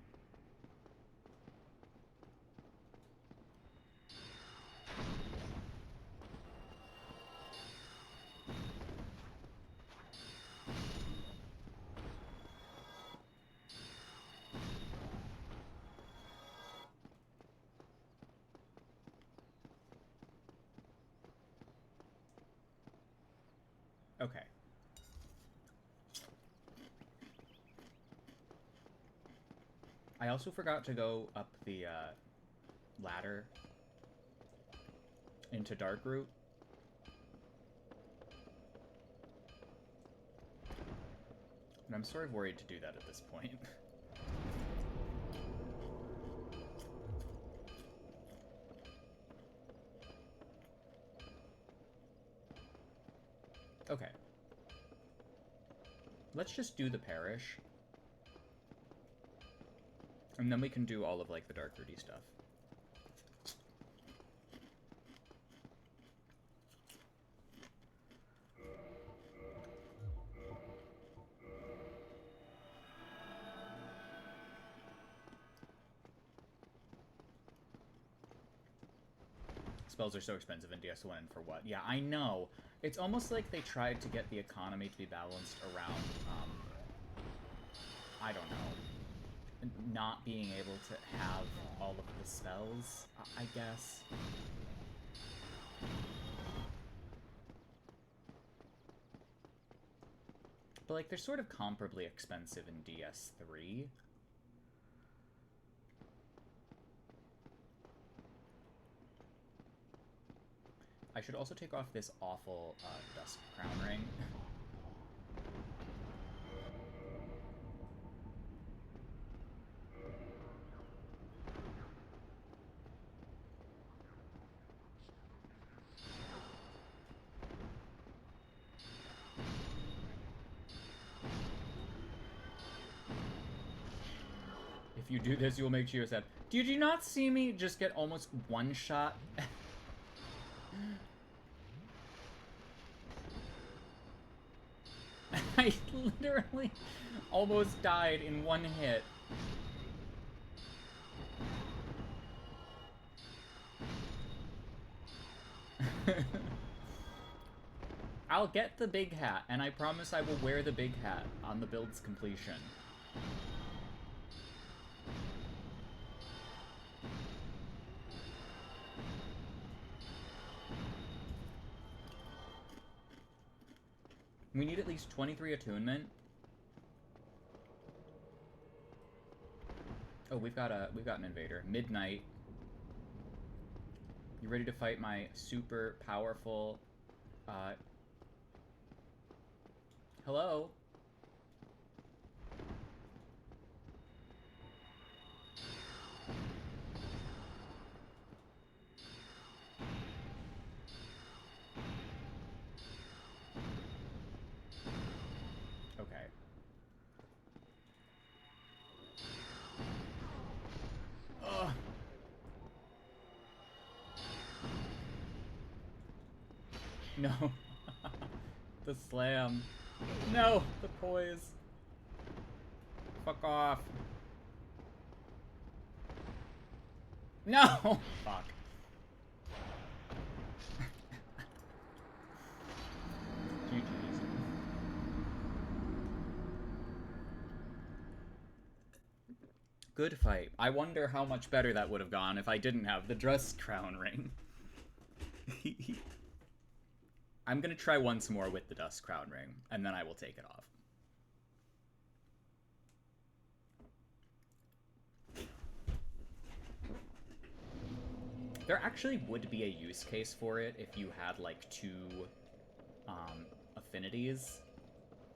Speaker 1: Okay. I also forgot to go up the ladder into dark route. And I'm sort of worried to do that at this point. Okay. Let's just do the parish. And then we can do all of, like, the dark rooty stuff. Spells are so expensive in DS1 for what? Yeah, I know. It's almost like they tried to get the economy to be balanced around, I don't know, not being able to have all of the spells, I guess. But, like, they're sort of comparably expensive in DS3. I should also take off this awful Dusk Crown Ring. If you do this, you will make Chio sad. Did you not see me just get almost one shot? I literally almost died in one hit. I'll get the big hat, and I promise I will wear the big hat on the build's completion. We need at least 23 attunement. Oh, we've got an invader. Midnight. You ready to fight my super powerful hello? Okay. Ugh. No. The slam. No, the poise. Fuck off. No! Fuck. GG's. Good fight. I wonder how much better that would have gone if I didn't have the dress crown ring. I'm gonna try once more with the Dust Crown Ring, and then I will take it off. There actually would be a use case for it if you had, like, two, affinities.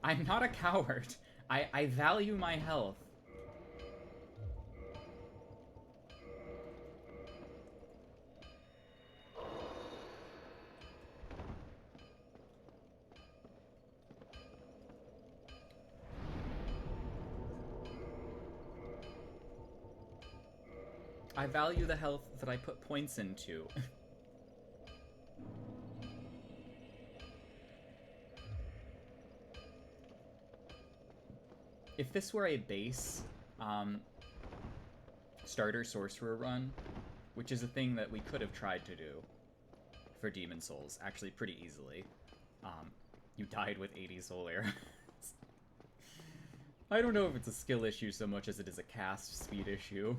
Speaker 1: I'm not a coward. I value my health. I value the health that I put points into. If this were a base, starter sorcerer run, which is a thing that we could have tried to do for Demon Souls, actually pretty easily. You died with 80 soul arrows. I don't know if it's a skill issue so much as it is a cast speed issue.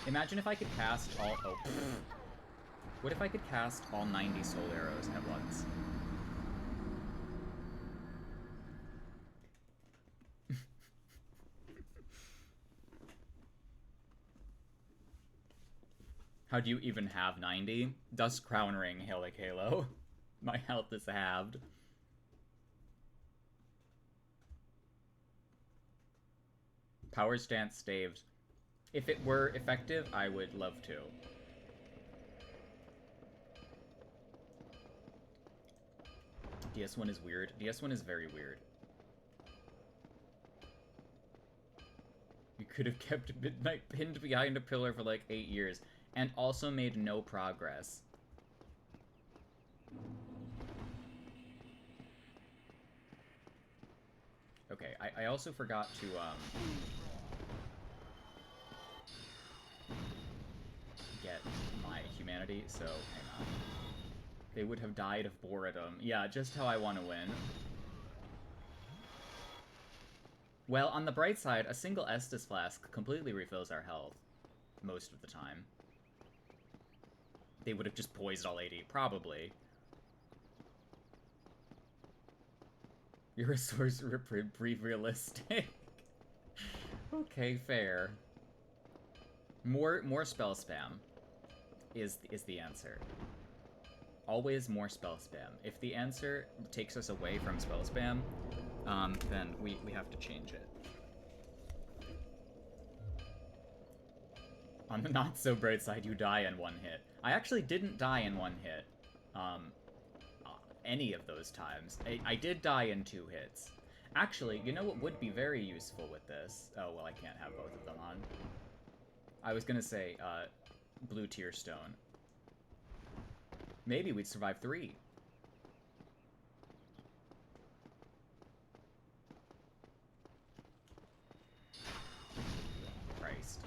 Speaker 1: Imagine if I could cast all... Oh. What if I could cast all 90 soul arrows at once? How do you even have 90? Dust Crown Ring, Halic Halo. My health is halved. Power Stance Staves. If it were effective, I would love to. DS1 is weird. DS1 is very weird. You could have kept Midnight pinned behind a pillar for like 8 years and also made no progress. Okay, I also forgot to, get my humanity, so hang on. They would have died of boredom. Yeah, just how I want to win. Well, on the bright side, a single Estus flask completely refills our health. Most of the time. They would have just poised all 80, probably. You're a sorcerer brief realistic. Okay, fair. More spell spam is the answer. Always more spell spam. If the answer takes us away from spell spam, then we have to change it. On the not so bright side, you die in one hit. I actually didn't die in one hit. Any of those times. I did die in 2 hits. Actually, you know what would be very useful with this? Oh, well, I can't have both of them on. I was gonna say, blue tier stone. Maybe we'd survive 3. Christ.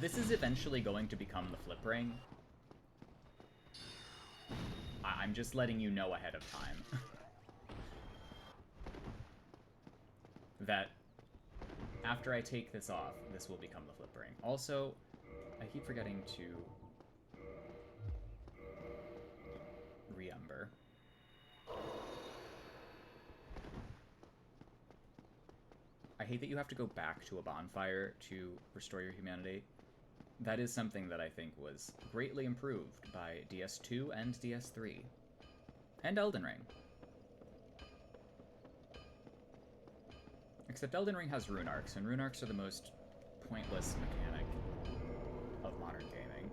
Speaker 1: This is eventually going to become the flip ring. I'm just letting you know ahead of time. That after I take this off, this will become the flip ring. Also, I keep forgetting to re-umber. I hate that you have to go back to a bonfire to restore your humanity. That is something that I think was greatly improved by DS2 and DS3. And Elden Ring. Except Elden Ring has rune arcs, and rune arcs are the most pointless mechanic of modern gaming.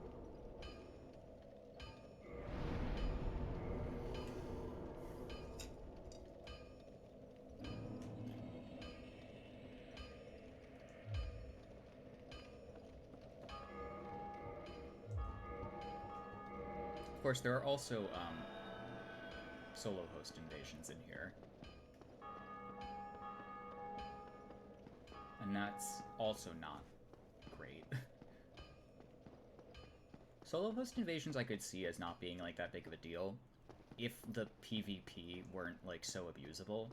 Speaker 1: Of course, there are also solo host invasions in here. And that's also not great. Solo host invasions I could see as not being like that big of a deal if the PvP weren't like so abusable.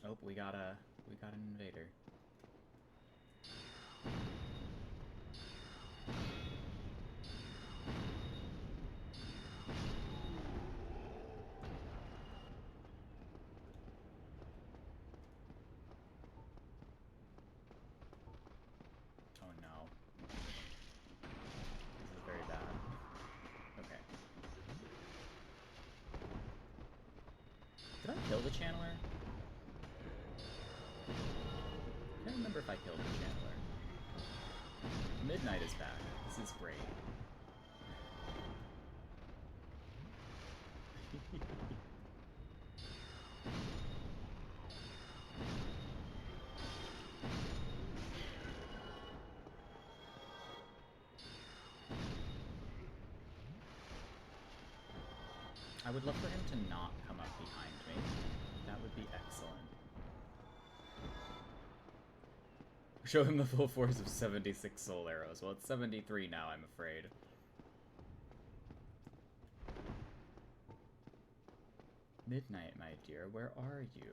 Speaker 1: Oh, we got an invader. Oh no. This is very bad. Okay. Did I kill the channeler? I can't remember if I killed the channeler. Midnight is back. This is great. I would love for him to not come up behind me. That would be excellent. Show him the full force of 76 soul arrows. Well, it's 73 now, I'm afraid. Midnight, my dear, where are you?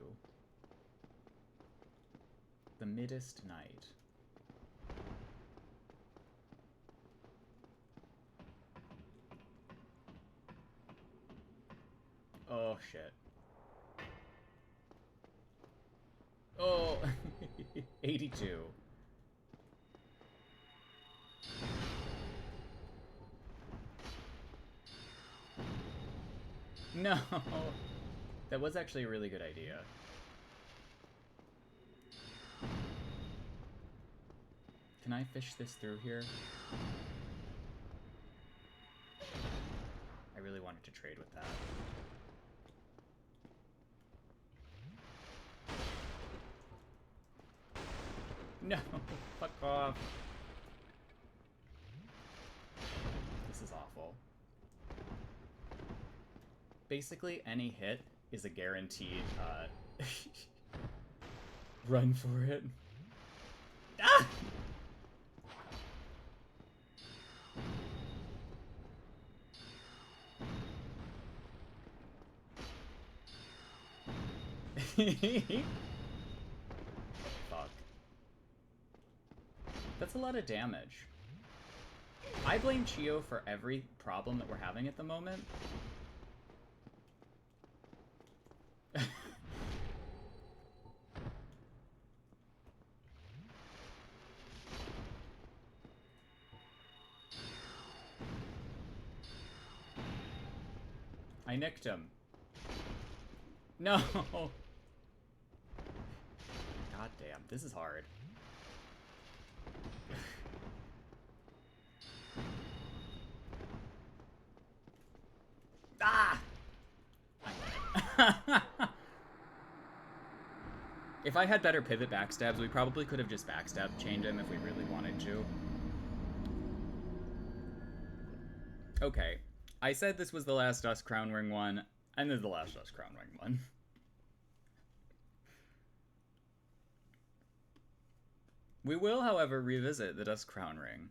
Speaker 1: The middest night. Oh, shit. Oh, 82. No! That was actually a really good idea. Can I fish this through here? I really wanted to trade with that. No! Fuck off! This is awful. Basically, any hit is a guaranteed, run for it. Ah! Fuck. That's a lot of damage. I blame Chio for every problem that we're having at the moment. I nicked him. No! God damn, this is hard. Ah! If I had better pivot backstabs, we probably could have just backstab chained him if we really wanted to. Okay. I said this was the last Dusk Crown Ring one, and this is the last Dusk Crown Ring one. We will, however, revisit the Dusk Crown Ring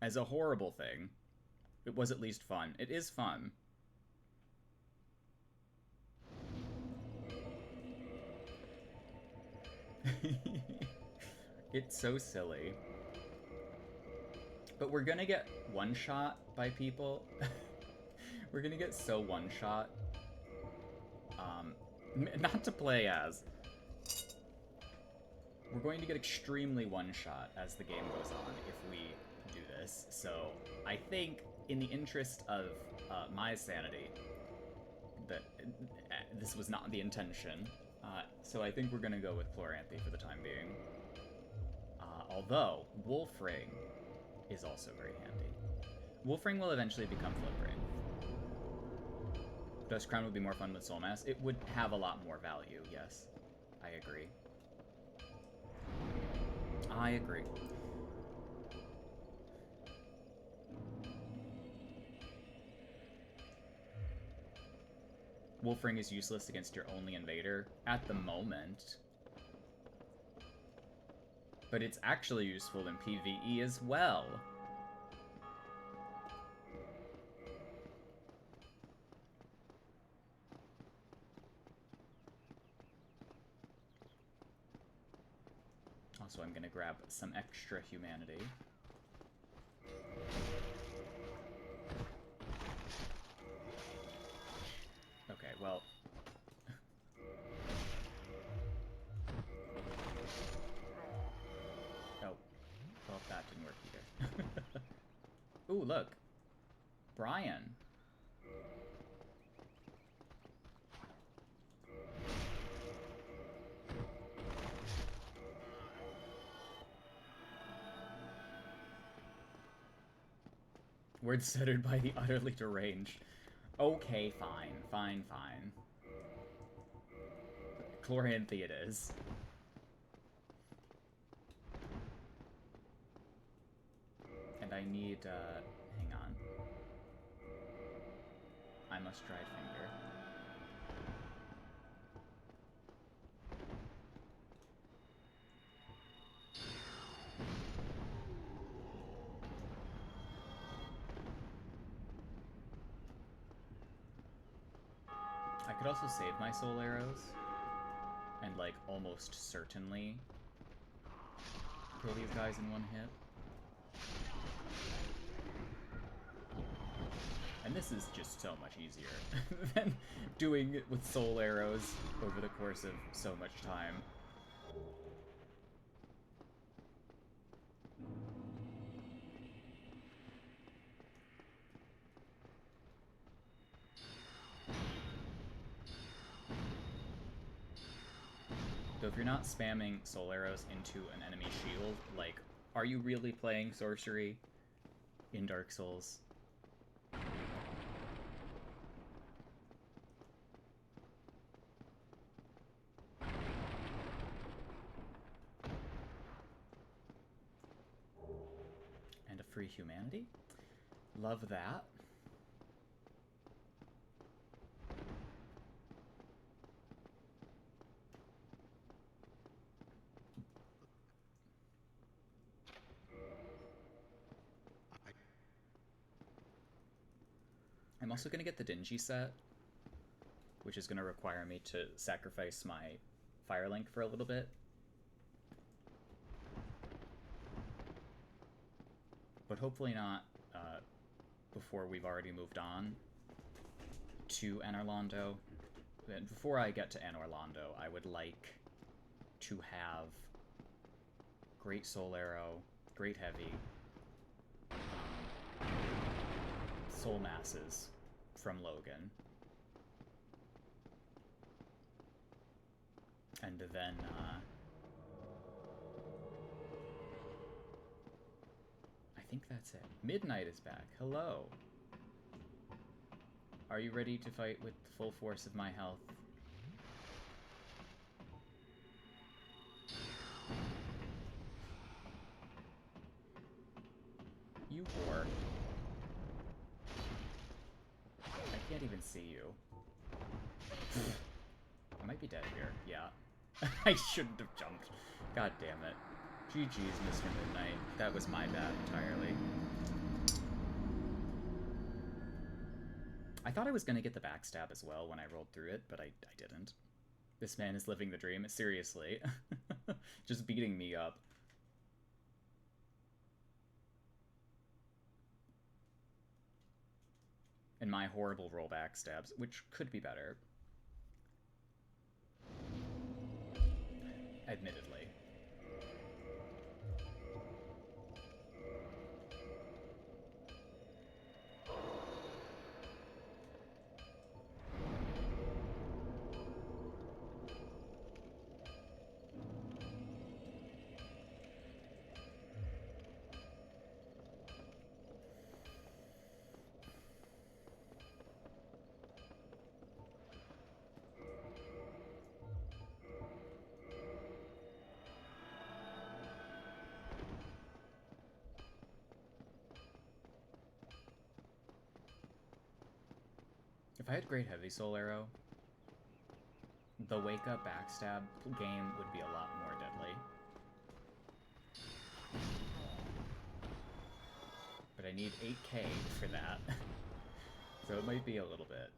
Speaker 1: as a horrible thing. It was at least fun. It is fun. It's so silly. But we're gonna get one-shot by people. We're gonna get so one-shot. Not to play as. We're going to get extremely one-shot as the game goes on if we do this. So I think, in the interest of my sanity, that this was not the intention. So I think we're gonna go with Chloranthy for the time being. Although, Wolfring is also very handy. Wolfring will eventually become Flipring. Dusk Crown would be more fun with Soul Mass. It would have a lot more value, yes. I agree. I agree. Wolfring is useless against your only invader at the moment. But it's actually useful in PvE as well. Also, I'm gonna grab some extra humanity. Okay, well... Oh. Well, that didn't work either. Ooh, look. Brian. Word stuttered by the utterly deranged. Okay, fine. Fine, fine. Chloranthy it is. And I need, hang on. I must dried finger. could also save my soul arrows and, like, almost certainly kill these guys in one hit. And this is just so much easier than doing it with soul arrows over the course of so much time. So if you're not spamming soul arrows into an enemy shield, like, are you really playing sorcery in Dark Souls? And a free humanity? Love that. I'm also going to get the Dingy set, which is going to require me to sacrifice my Firelink for a little bit. But hopefully not before we've already moved on to Anor Londo. And before I get to Anor Londo, I would like to have Great Soul Arrow, Great Heavy, Soul Masses from Logan. And then, I think that's it. Midnight is back. Hello. Are you ready to fight with the full force of my health? You whore. I can't even see you. I might be dead here. Yeah. I shouldn't have jumped. God damn it. GG's, Mr. Midnight. That was my bad entirely. I thought I was going to get the backstab as well when I rolled through it, but I didn't. This man is living the dream. Seriously. Just beating me up. And my horrible roll backstabs, which could be better. Admittedly. If I had Great Heavy Soul Arrow, the Wake Up Backstab game would be a lot more deadly. But I need 8k for that. So it might be a little bit.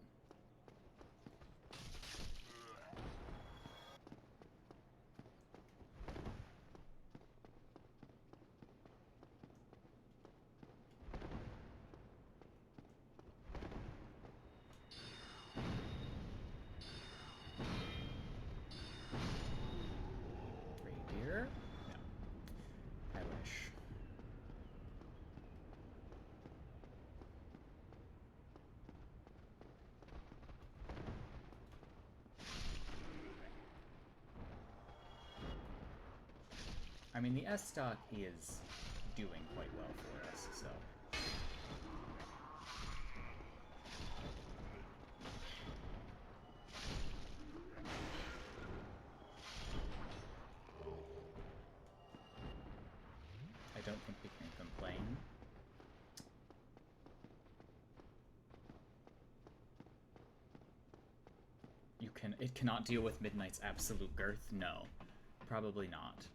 Speaker 1: Reindeer? No. I wish. I mean, the S-Stock is doing quite well for us, so... I don't think we can complain. It cannot deal with Midnight's absolute girth? No. Probably not.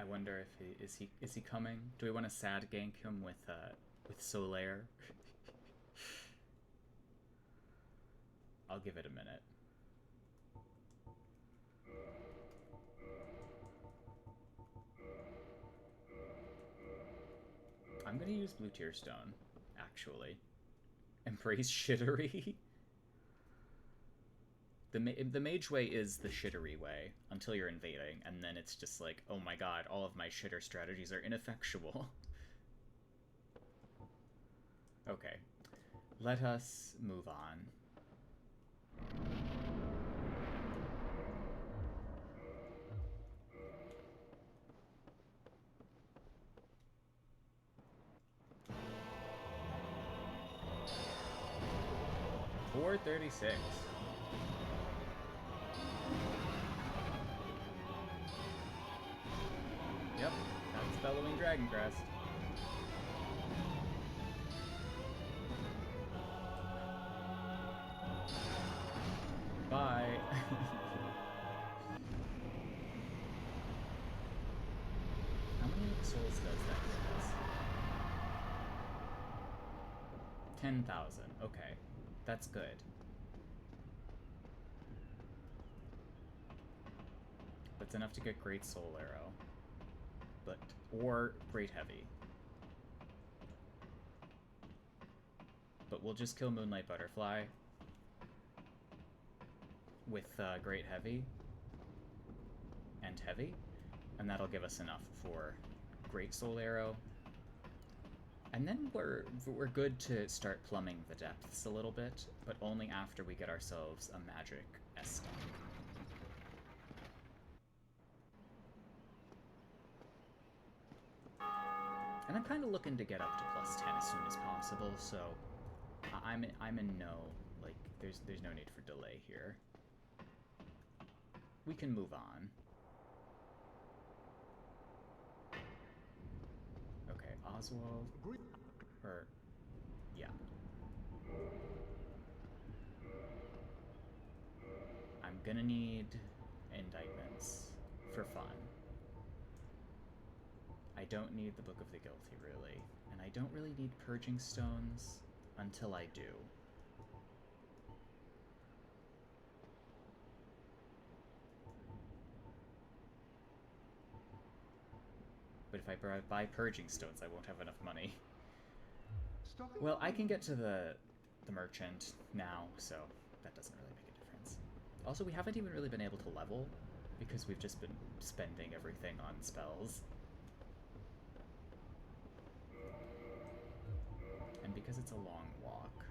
Speaker 1: wonder if is he coming? Do we want to sad gank him with Solaire? I'll give it a minute. I'm gonna use Blue Tear Stone, actually. Embrace shittery. The mage way is the shittery way until you're invading, and then it's just like, oh my god, all of my shitter strategies are ineffectual. Okay, let us move on. $436. Yep, that's Bellowing Dragon Crest. Bye. How many souls does that give us? 10,000. Okay, that's good. That's enough to get Great Soul Arrow. Or Great Heavy. But we'll just kill Moonlight Butterfly with Great Heavy and Heavy, and that'll give us enough for Great Soul Arrow. And then we're good to start plumbing the depths a little bit, but only after we get ourselves a magic Estus. And I'm kind of looking to get up to +10 as soon as possible, so I'm in no, like, there's no need for delay here. We can move on. Okay, Oswald. Yeah. I'm gonna need indictments for fun. I don't need the Book of the Guilty, really. And I don't really need Purging Stones until I do. But if I buy Purging Stones, I won't have enough money. Well, I can get to the merchant now, so that doesn't really make a difference. Also, we haven't even really been able to level, because we've just been spending everything on spells. And because it's a long walk.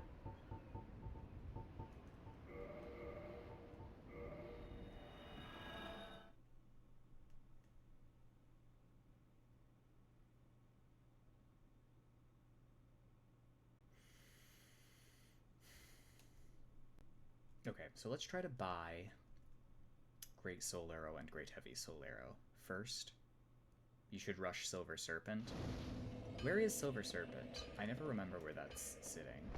Speaker 1: Okay, so let's try to buy Great Soul Arrow and Great Heavy Soul Arrow first. You should rush Silver Serpent. Where is Silver Serpent? I never remember where that's sitting.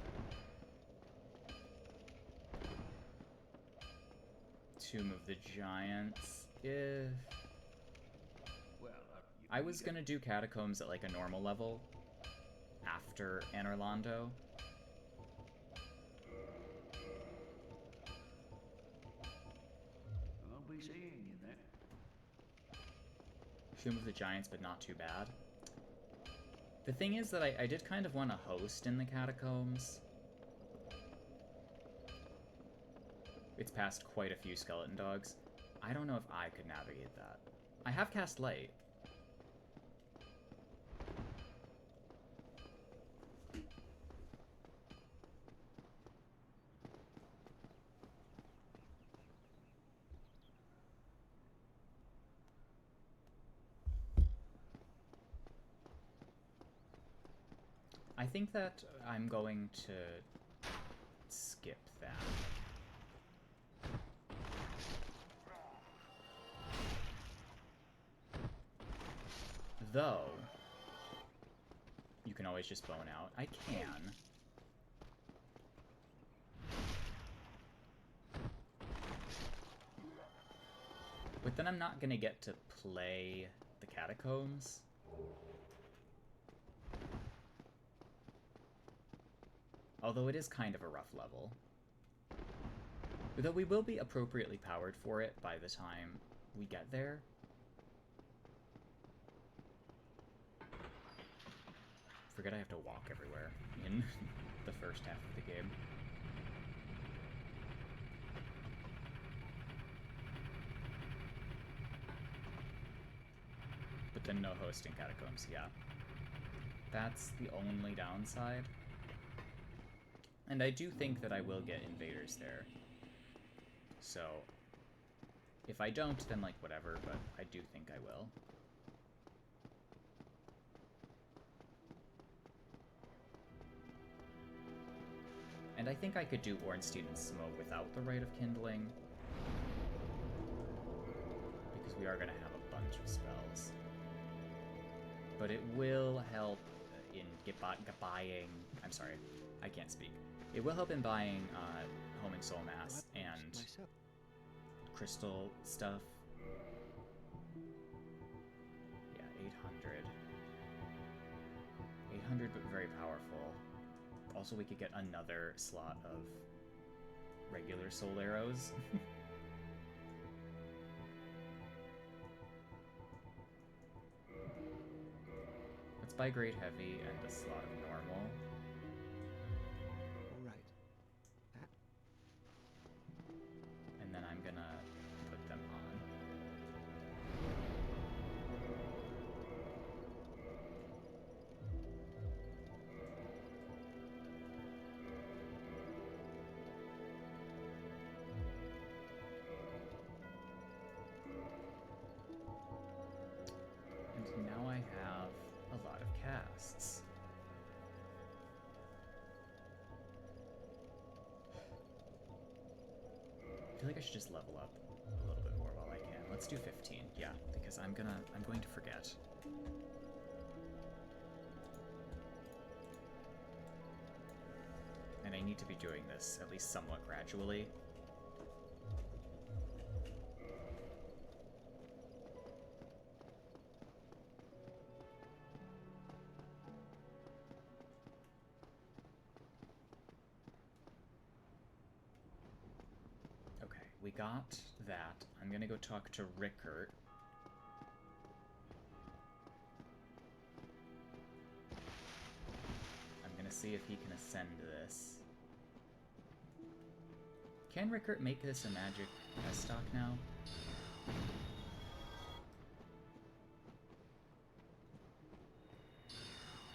Speaker 1: Tomb of the Giants. I was gonna do Catacombs at like a normal level after Anorlando.
Speaker 3: I'll be seeing you there.
Speaker 1: Tomb of the Giants, but not too bad. The thing is that I did kind of want to host in the Catacombs. It's past quite a few skeleton dogs. I don't know if I could navigate that. I have cast Light. I think that I'm going to skip that. Though, you can always just bone out. I can. But then I'm not gonna get to play the catacombs. Although it is kind of a rough level. Though we will be appropriately powered for it by the time we get there. Forget I have to walk everywhere in the first half of the game. But then no hosting catacombs, yeah. That's the only downside. And I do think that I will get invaders there. So, if I don't, then like whatever, but I do think I will. And I think I could do Ornstein and Smoke without the Rite of Kindling. Because we are going to have a bunch of spells. But it will help in buying... I'm sorry, I can't speak. It will help in buying Homing Soul Mass and crystal stuff. Yeah, 800. 800, but very powerful. Also, we could get another slot of regular soul arrows. Let's buy Great Heavy and a slot of normal.
Speaker 3: Right.
Speaker 1: And then I'm gonna put them on. And now I have a lot of casts. I feel like I should just level up a little bit more while I can. Let's do 15, yeah, because I'm going to forget. And I need to be doing this at least somewhat gradually. We got that. I'm gonna go talk to Rickert. I'm gonna see if he can ascend this. Can Rickert make this a magic S stock now?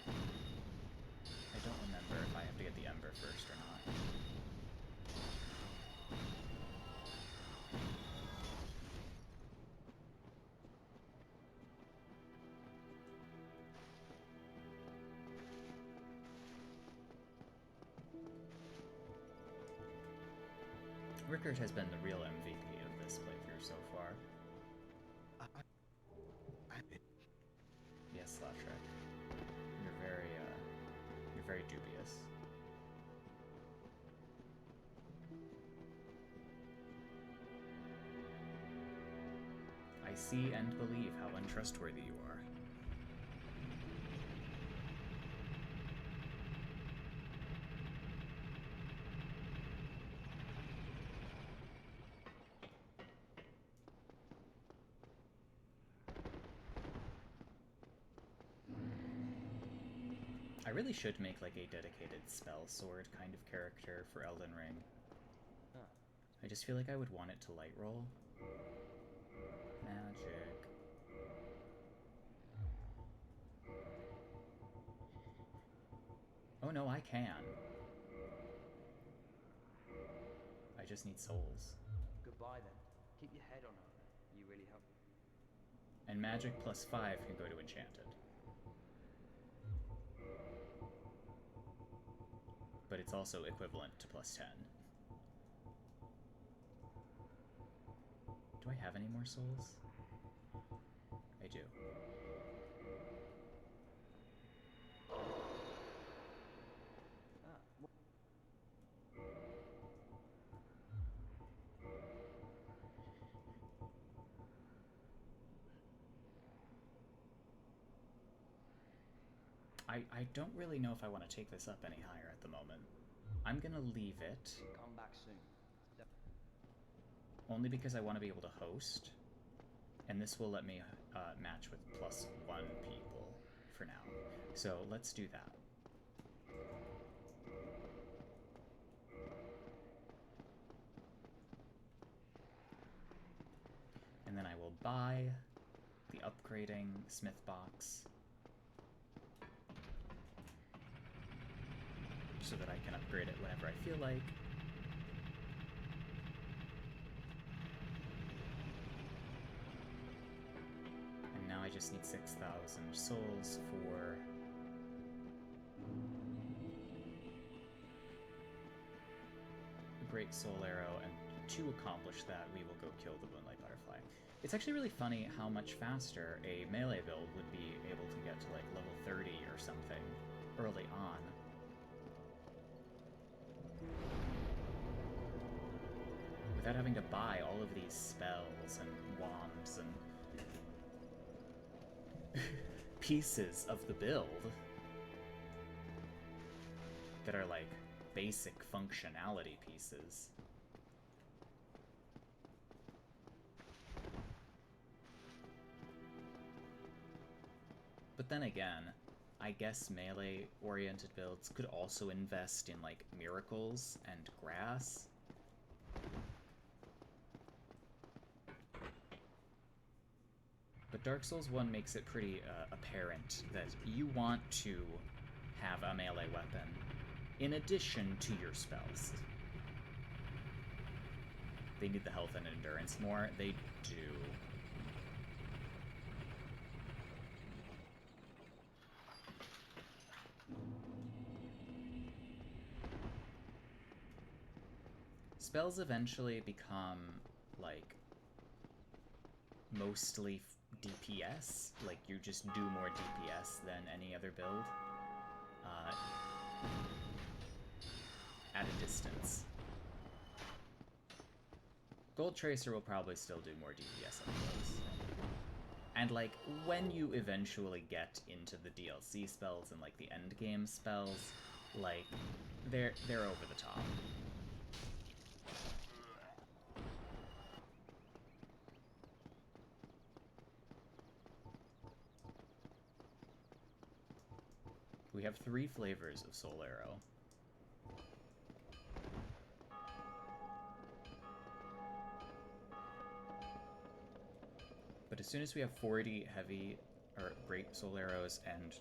Speaker 1: I don't remember if I have to get the Ember first or not. Rickert has been the real MVP of this playthrough so far. Yes, Slaptrek. You're very dubious. I see and believe how untrustworthy you are. I really should make like a dedicated spell sword kind of character for Elden Ring.
Speaker 4: Huh.
Speaker 1: I just feel like I would want it to light roll. Magic. Oh no, I can. I just need souls.
Speaker 4: Goodbye then. Keep your head on it. You really have.
Speaker 1: And magic plus 5 can go to enchanted. But it's also equivalent to plus 10. Do I have any more souls? I do. I don't really know if I want to take this up any higher at the moment. I'm gonna leave it.
Speaker 4: Come back soon.
Speaker 1: Only because I want to be able to host. And this will let me match with +1 people for now. So let's do that. And then I will buy the upgrading smith box so that I can upgrade it whenever I feel like. And now I just need 6,000 souls for a great soul arrow, and to accomplish that we will go kill the Moonlight Butterfly. It's actually really funny how much faster a melee build would be able to get to like level 30 or something early on. Without having to buy all of these spells and wands and pieces of the build that are like basic functionality pieces. But then again, I guess melee-oriented builds could also invest in, like, miracles and grass. But Dark Souls 1 makes it pretty apparent that you want to have a melee weapon in addition to your spells. They need the health and endurance more. They do. Spells eventually become, like, mostly DPS. Like, you just do more DPS than any other build. At a distance. Gold Tracer will probably still do more DPS up close. And, like, when you eventually get into the DLC spells and, like, the endgame spells, like, they're over the top. We have 3 flavors of Soul Arrow. But as soon as we have 40 heavy, or great Soul Arrows and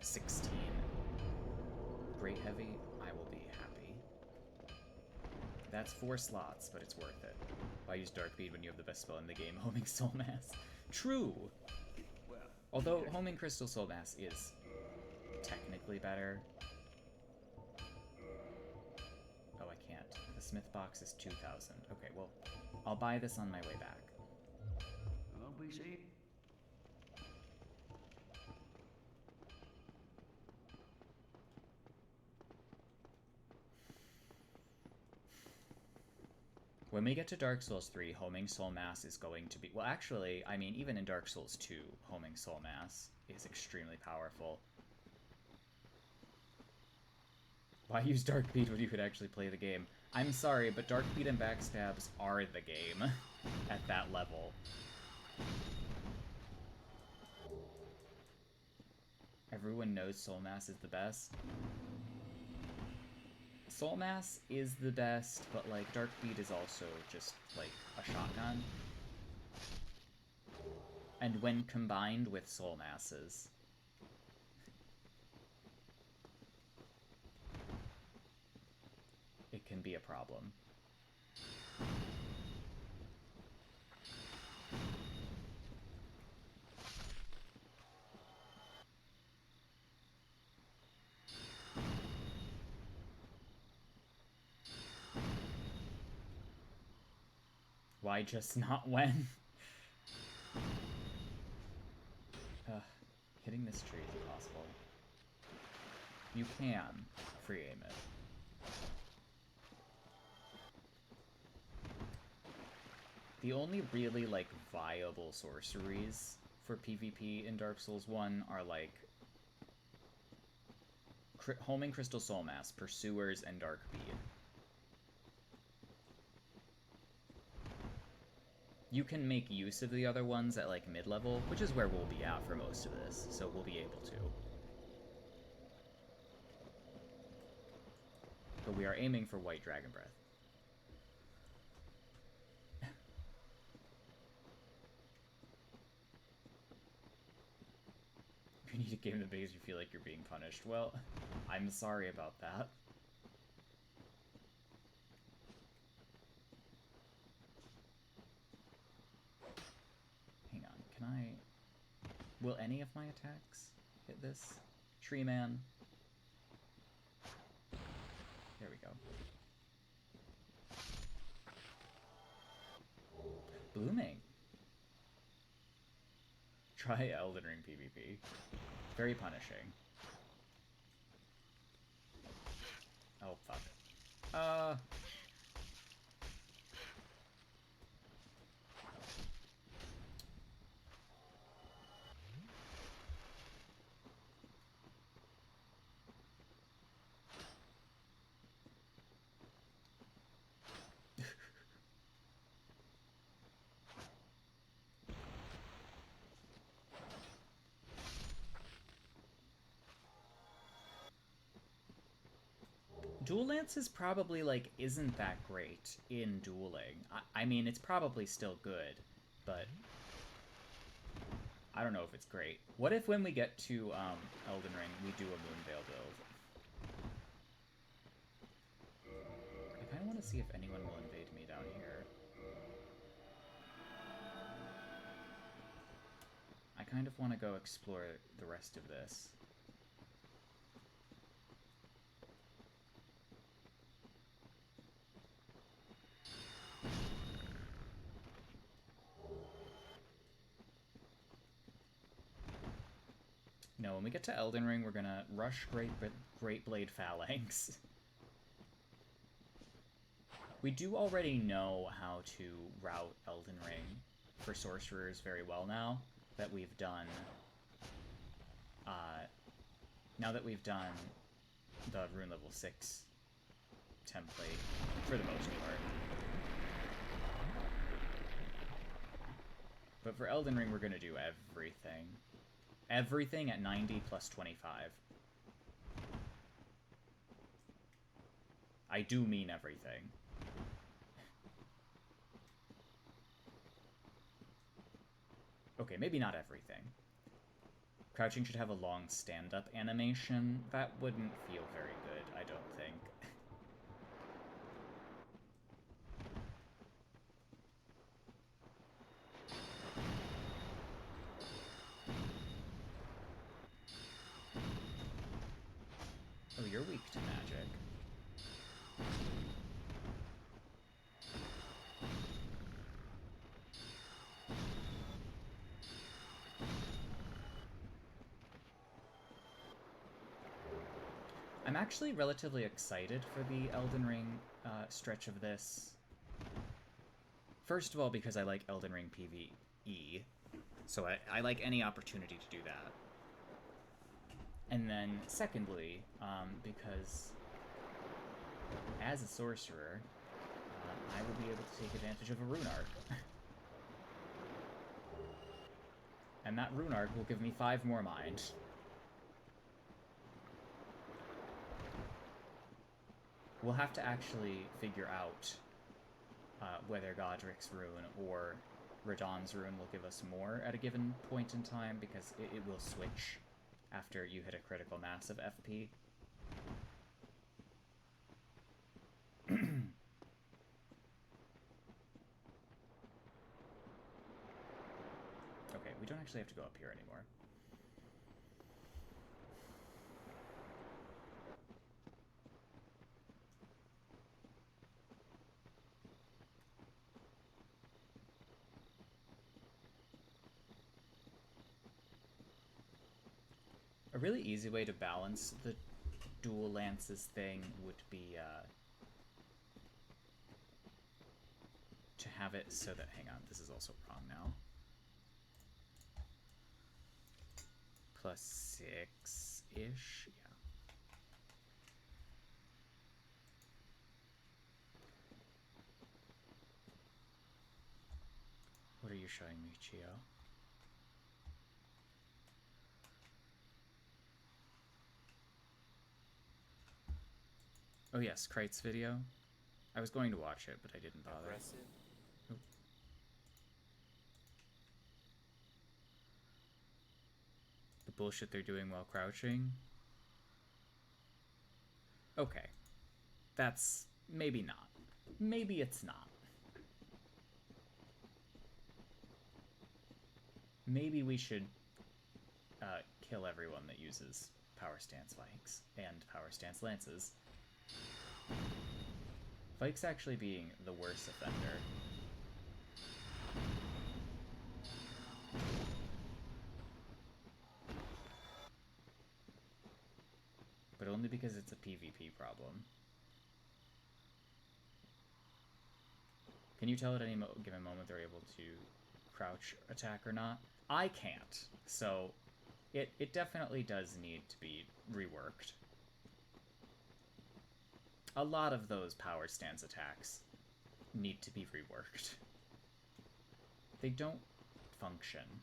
Speaker 1: 16 great heavy, I will be happy. That's 4 slots, but it's worth it. Why use Dark Bead when you have the best spell in the game, Homing Soul Mass? True! Although Homing Crystal Soul Mass is technically better. Oh, I can't. The Smith box is 2,000. Okay, well, I'll buy this on my way back. When we get to Dark Souls 3, Homing Soul Mass is going to be... Well, actually, I mean, even in Dark Souls 2, Homing Soul Mass is extremely powerful. Why use Dark Bead when you could actually play the game? I'm sorry, but Dark Bead and Backstabs are the game at that level. Everyone knows Soul Mass is the best. Soul Mass is the best, but, like, Dark Bead is also just, like, a shotgun. And when combined with Soul Masses, it can be a problem. Why just not when? Hitting this tree is impossible. You can free aim it. The only really, like, viable sorceries for PvP in Dark Souls 1 are, like, Homing Crystal Soulmass, Pursuers, and Dark Bead. You can make use of the other ones at, like, mid-level, which is where we'll be at for most of this, so we'll be able to. But we are aiming for White Dragon Breath. You need a game that makes you feel like you're being punished. Well, I'm sorry about that. Hang on, can I... Will any of my attacks hit this? Tree Man. There we go. Blooming. Try Elden Ring PvP. Very punishing. Oh, fuck. Dual Lance is probably, like, isn't that great in dueling. I mean, it's probably still good, but I don't know if it's great. What if when we get to Elden Ring, we do a Moonveil build? I kind of want to see if anyone will invade me down here. I kind of want to go explore the rest of this. No, when we get to Elden Ring, we're gonna rush Great Blade Phalanx. We do already know how to route Elden Ring for sorcerers very well now that we've done the rune level 6 template for the most part. But for Elden Ring, we're gonna do everything. Everything at 90 plus 25. I do mean everything. Okay, maybe not everything. Crouching should have a long stand-up animation. That wouldn't feel very good, I don't think. Oh, you're weak to magic. I'm actually relatively excited for the Elden Ring stretch of this. First of all, because I like Elden Ring PvE, so I like any opportunity to do that. And then, secondly, because as a sorcerer, I will be able to take advantage of a rune arc. And that rune arc will give me 5 more mind. We'll have to actually figure out whether Godric's rune or Radahn's rune will give us more at a given point in time, because it will switch after you hit a critical mass of FP. Okay, we don't actually have to go up here anymore. A really easy way to balance the dual lances thing would be to have it so that, hang on, this is also wrong now. +6-ish, yeah. you showing me, Chio? Oh yes, Krite's video. I was going to watch it, but I didn't bother.
Speaker 7: Aggressive.
Speaker 1: Oh. The bullshit they're doing while crouching? Okay. That's... maybe not. Maybe it's not. Maybe we should kill everyone that uses power stance Vikes and power stance lances. Vikes actually being the worst offender. But only because it's a PvP problem. Can you tell at any given moment they're able to crouch attack or not? I can't, so it definitely does need to be reworked. A lot of those power stance attacks need to be reworked. They don't function.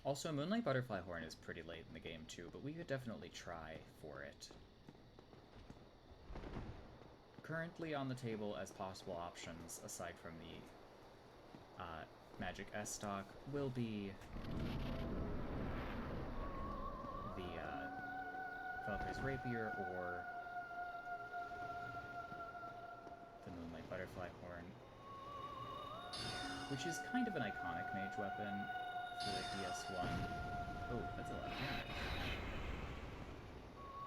Speaker 1: Also, Moonlight Butterfly Horn is pretty late in the game too, but we could definitely try for it. Currently on the table as possible options, aside from the Magic S stock, will be the Valkyrie's Rapier or the Moonlight Butterfly Horn, which is kind of an iconic mage weapon for DS1. Oh, that's a lot of damage.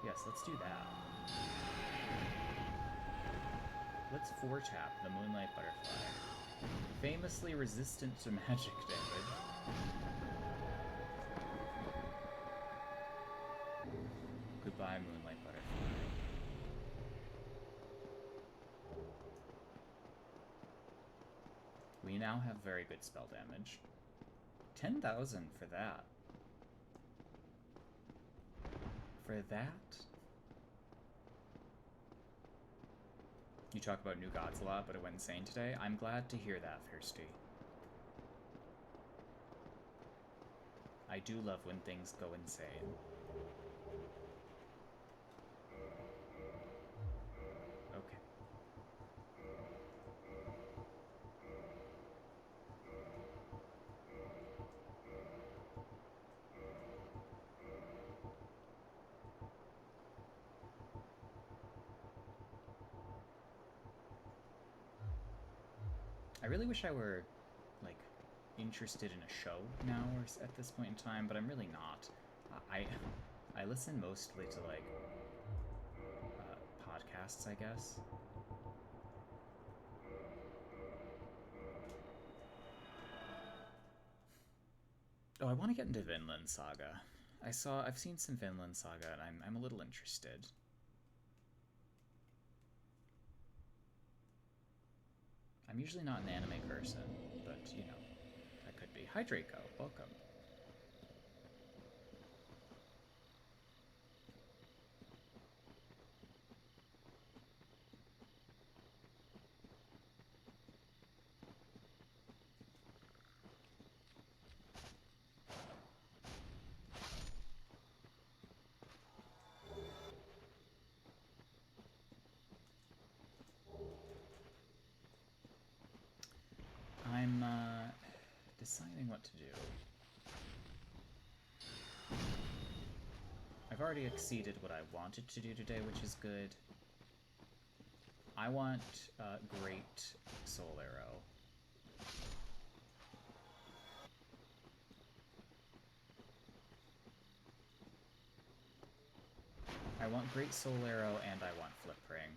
Speaker 1: Yes, let's do that. Let's 4-tap the Moonlight Butterfly. Famously resistant to magic damage. Goodbye, Moonlight Butterfly. We now have very good spell damage. 10,000 for that. For that? You talk about new gods a lot, but it went insane today. I'm glad to hear that, Thirsty. I do love when things go insane. Okay. I really wish I were, like, interested in a show now or at this point in time, but I'm really not. I listen mostly to, like, podcasts, I guess. Oh, I want to get into Vinland Saga. I've seen some Vinland Saga, and I'm a little interested. I'm usually not an anime person, but, you know, I could be. Hi, Draco. Welcome. I'm deciding what to do. I've already exceeded what I wanted to do today, which is good. I want Great Soul Arrow. I want Great Soul Arrow and I want Flip Ring.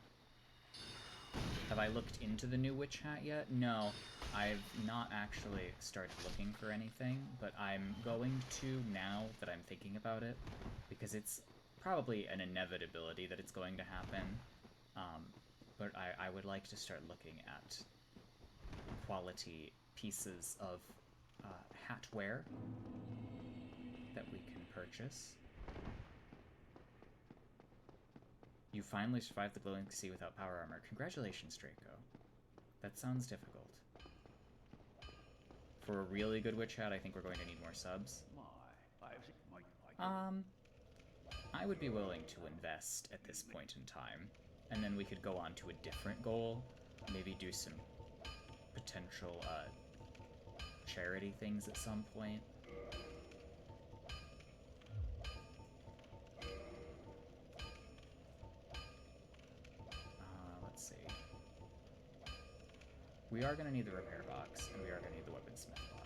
Speaker 1: Have I looked into the new Witch Hat yet? No, I've not actually started looking for anything, but I'm going to now that I'm thinking about it, because it's probably an inevitability that it's going to happen. But I would like to start looking at quality pieces of hatware that we can purchase. You finally survived the glowing sea without power armor. Congratulations, Draco. That sounds difficult. For a really good witch hat, I think we're going to need more subs. I would be willing to invest at this point in time, and then we could go on to a different goal. Maybe do some potential charity things at some point. Let's see. We are going to need the repair box, and we are going to need the weaponsmith box.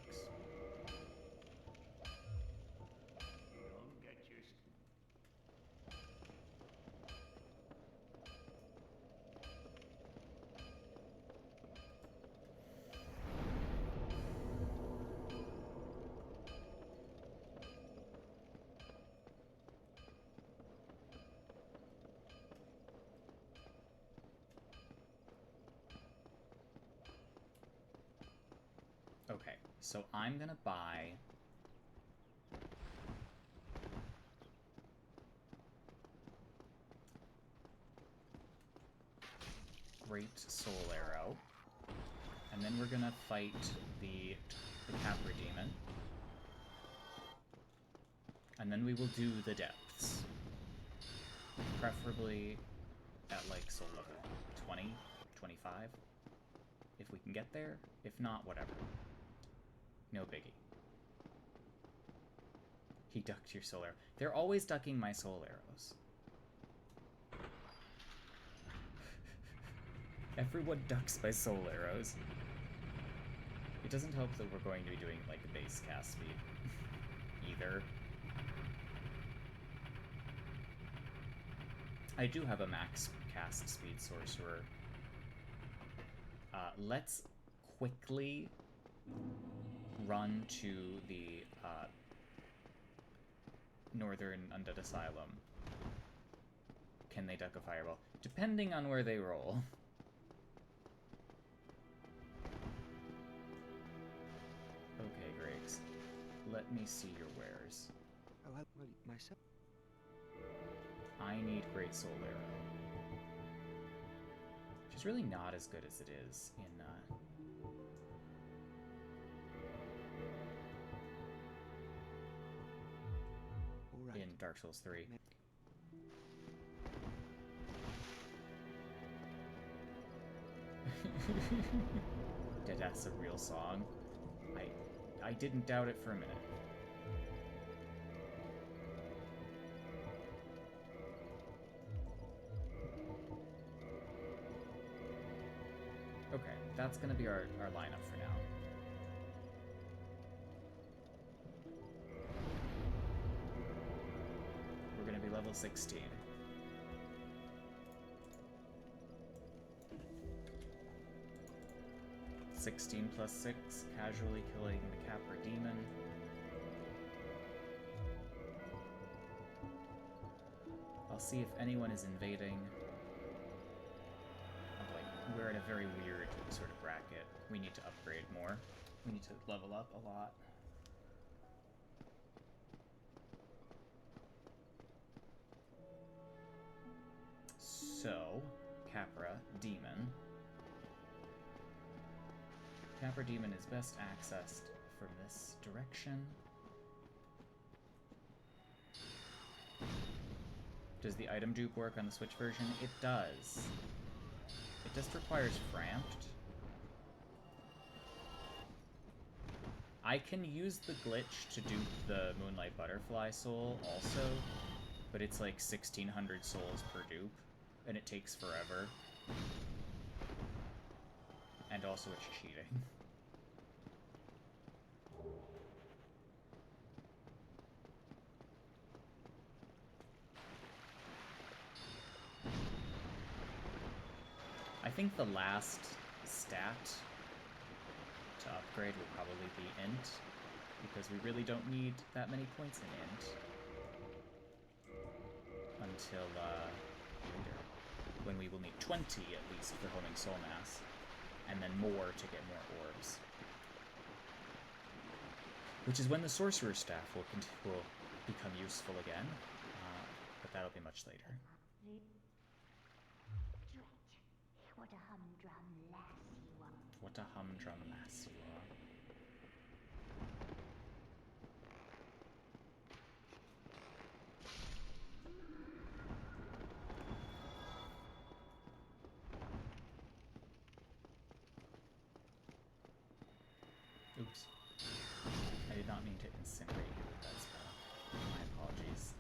Speaker 1: Okay, so I'm gonna buy Great Soul Arrow, and then we're gonna fight the Capra Demon, and then we will do the depths, preferably at like soul level 20, 25, if we can get there. If not, whatever. No biggie. He ducked your soul arrow. They're always ducking my soul arrows. Everyone ducks my soul arrows. It doesn't help that we're going to be doing, like, a base cast speed. Either. I do have a max cast speed sorcerer. Let's quickly run to the Northern Undead Asylum. Can they duck a fireball? Depending on where they roll. Okay, Griggs. Let me see your wares.
Speaker 4: Oh, well, myself.
Speaker 1: I need Great Soul Arrow. Which is really not as good as it is in in Dark Souls 3. That's a real song. I didn't doubt it for a minute. Okay, that's gonna be our lineup for now. We're gonna be level 16. +6, casually killing the Capra Demon. I'll see if anyone is invading. Like, we're in a very weird sort of bracket. We need to upgrade more. We need to level up a lot. So, Capra Demon. Capra Demon is best accessed from this direction. Does the item dupe work on the Switch version? It does. It just requires Framped. I can use the glitch to dupe the Moonlight Butterfly soul also, but it's like 1,600 souls per dupe, and it takes forever. And also it's cheating. I think the last stat to upgrade would probably be int, because we really don't need that many points in int until later, when we will need 20 at least for homing soul mass, and then more to get more orbs. Which is when the sorcerer staff will become useful again, but that'll be much later.
Speaker 6: What a humdrum lass you are.
Speaker 1: What a humdrum lass you are. Oops. I did not mean to incinerate you with that spell. My apologies.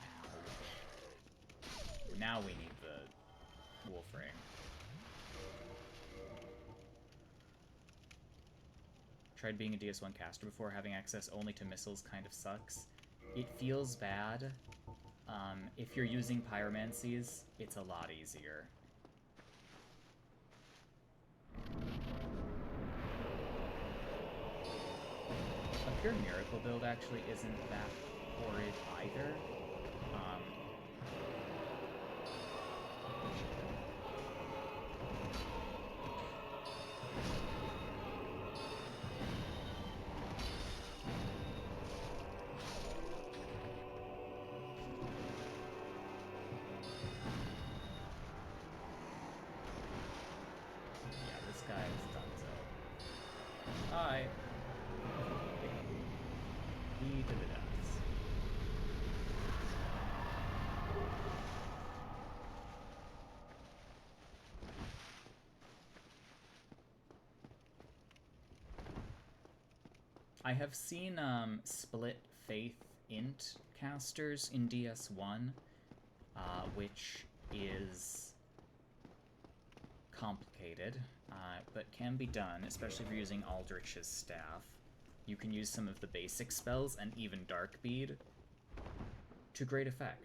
Speaker 1: Ow. Now we need the wolf ring. Tried being a DS1 caster before, having access only to missiles kind of sucks. It feels bad. If you're using pyromancies, it's a lot easier. A pure miracle build actually isn't that horrid either. I have seen split faith int casters in DS1, which is complicated, but can be done, especially if you're using Aldrich's staff. You can use some of the basic spells and even Darkbead to great effect.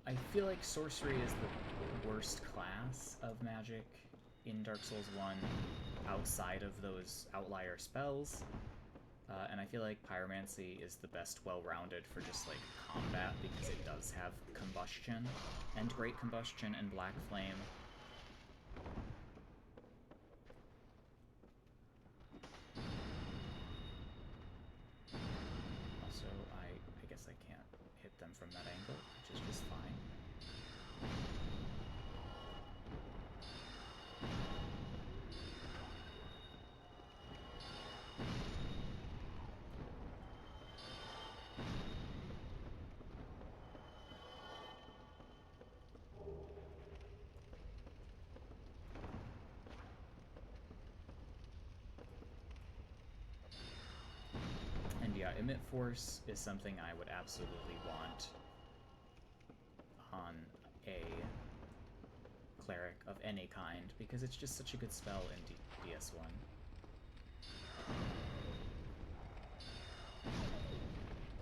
Speaker 1: I feel like sorcery is the worst class of magic in Dark Souls 1 outside of those outlier spells, and I feel like pyromancy is the best well-rounded for just like combat because it does have combustion and great combustion and black flame. Also, I guess I can't hit them from that angle, which is just fine. Yeah, Emit Force is something I would absolutely want on a cleric of any kind, because it's just such a good spell in DS1.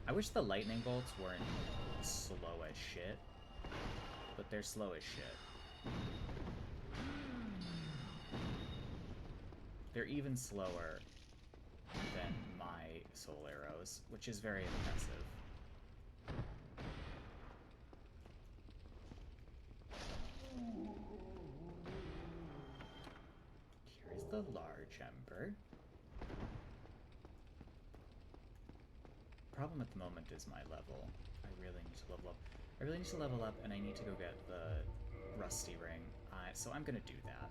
Speaker 1: I wish the lightning bolts weren't slow as shit, but they're slow as shit. They're even slower than my soul arrows, which is very impressive. Here's the large ember. Problem at the moment is my level. I really need to level up. I really need to level up, and I need to go get the rusty ring. So I'm gonna do that.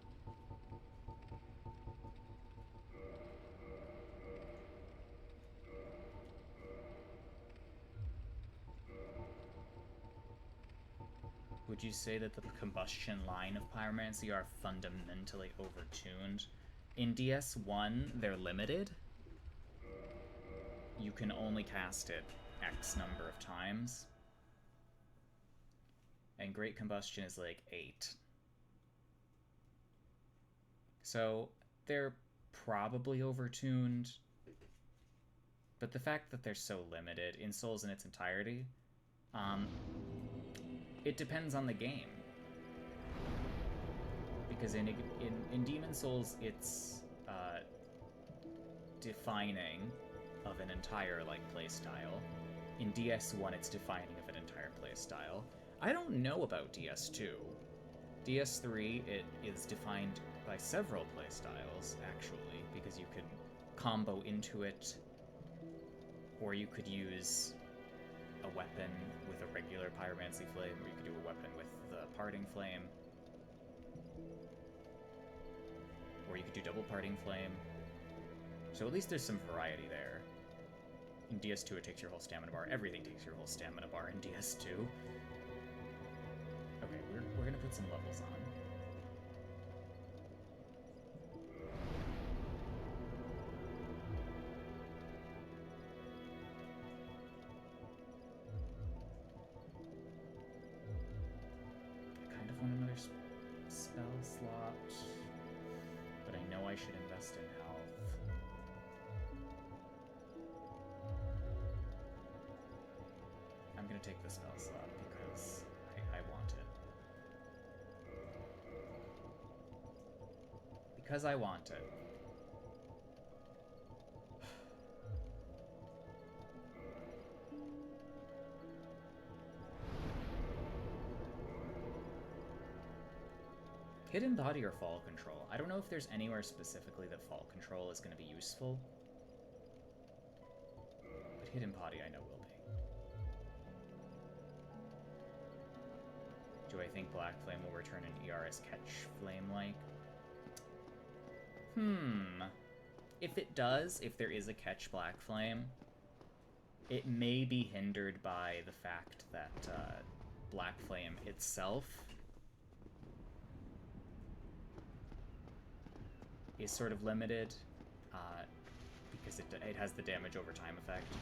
Speaker 1: Would you say that the combustion line of pyromancy are fundamentally overtuned? In DS1, they're limited. You can only cast it X number of times. And Great Combustion is like 8. So they're probably overtuned. But the fact that they're so limited in Souls in its entirety, it depends on the game. Because in Demon Souls, it's defining of an entire, like, playstyle. In DS1, it's defining of an entire playstyle. I don't know about DS2. DS3, it is defined by several playstyles, actually, because you could combo into it, or you could use a weapon with a regular pyromancy flame, or you could do a weapon with the parting flame, or you could do double parting flame. So at least there's some variety there. In DS2, it takes your whole stamina bar. Everything takes your whole stamina bar in DS2. Okay, we're gonna put some levels on. I kind of want another spell slot, but I know I should invest in health. I'm gonna take the spell slot because I want it. Because I want it. Hidden body or fall control. I don't know if there's anywhere specifically that fall control is going to be useful. But hidden body I know will be. Do I think Black Flame will return an ERS catch flame-like? If it does, if there is a catch Black Flame, it may be hindered by the fact that Black Flame itself is sort of limited, because it has the damage over time effect.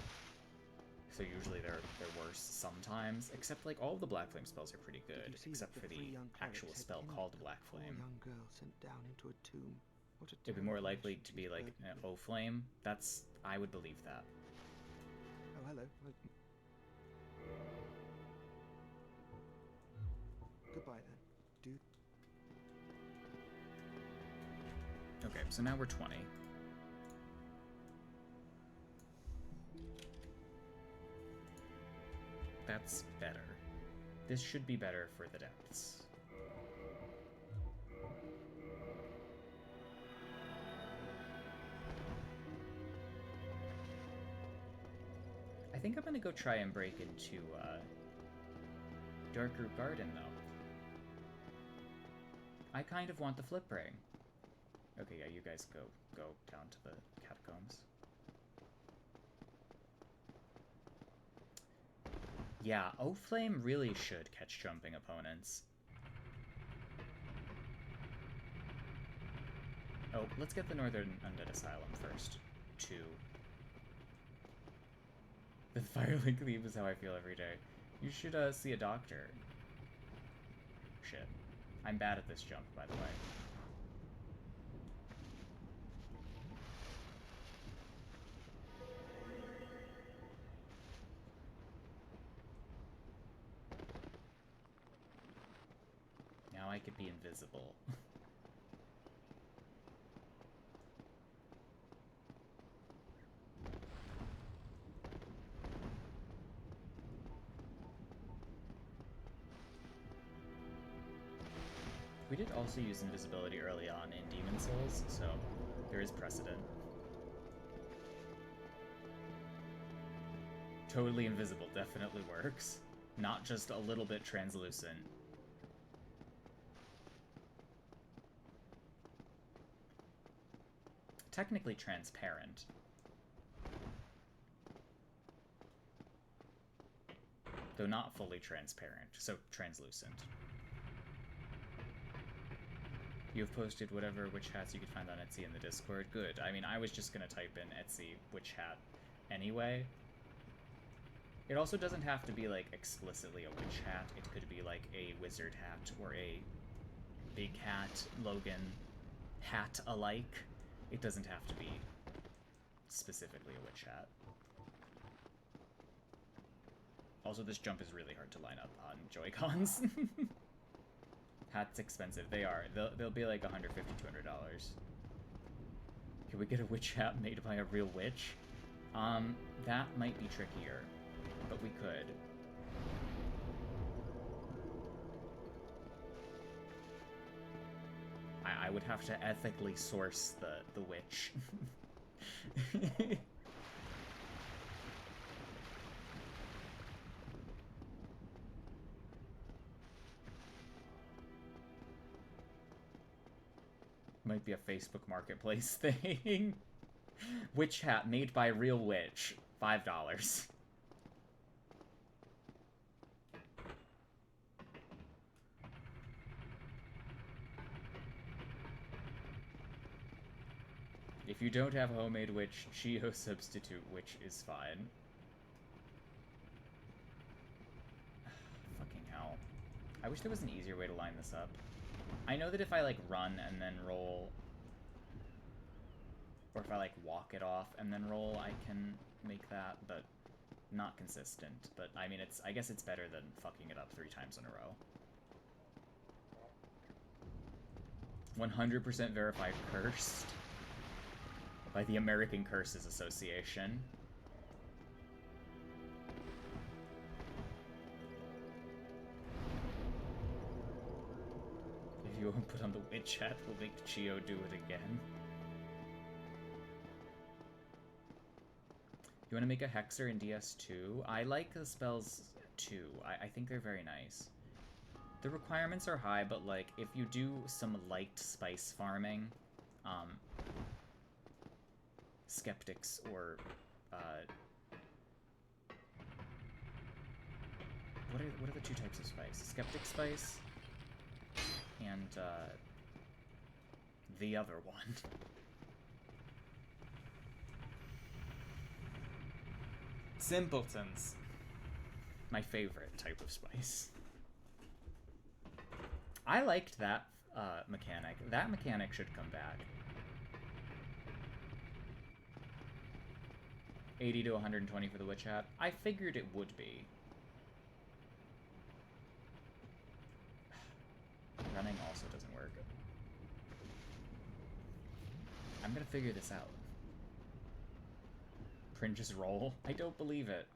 Speaker 1: So usually they're worse sometimes, except like all of the Black Flame spells are pretty good, except for the actual spell called Black Flame.
Speaker 7: Young girl sent down into a tomb. What a
Speaker 1: It'd be more likely to be like an O Flame. I would believe that.
Speaker 7: Oh, hello. Goodbye then, dude.
Speaker 1: Okay, so now we're 20. That's better. This should be better for the depths. I think I'm gonna go try and break into Darkroot Garden, though. I kind of want the flip ring. Okay, yeah, you guys go down to the catacombs. Yeah, O-Flame really should catch jumping opponents. Oh, let's get the Northern Undead Asylum first. 2. The Firelink Leap is how I feel every day. You should see a doctor. Shit. I'm bad at this jump, by the way. Now I could be invisible. We did also use invisibility early on in Demon Souls, so there is precedent. Totally invisible definitely works. Not just a little bit translucent. Technically transparent. Though not fully transparent, so translucent. You've posted whatever witch hats you could find on Etsy in the Discord. Good. I mean, I was just gonna type in Etsy witch hat anyway. It also doesn't have to be, like, explicitly a witch hat. It could be, like, a wizard hat or a big hat, Logan hat alike. It doesn't have to be specifically a witch hat. Also, this jump is really hard to line up on Joy-Cons. Hats expensive. They are. They'll be like $150, $200. Can we get a witch hat made by a real witch? That might be trickier, but we could. I would have to ethically source the witch. Might be a Facebook Marketplace thing. Witch hat made by real witch. $5. If you don't have a homemade witch, Chio substitute witch is fine. Fucking hell. I wish there was an easier way to line this up. I know that if I, like, run and then roll, or if I, like, walk it off and then roll, I can make that, but not consistent. But, I mean, I guess it's better than fucking it up 3 times in a row. 100% verified cursed by the American Curses Association. If you won't put on the witch hat, we'll make Chio do it again. You want to make a Hexer in DS2? I like the spells too. I think they're very nice. The requirements are high, but like if you do some light spice farming, skeptics or what are the 2 types of spice? Skeptic spice and the other one. Simpletons. My favorite type of spice. I liked that mechanic. That mechanic should come back. 80 to 120 for the witch hat. I figured it would be. Running also doesn't work. I'm gonna figure this out. Cringe's roll? I don't believe it.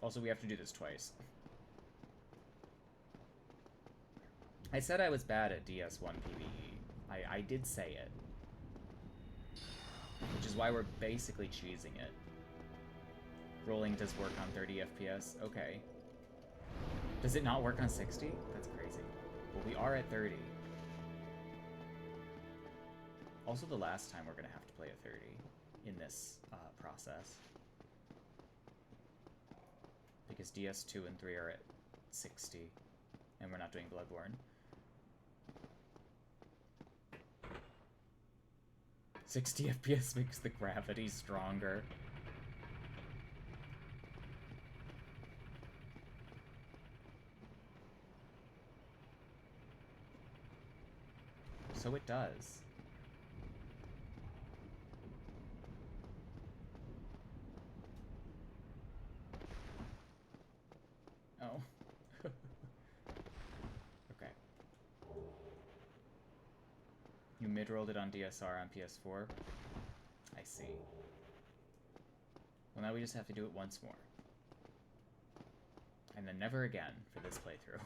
Speaker 1: Also, we have to do this twice. I said I was bad at DS1 PvE. I did say it. Which is why we're basically cheesing it. Rolling does work on 30 FPS. Okay. Does it not work on 60? That's crazy. Well, we are at 30. Also, the last time we're going to have to play a 30 in this process. Because DS2 and 3 are at 60. And we're not doing Bloodborne. 60 FPS makes the gravity stronger. So it does. Oh. Okay. You mid-rolled it on DSR on PS4? I see. Well, now we just have to do it once more. And then never again for this playthrough.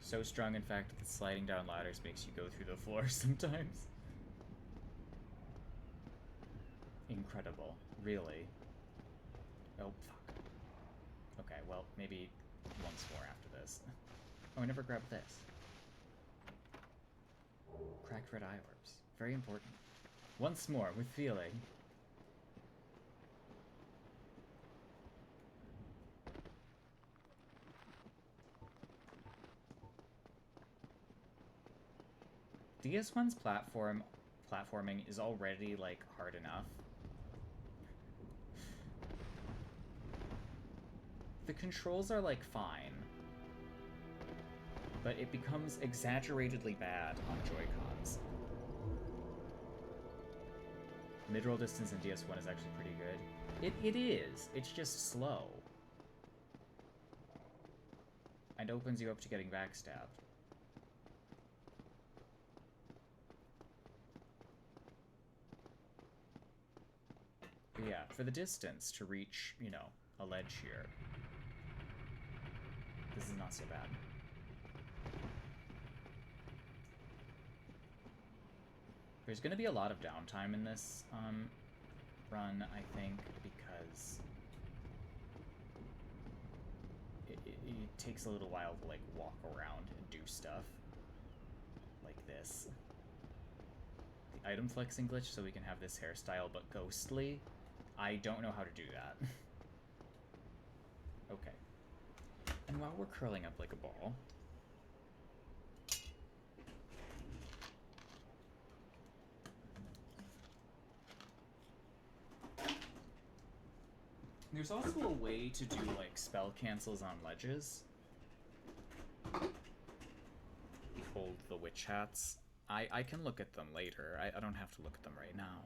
Speaker 1: So strong, in fact, that sliding down ladders makes you go through the floor sometimes. Incredible. Really. Oh, fuck. Okay, well, maybe once more after this. Oh, I never grabbed this. Cracked red eye orbs. Very important. Once more, with feeling. DS1's platforming is already, like, hard enough. The controls are, like, fine. but it becomes exaggeratedly bad on Joy-Cons. Mid-roll distance in DS1 is actually pretty good. It is. It's just slow. And opens you up to getting backstabbed. But yeah, for the distance to reach, you know, a ledge here, this is not so bad. There's going to be a lot of downtime in this run, I think, because it takes a little while to, like, walk around and do stuff like this. The item flexing glitch, so we can have this hairstyle but ghostly. I don't know how to do that. Okay. And while we're curling up like a ball, there's also a way to do, like, spell cancels on ledges. Hold the witch hats. I can look at them later. I don't have to look at them right now.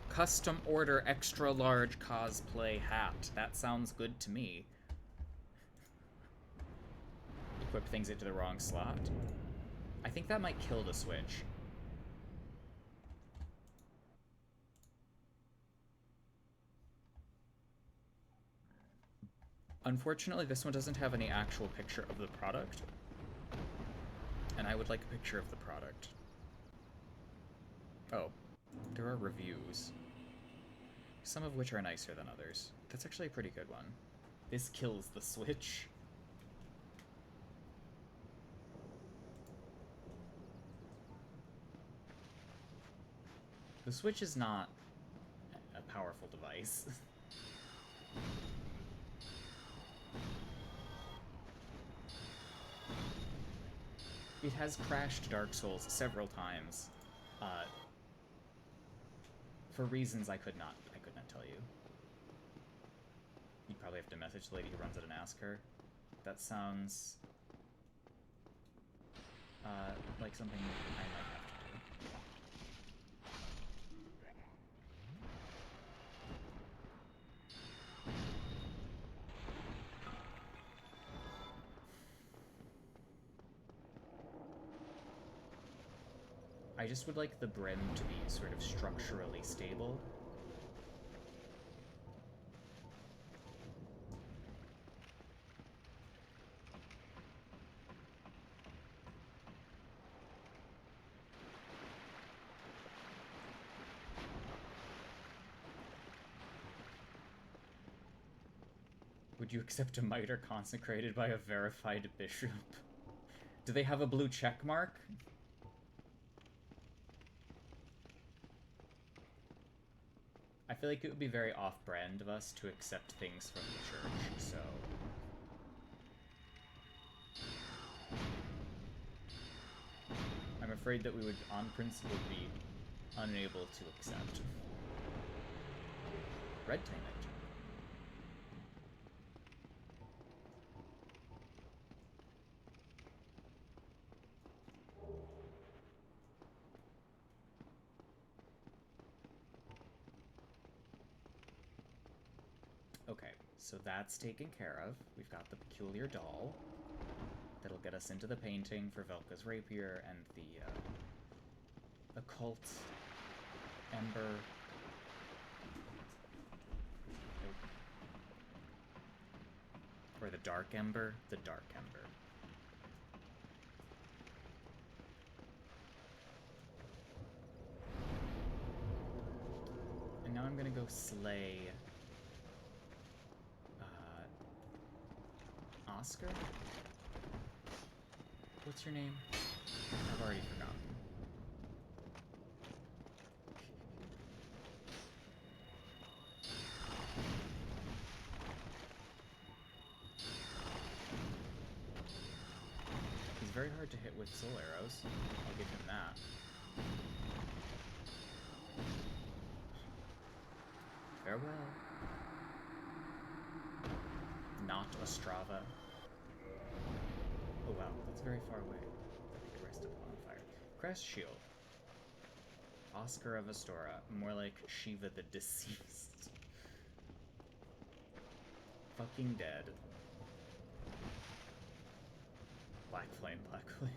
Speaker 1: Custom order extra large cosplay hat. That sounds good to me. Equip things into the wrong slot. I think that might kill the Switch. Unfortunately, this one doesn't have any actual picture of the product. And I would like a picture of the product. Oh, there are reviews. Some of which are nicer than others. That's actually a pretty good one. This kills the Switch. The Switch is not a powerful device. It has crashed Dark Souls several times, for reasons I could not tell you. You'd probably have to message the lady who runs it and ask her. That sounds like something I might have to do. I just would like the brim to be sort of structurally stable. Would you accept a mitre consecrated by a verified bishop? Do they have a blue check mark? I feel like it would be very off-brand of us to accept things from the church, so... I'm afraid that we would, on principle, be unable to accept. Red Team Engine. Okay, so that's taken care of. We've got the peculiar doll. That'll get us into the painting for Velka's rapier and the occult ember. Or the dark ember? The dark ember. And now I'm gonna go slay Oscar? What's your name? I've already forgotten. He's very hard to hit with soul arrows. I'll give him that. Farewell. Not Ostrava. Oh wow, that's very far away. I could rest upon fire. Crest Shield. Oscar of Astora. More like Shiva the Deceased. Fucking dead. Black Flame, Black Flame.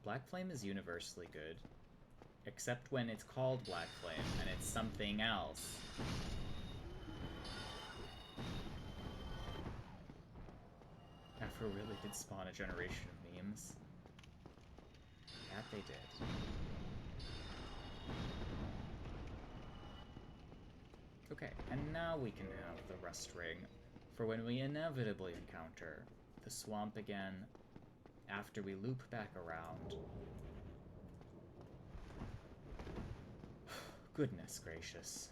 Speaker 1: Black Flame is universally good, except when it's called Black Flame and it's something else. Afro really did spawn a generation of memes. That they did. Okay, and now we can have the Rust Ring for when we inevitably encounter the swamp again after we loop back around. Goodness gracious.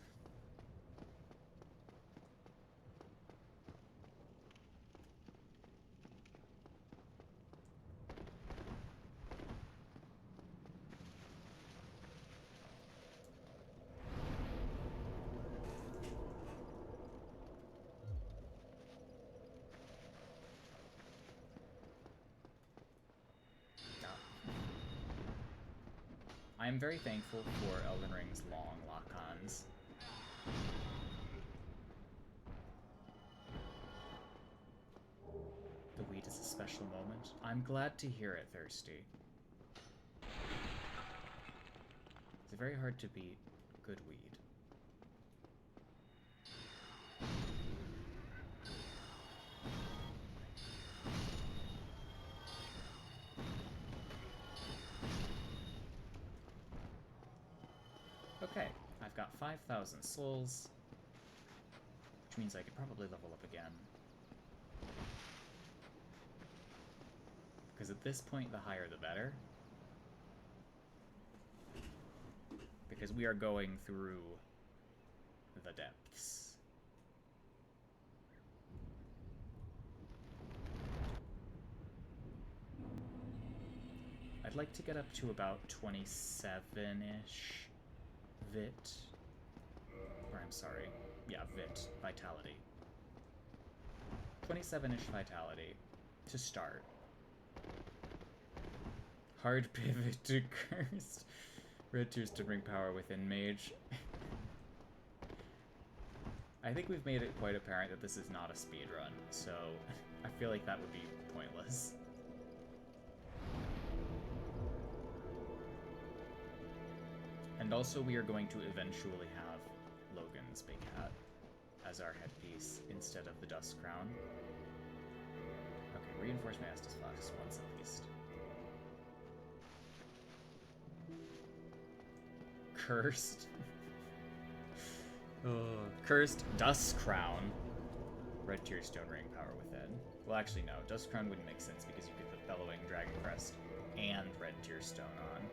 Speaker 1: I am very thankful for Elden Ring's long lock-ons. The weed is a special moment. I'm glad to hear it, Thirsty. It's very hard to beat good weed. Okay, I've got 5,000 souls, which means I could probably level up again. Because at this point, the higher the better. Because we are going through the depths. I'd like to get up to about 27-ish. Vit, or I'm sorry, yeah, Vit, Vitality. 27-ish Vitality to start. Hard pivot to Cursed. Red Tears to bring power within Mage. I think we've made it quite apparent that this is not a speedrun, so I feel like that would be pointless. And also we are going to eventually have Logan's big hat as our headpiece instead of the Dust Crown. Okay, reinforce my Estus Flask once at least. Cursed. Cursed Dust Crown. Red Tear Stone Ring power within. Well, actually no, Dust Crown wouldn't make sense because you get the Bellowing Dragon Crest and Red Tear Stone on.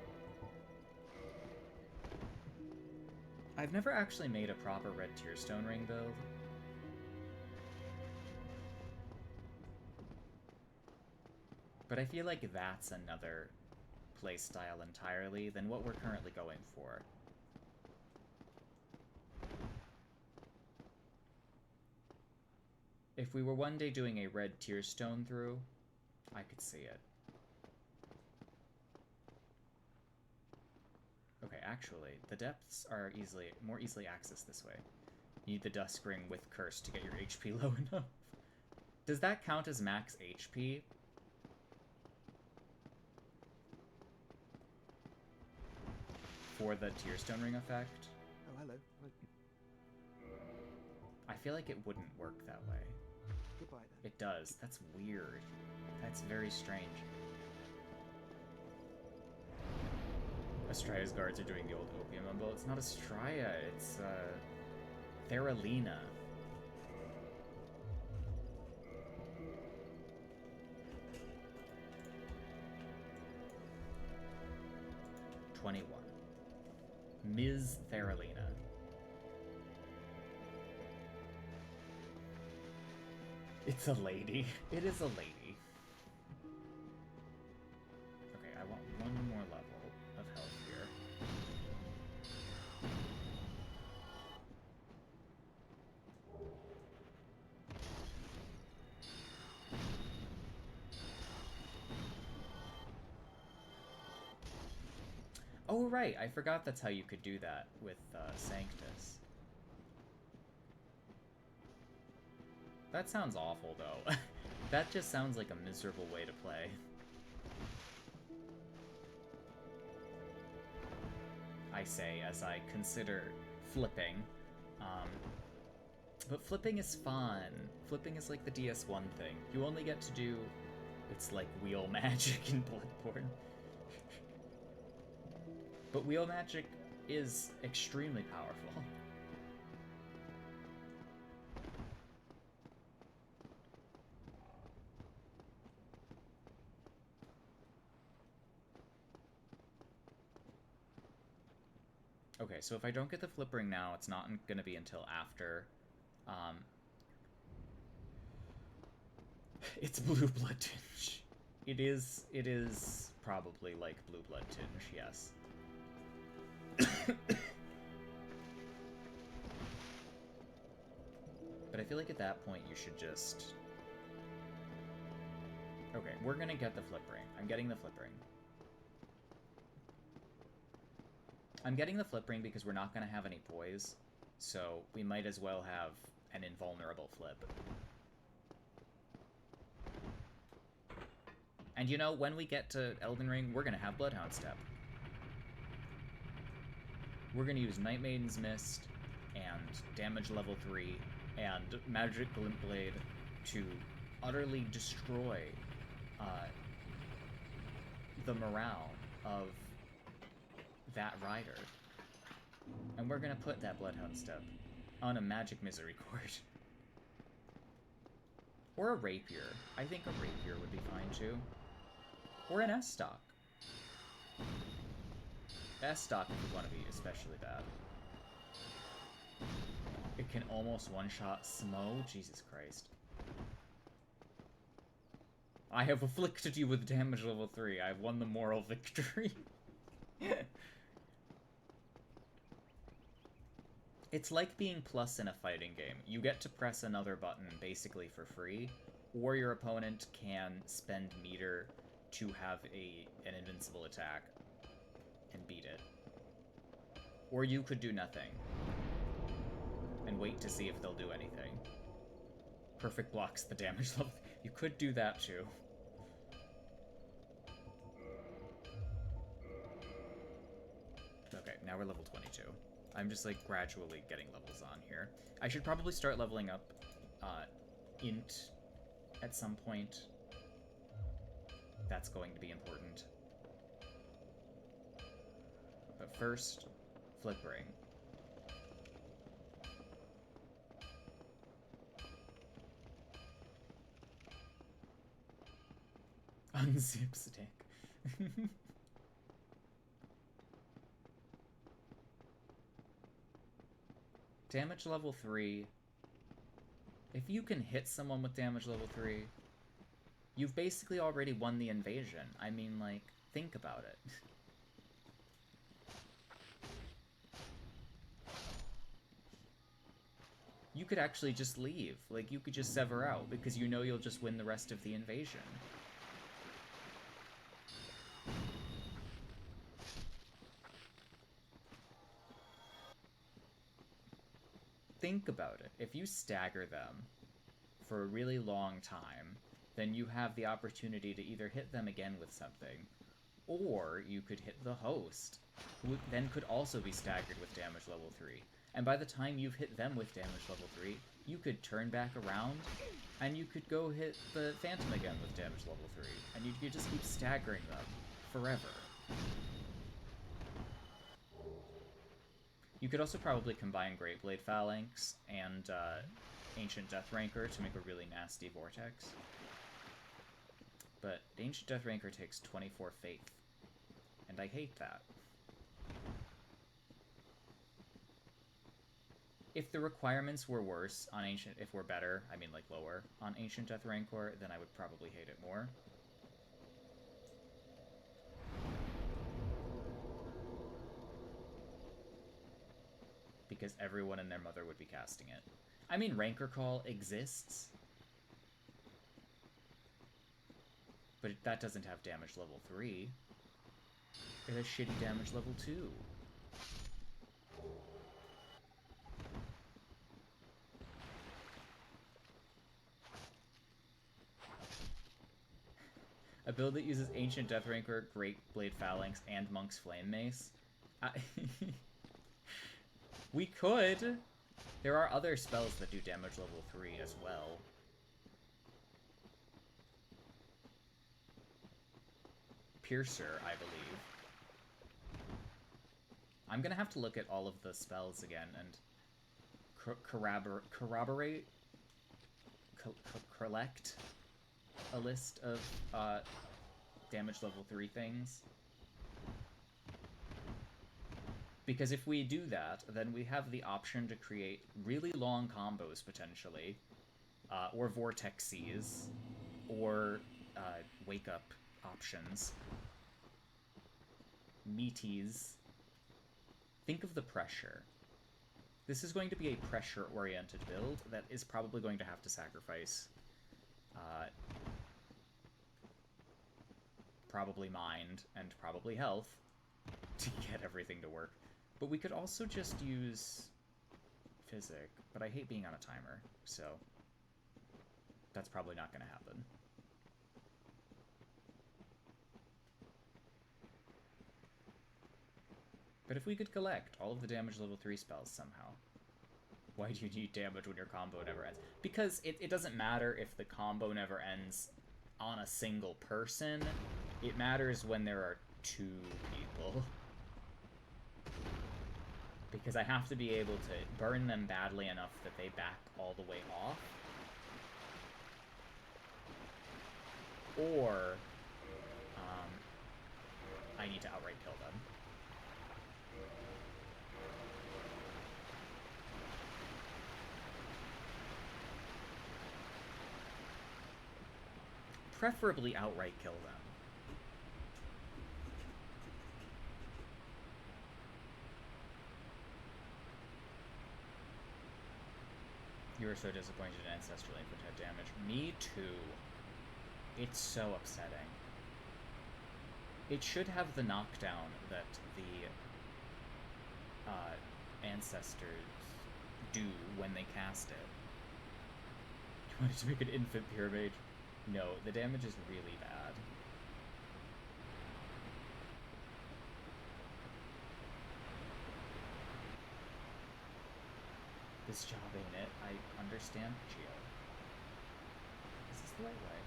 Speaker 1: I've never actually made a proper Red Tear Stone Ring build. But I feel like that's another playstyle entirely than what we're currently going for. If we were one day doing a Red Tear Stone through, I could see it. Okay, actually, the depths are more easily accessed this way. You need the Dusk Ring with Curse to get your HP low enough. Does that count as max HP? For the Tearstone Ring effect?
Speaker 7: Oh, hello.
Speaker 1: I feel like it wouldn't work that way.
Speaker 7: Goodbye then.
Speaker 1: It does. That's weird. That's very strange. Astraya's guards are doing the old opium mumble. It's not Astraya, it's, Theralina. 21. Ms. Theralina. It's a lady. It is a lady. Okay, I want one more level of health here. Oh, right. I forgot that's how you could do that with Sanctus. That sounds awful, though. That just sounds like a miserable way to play. I say, as I consider flipping. But flipping is fun. Flipping is like the DS1 thing. You only get to do... It's like wheel magic in Bloodborne. But wheel magic is extremely powerful. Okay, so if I don't get the flip ring now, it's not going to be until after. It's blue blood tinge. It is probably like blue blood tinge, yes. But I feel like at that point you should just... Okay, we're gonna get the flip ring. I'm getting the flip ring. I'm getting the flip ring because we're not gonna have any poise, so we might as well have an invulnerable flip. And you know, when we get to Elden Ring, we're gonna have Bloodhound Step. We're gonna use Night Maiden's Mist and damage level 3 and Magic Glint Blade to utterly destroy the morale of that rider. And we're gonna put that Bloodhound Step on a Magic Misery Cord. Or a Rapier. I think a Rapier would be fine too. Or an S-Stock. S-Stock if you want to be especially bad. It can almost one-shot Smo? Jesus Christ. I have afflicted you with damage level 3. I have won the moral victory. It's like being plus in a fighting game. You get to press another button basically for free, or your opponent can spend meter to have an invincible attack and beat it. Or you could do nothing and wait to see if they'll do anything. Perfect blocks the damage level. You could do that too. Okay, now we're level 22. I'm just like gradually getting levels on here. I should probably start leveling up int at some point. That's going to be important. But first, flip ring. Unzip stick. Damage level 3. If you can hit someone with damage level 3, you've basically already won the invasion. I mean, like, think about it. You could actually just leave. Like, you could just sever out, because you know you'll just win the rest of the invasion. Think about it. If you stagger them for a really long time, then you have the opportunity to either hit them again with something, or you could hit the host, who then could also be staggered with damage level 3. And by the time you've hit them with damage level 3, you could turn back around, and you could go hit the Phantom again with damage level 3, and you could just keep staggering them forever. You could also probably combine Great Blade Phalanx and Ancient Death Rancor to make a really nasty vortex. But Ancient Death Rancor takes 24 faith, and I hate that. If the requirements were worse on Ancient, if we're better, I mean like lower, on Ancient Death Rancor, then I would probably hate it more. Because everyone and their mother would be casting it. I mean, Rancor Call exists. But that doesn't have damage level 3. It has shitty damage level 2. A build that uses Ancient Death Rancor, Great Blade Phalanx, and Monk's Flame Mace. We could. There are other spells that do damage level 3 as well. Piercer, I believe. I'm gonna have to look at all of the spells again and corroborate, collect a list of damage level 3 things. Because if we do that, then we have the option to create really long combos, potentially. Or vortexes. Or wake-up options. Meaties. Think of the pressure. This is going to be a pressure-oriented build that is probably going to have to sacrifice probably mind and probably health to get everything to work. But we could also just use Physic, but I hate being on a timer, so that's probably not going to happen. But if we could collect all of the damage level 3 spells somehow. Why do you need damage when your combo never ends? Because it doesn't matter if the combo never ends on a single person. It matters when there are 2 people. Because I have to be able to burn them badly enough that they back all the way off. Or, I need to outright kill them. Preferably outright kill them. You were so disappointed in Ancestral Infant had damage. Me too. It's so upsetting. It should have the knockdown that the Ancestors do when they cast it. You wanted to make an infant Pyramid? No, the damage is really bad. This job ain't it. I understand, Geo. Is this the right way?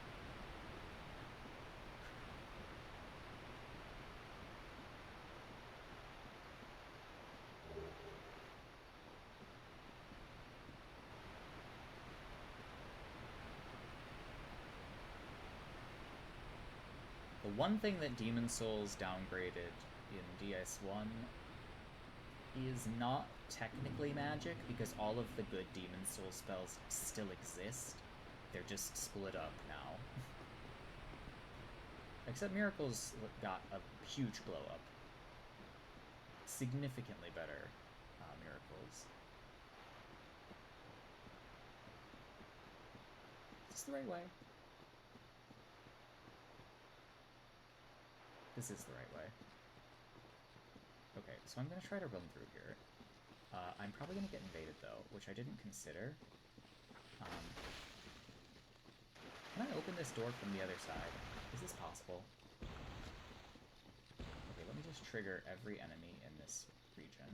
Speaker 1: The one thing that Demon Souls downgraded in DS1 is not technically magic, because all of the good Demon Souls spells still exist. They're just split up now. Except Miracles got a huge blow up. Significantly better Miracles. Is this the right way? This is the right way. Okay, so I'm going to try to run through here. I'm probably going to get invaded, though, which I didn't consider. Can I open this door from the other side? Is this possible? Okay, let me just trigger every enemy in this region.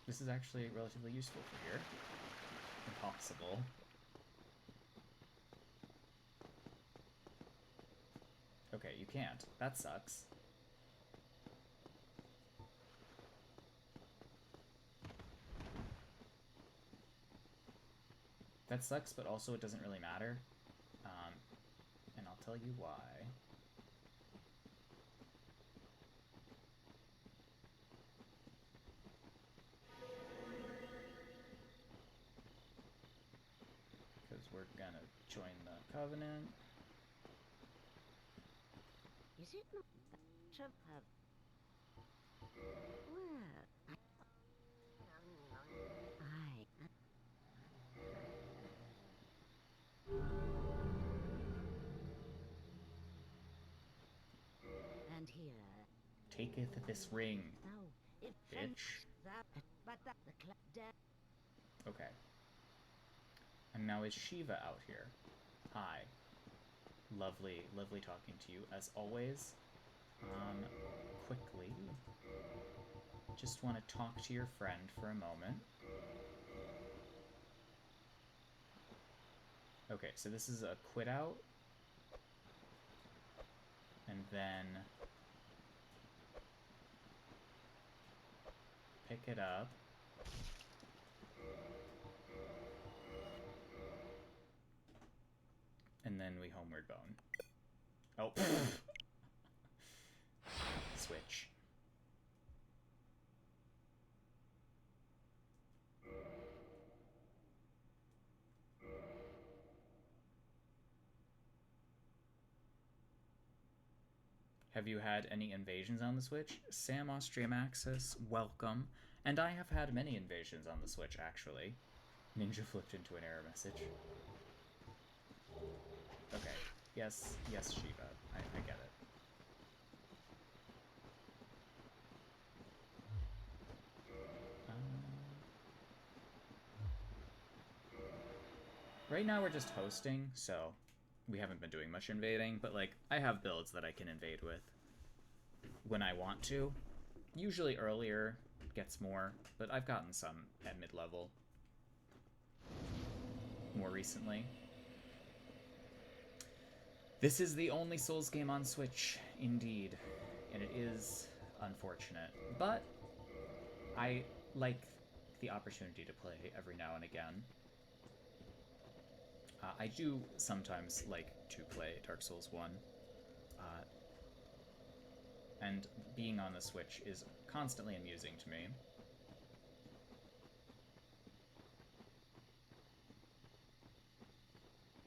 Speaker 1: This is actually relatively useful for here. Impossible. Okay, you can't. That sucks. That sucks, but also it doesn't really matter. tell you why. Because we're gonna join the Covenant.
Speaker 6: Is it not that of her? Well, and here.
Speaker 1: Taketh this ring,
Speaker 6: No, if
Speaker 1: bitch.
Speaker 6: that, but that the
Speaker 1: Okay. And now is Shiva out here? Hi. Lovely, lovely talking to you, as always. Quickly. Just want to talk to your friend for a moment. Okay, so this is a quit out. And then pick it up. And then we homeward bone. Oh. Switch. Have you had any invasions on the Switch? Sam Austriamaxis, welcome. And I have had many invasions on the Switch, actually. Ninja flipped into an error message. Okay. Yes, yes, Shiva. I get it. Right now we're just hosting, so we haven't been doing much invading, but like, I have builds that I can invade with when I want to. Usually earlier gets more, but I've gotten some at mid-level more recently. This is the only Souls game on Switch, indeed, and it is unfortunate, but I like the opportunity to play every now and again. I do sometimes like to play Dark Souls 1, and being on the Switch is constantly amusing to me.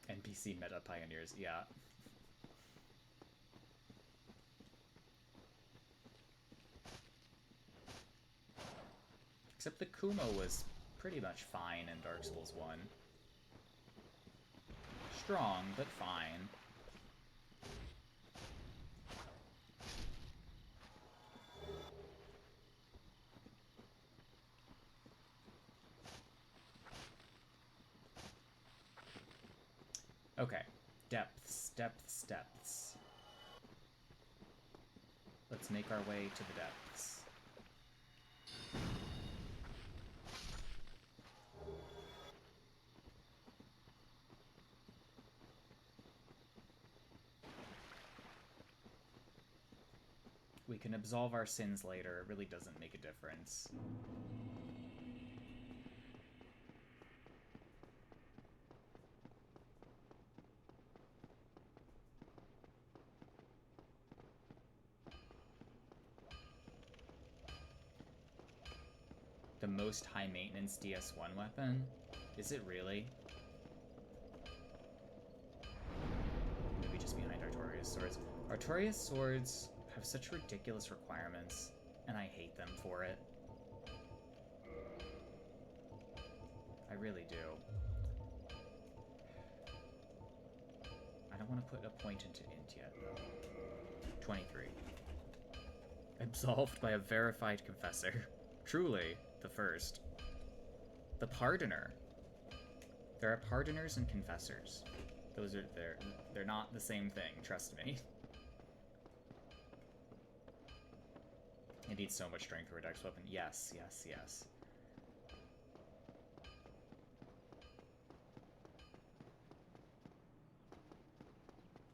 Speaker 1: NPC meta pioneers, yeah. Except the Kumo was pretty much fine in Dark Souls 1. Strong, but fine. Okay. Depths, depths, depths. Let's make our way to the depths. We can absolve our sins later. It really doesn't make a difference. The most high maintenance DS1 weapon? Is it really? Maybe just behind Artorias swords. Artorias swords have such ridiculous requirements, and I hate them for it. I really do. I don't want to put a point into int yet, though. 23. Absolved by a verified confessor. Truly, the first. The Pardoner. There are Pardoners and Confessors. They're not the same thing, trust me. It needs so much strength for a dex weapon. Yes, yes, yes.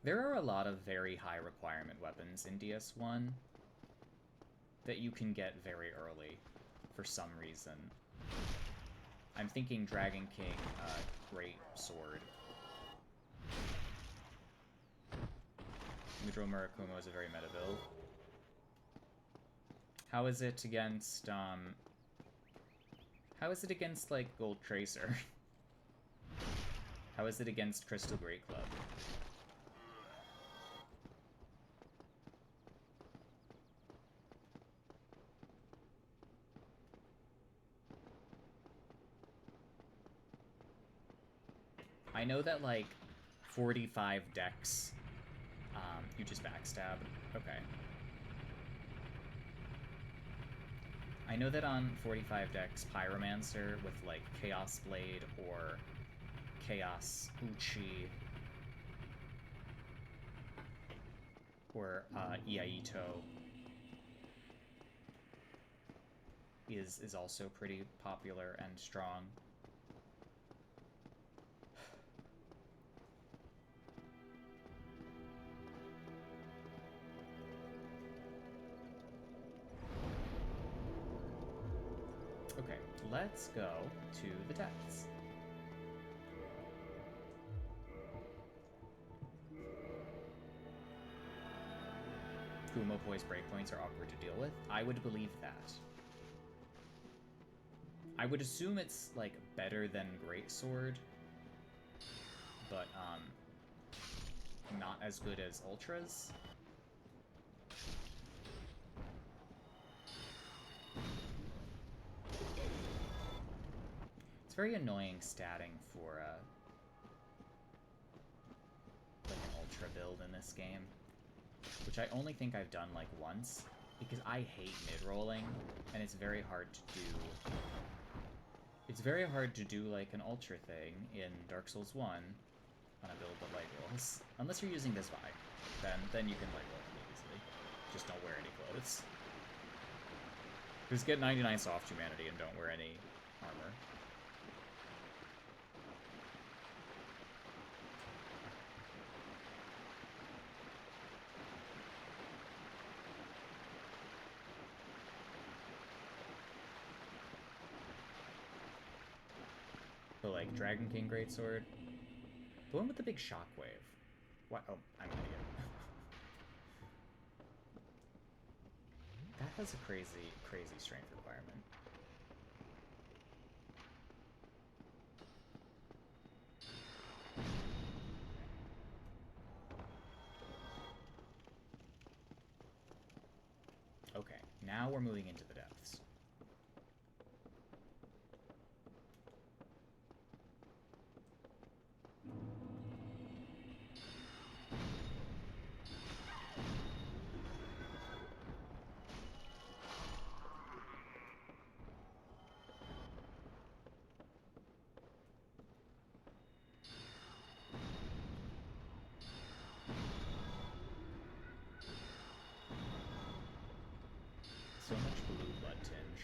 Speaker 1: There are a lot of very high requirement weapons in DS1 that you can get very early for some reason. I'm thinking Dragon King Great Sword. Magethrough Murakumo is a very meta build. How is it against, how is it against, like, Gold Tracer? How is it against Crystal Great Club? I know that, like, 45 decks, you just backstab. Okay. I know that on 45 decks, Pyromancer with, like, Chaos Blade or Chaos Uchi or Iaito is also pretty popular and strong. Okay, let's go to the depths. Kumo Poise breakpoints are awkward to deal with. I would believe that. I would assume it's, like, better than Greatsword, but, not as good as Ultras. It's very annoying statting for, like, an Ultra build in this game, which I only think I've done, like, once, because I hate mid-rolling, and it's very hard to do... It's very hard to do, like, an Ultra thing in Dark Souls 1 on a build that light rolls. Unless you're using this Vi, then you can light roll pretty easily. Just don't wear any clothes. Just get 99 soft humanity and don't wear any armor. The, like, Dragon King Greatsword. The one with the big shockwave. What? Oh, I'm an idiot. That has a crazy, crazy strength requirement. Okay, now we're moving into the depths. So much blue blood tinge.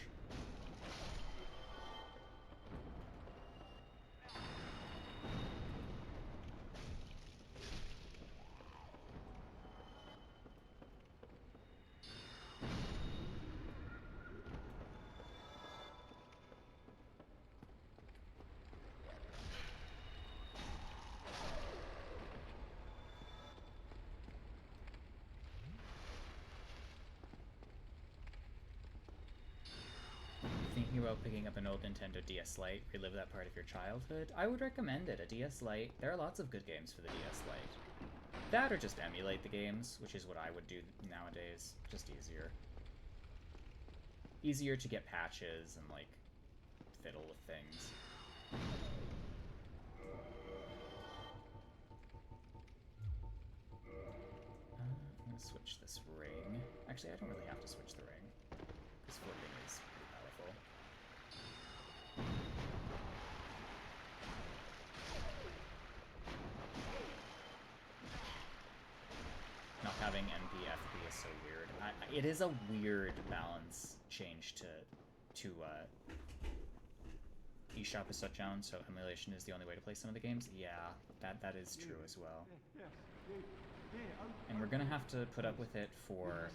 Speaker 1: Thinking about picking up an old Nintendo DS Lite, relive that part of your childhood? I would recommend it. A DS Lite. There are lots of good games for the DS Lite. That or just emulate the games, which is what I would do nowadays. Just easier. Easier to get patches and, like, fiddle with things. I'm gonna switch this ring. Actually, I don't really have to switch the ring, because flipping is pretty powerful. Not having NPFP is so weird. It is a weird balance change to eShop is shut down, so emulation is the only way to play some of the games. Yeah, that is true as well. And we're gonna have to put up with it for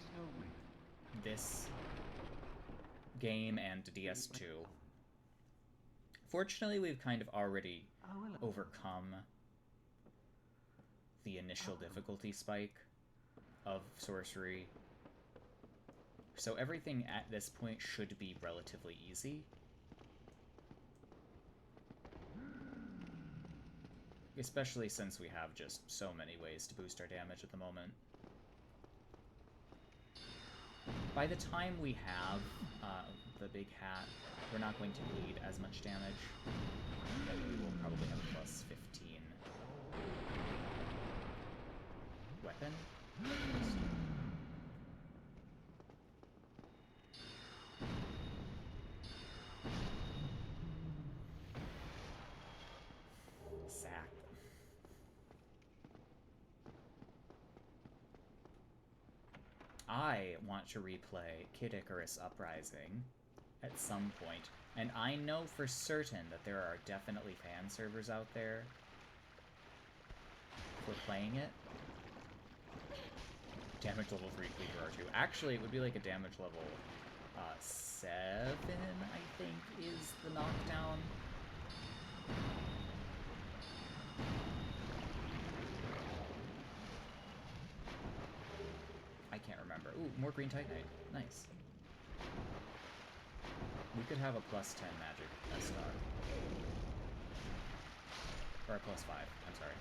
Speaker 1: this game and DS2. Fortunately, we've kind of already overcome the initial difficulty spike of sorcery. So everything at this point should be relatively easy. Especially since we have just so many ways to boost our damage at the moment. By the time we have the big hat, we're not going to need as much damage. We will probably have a plus 15 weapon. Sack. I want to replay Kid Icarus Uprising at some point, and I know for certain that there are definitely fan servers out there for playing it. Damage level 3 Cleaver R2. Actually, it would be like a damage level 7, I think, is the knockdown. I can't remember. Ooh, more green Titanite. Nice. We could have a plus 10 magic star. Or a plus 5, I'm sorry.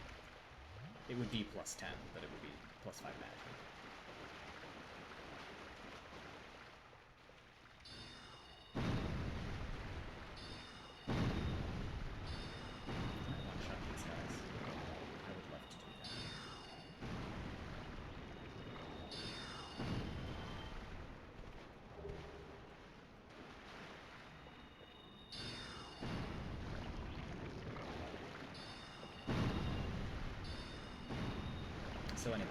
Speaker 1: It would be plus 10, but it would be plus 5 magic. One-shot these guys. I would love to do that. So anyway,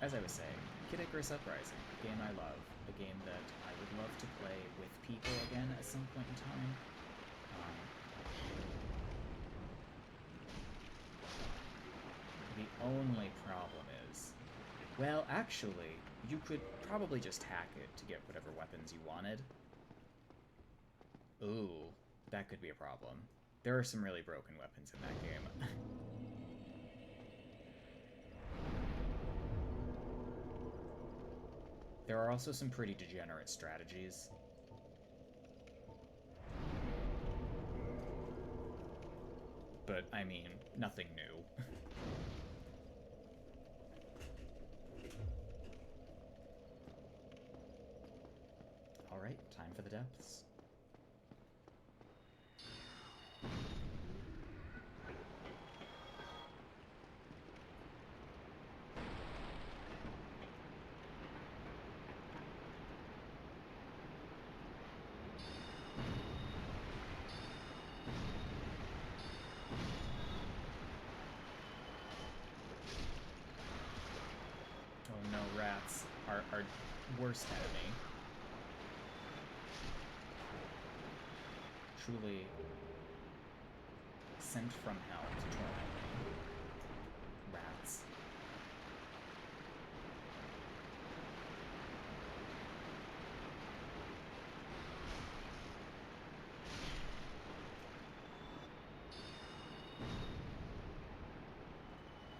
Speaker 1: as I was saying, Kid Icarus Uprising, a game I love, a game that I would love to play with people again at some point in time. The only problem is, well, actually, you could probably just hack it to get whatever weapons you wanted. Ooh, that could be a problem. There are some really broken weapons in that game. There are also some pretty degenerate strategies. But, I mean, nothing new. Alright, time for the depths. Oh no, rats are our worst enemy. Truly sent from hell to torment me. Rats.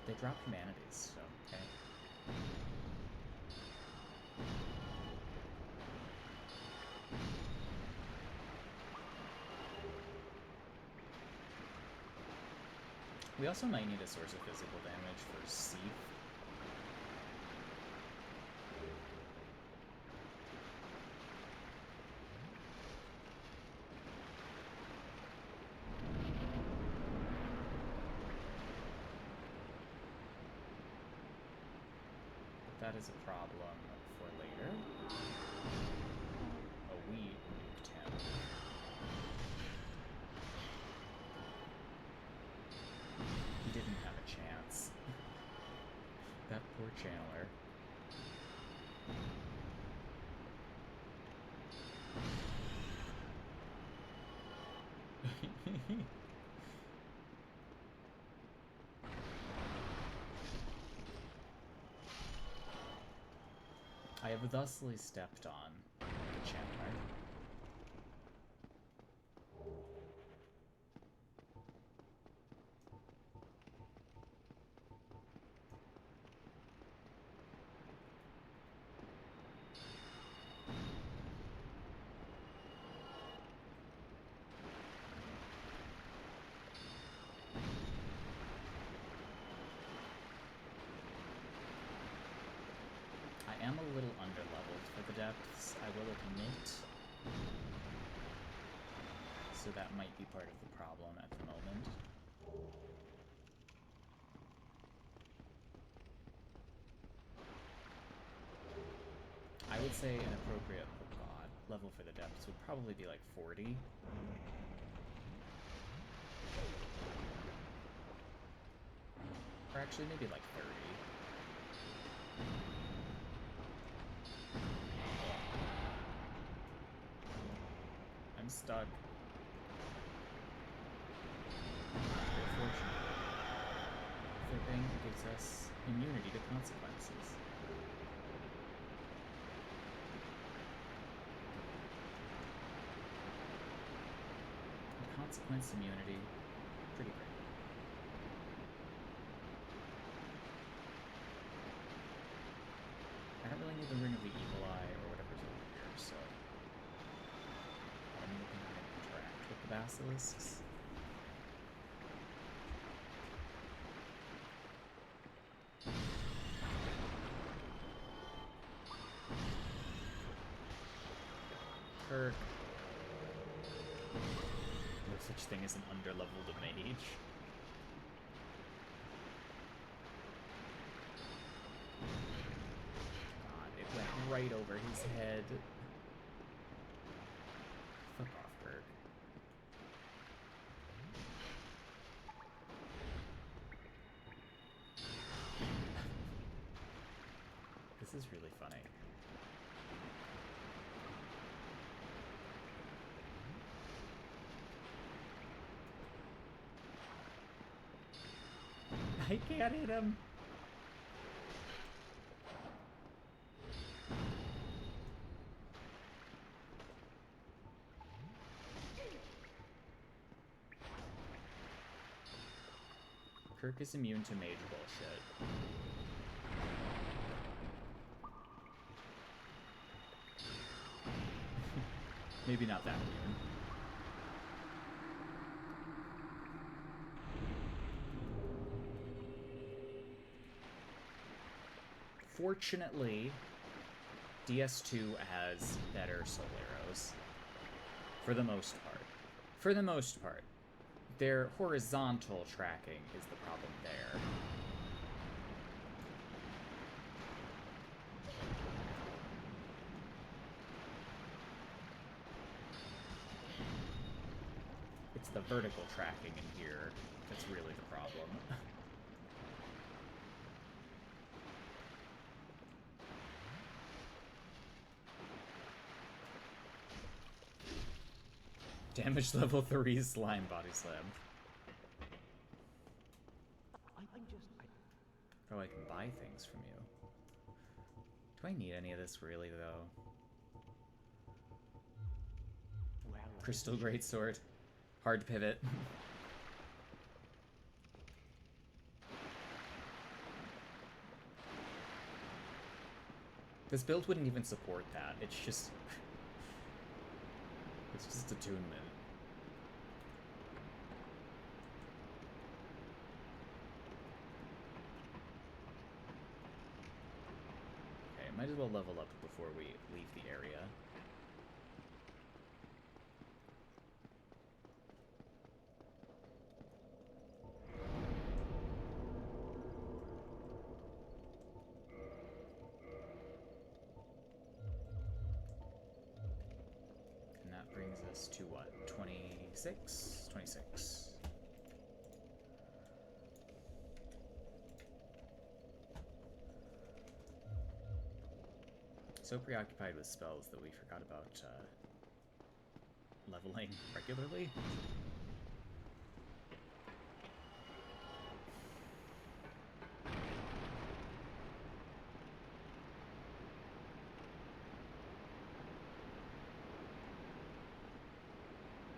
Speaker 1: They drop humanities, so okay. We also might need a source of physical damage for Seath. But that is a problem for later. Oh, we nuked him. He didn't have a chance. That poor channeler. I have thusly stepped on the channeler. depths, I will admit. So that might be part of the problem at the moment. I would say an appropriate level for the depths would probably be like 40. Or actually maybe like 30. I'm stuck. We're fortunate. Flipping gives us immunity to consequences. Consequence immunity, pretty great. I don't really need the Ring of the Evil Eye or whatever's over here, so I'm looking to interact with the basilisks. Kirk. Such thing as an underleveled mage. God, it went right over his head. Fuck off, Kirk. This is really funny. I can't hit him. Kirk is immune to mage bullshit. Maybe not that immune. Fortunately, DS2 has better soul arrows. For the most part. For the most part. Their horizontal tracking is the problem there. It's the vertical tracking in here that's really the problem. Damage level 3 slime body slam. Oh, I can buy things from you. Do I need any of this really, though? Crystal Greatsword. Hard pivot. This build wouldn't even support that. It's just... it's just attunement. Okay, might as well level up before we leave the area. Brings us to what? 26? 26. So preoccupied with spells that we forgot about leveling regularly.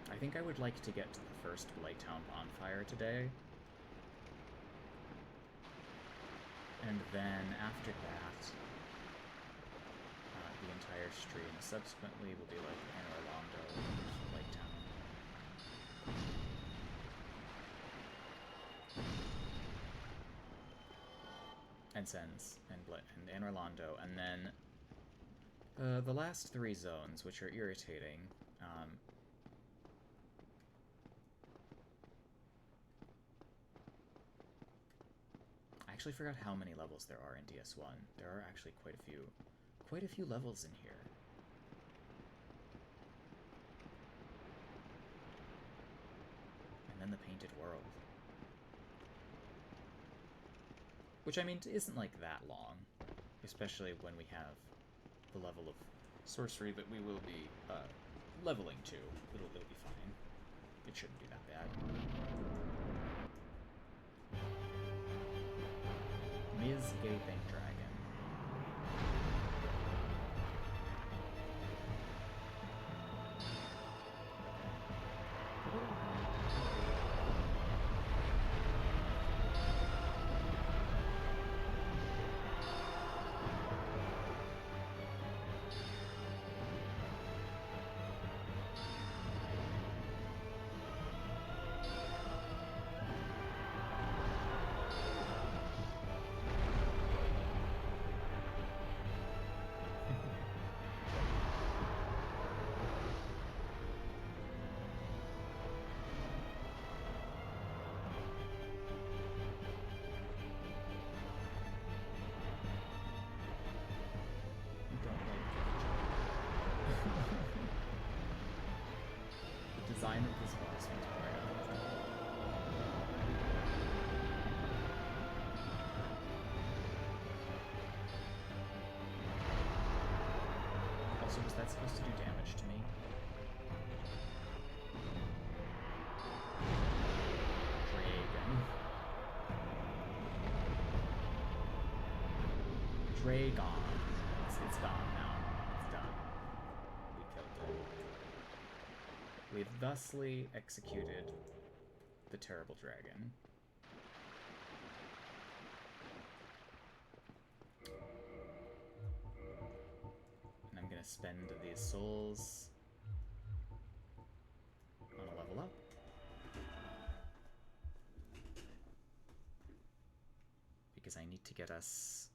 Speaker 1: I think I would like to get to the first Blighttown bonfire today. And then after that, the entire stream subsequently will be like Anor Londo and Blighttown. And Sens and Anor Londo, and then The last 3 zones, which are irritating, I actually forgot how many levels there are in DS1. There are actually quite a few levels in here. And then the Painted World. Which, I mean, isn't like that long, especially when we have the level of sorcery that we will be leveling to. It'll be fine. It shouldn't be that bad. Ms. Gaping Dragon. The design of this boss seems very uncomfortable. Also, was that supposed to do damage to me? Dragon. It's gone now. It's done. We killed it. We've thusly executed the terrible dragon. And I'm gonna spend these souls on a level up. Because I need to get us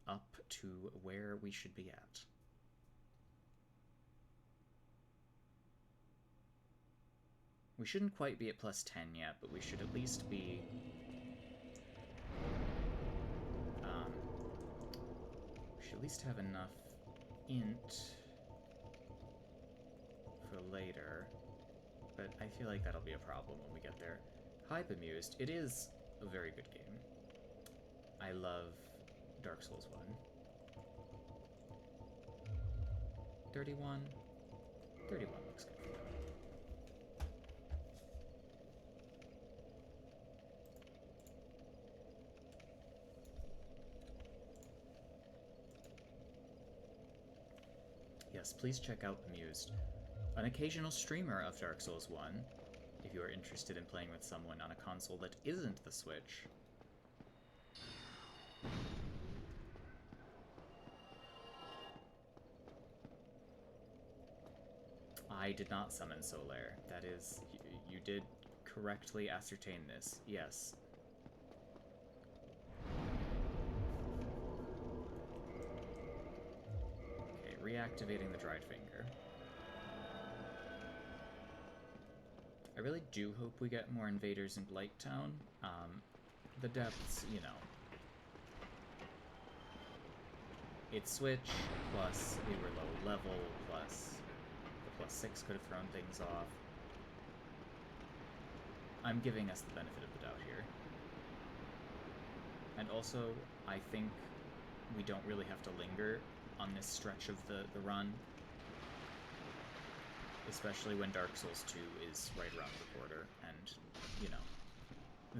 Speaker 1: up to where we should be at. We shouldn't quite be at plus 10 yet, but we should at least be... we should at least have enough int for later, but I feel like that'll be a problem when we get there. Hi, Bemused. It is a very good game. I love Dark Souls 1. 31? 31 looks good for them. Yes, please check out Bemused, an occasional streamer of Dark Souls 1, if you are interested in playing with someone on a console that isn't the Switch. I did not summon Solaire. That is, you did correctly ascertain this. Yes. Okay, reactivating the dried finger. I really do hope we get more invaders in Blighttown. The depths, you know. It's Switch, plus we were low level, plus the +6 could have thrown things off. I'm giving us the benefit of the doubt here. And also, I think we don't really have to linger on this stretch of the run. Especially when Dark Souls 2 is right around the corner, and, you know,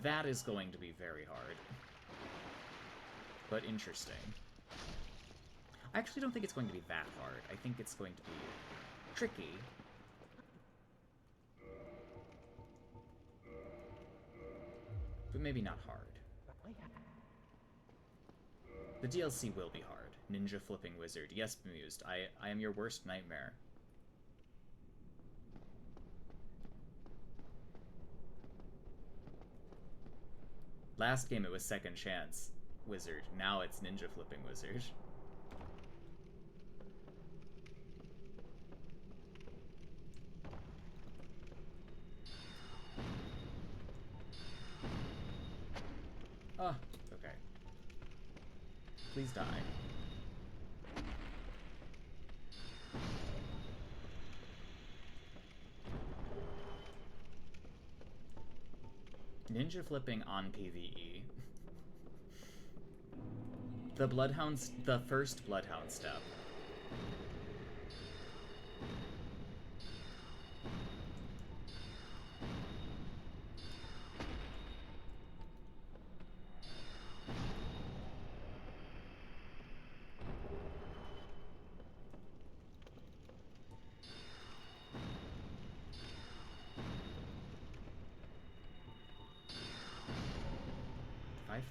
Speaker 1: that is going to be very hard. But interesting. I actually don't think it's going to be that hard. I think it's going to be tricky. But maybe not hard. The DLC will be hard. Ninja Flipping Wizard. Yes, Bemused. I am your worst nightmare. Last game it was Second Chance Wizard. Now it's Ninja Flipping Wizard. Oh, okay. Please die. Ninja flipping on PvE. The first Bloodhound step.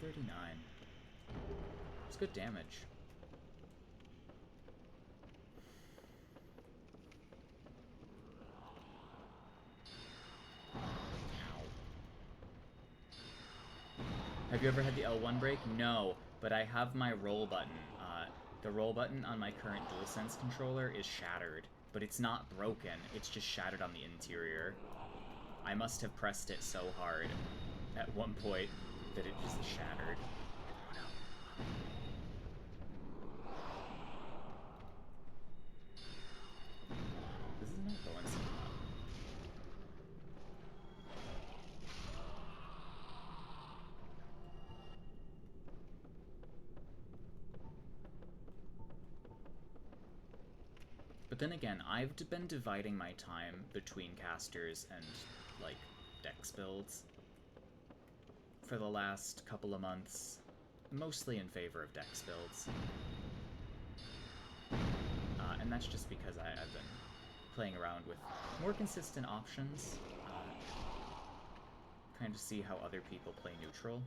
Speaker 1: $539. It's good damage. Have you ever had the L1 break? No, but I have my roll button. The roll button on my current DualSense controller is shattered, but it's not broken, it's just shattered on the interior. I must have pressed it so hard at one point that it just shattered. Oh no. This is not going so well. But then again, I've been dividing my time between casters and, like, dex builds for the last couple of months, mostly in favor of dex builds. And that's just because I've been playing around with more consistent options, kind of see how other people play neutral,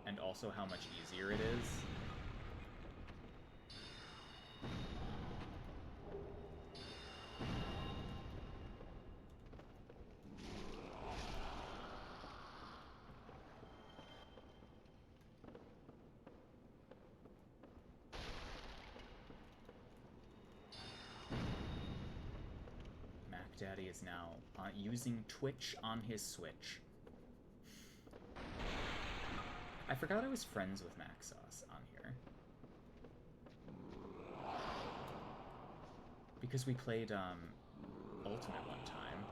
Speaker 1: and also how much easier it is. Daddy is now using Twitch on his Switch. I forgot I was friends with Maxos on here. Because we played Ultimate one time.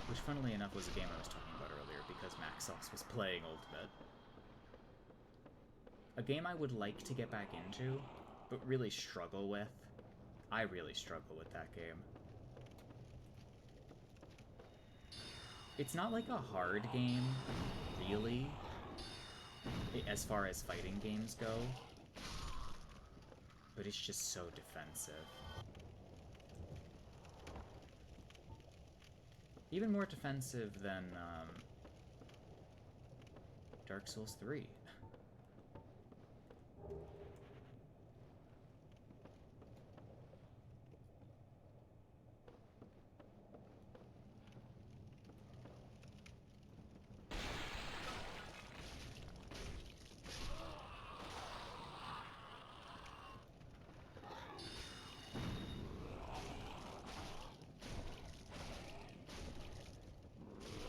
Speaker 1: Which, funnily enough, was a game I was talking about earlier because Maxos was playing Ultimate. A game I would like to get back into, but really struggle with. I really struggle with that game. It's not like a hard game, really, as far as fighting games go, but it's just so defensive. Even more defensive than Dark Souls 3.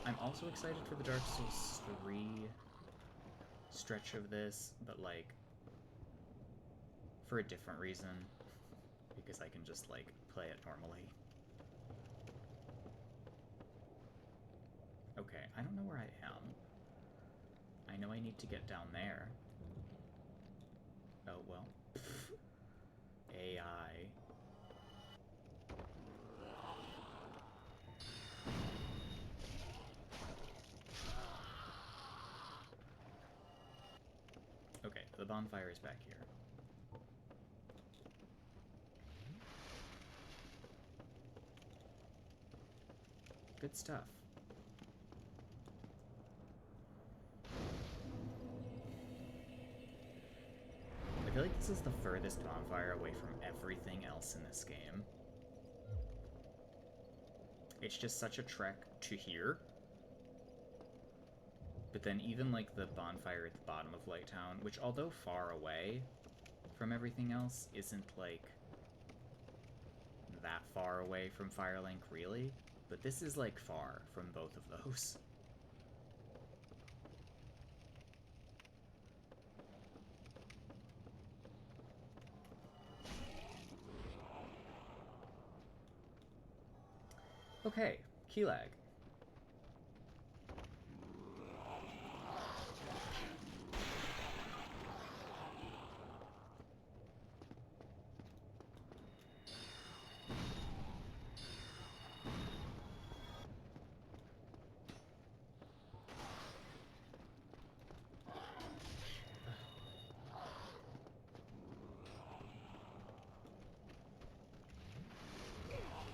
Speaker 1: I'm also excited for the Dark Souls 3 stretch of this, but, like, for a different reason, because I can just, like, play it normally. Okay, I don't know where I am. I know I need to get down there. Oh, well. AI. Okay, the bonfire is back here. Good stuff. I feel like this is the furthest bonfire away from everything else in this game. It's just such a trek to here. But then even, like, the bonfire at the bottom of Light Town, which, although far away from everything else, isn't, like, that far away from Firelink, really, but this is, like, far from both of those. Okay, key lag.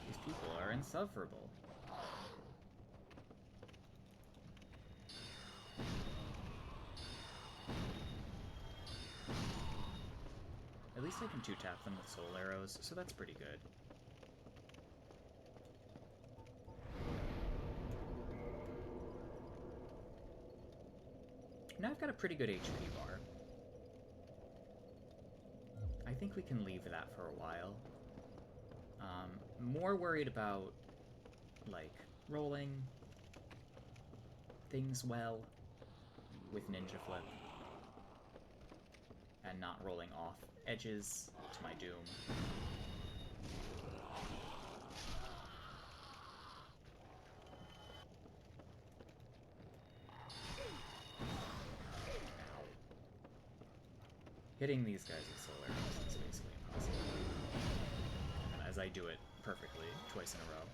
Speaker 1: These people are insufferable. At least I can two-tap them with soul arrows, so that's pretty good. Now I've got a pretty good HP bar. I think we can leave that for a while. More worried about, like, rolling things well with Ninja Flip and not rolling off edges to my doom. Hitting these guys with soul arrows is basically impossible. And as I do it perfectly twice in a row.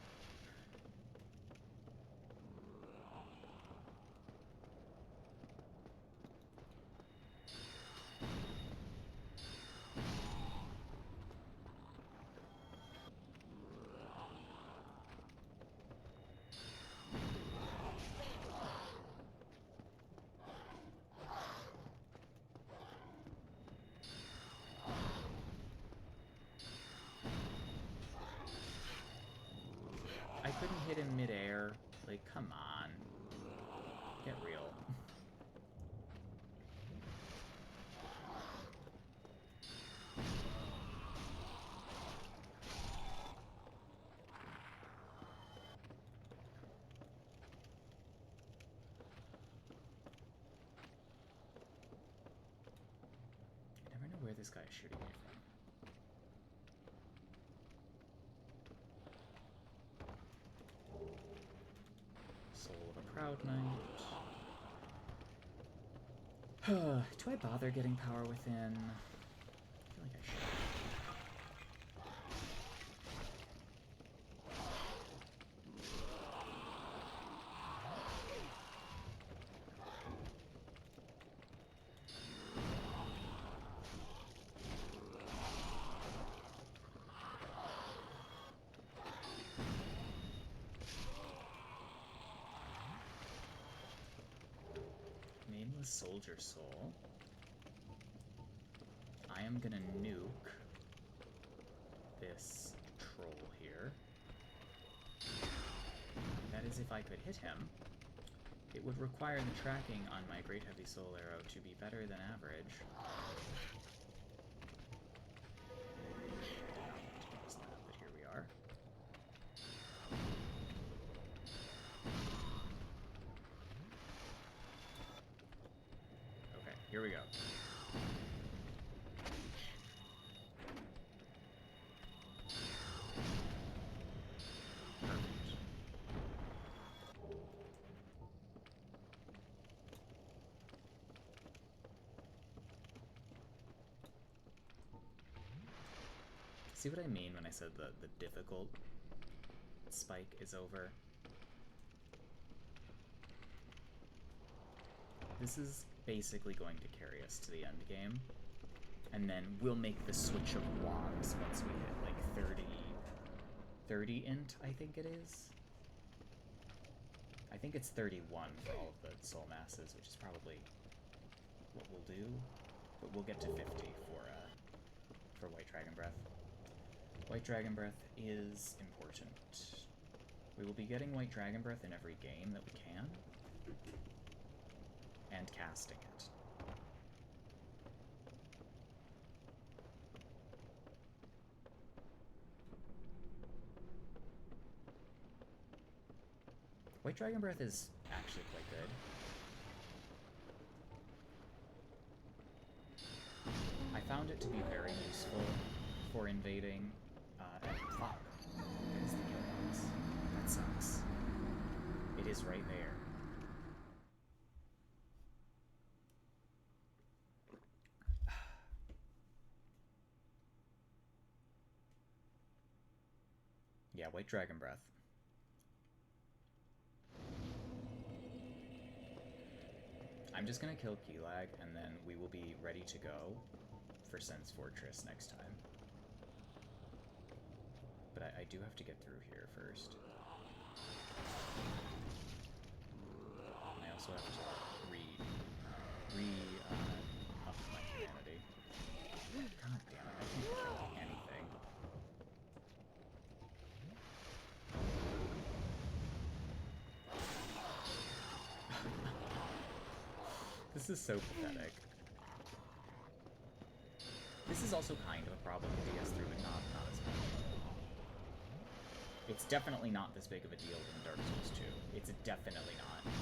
Speaker 1: I couldn't hit him mid-air. Like, come on. Get real. I never know where this guy is shooting me from. Soul of a Proud Knight. Do I bother getting power within? I feel like I should. Nameless Soldier Soul. I am gonna nuke this troll here. That is if I could hit him. It would require the tracking on my Great Heavy Soul Arrow to be better than average. But here we are. Okay, here we go. Perfect. See what I mean when I said the difficult spike is over? This is basically going to carry us to the end game, and then we'll make the switch of wands once we hit like 30 int, I think it is. I think it's 31 for all of the soul masses, which is probably what we'll do, but we'll get to 50 for White Dragon Breath. White Dragon Breath is important. We will be getting White Dragon Breath in every game that we can, and casting it. White Dragon Breath is actually quite good. I found it to be very useful for invading. Fuck. There's the kill box. That sucks. It is right there. Yeah, White Dragon Breath. I'm just gonna kill Keelag, and then we will be ready to go for Sen's Fortress next time. But I do have to get through here first. And I also have to up my humanity. God damn it, I can't control anything. This is so pathetic. This is also kind of a problem with DS3, but not as much. It's definitely not this big of a deal in Dark Souls 2. It's definitely not.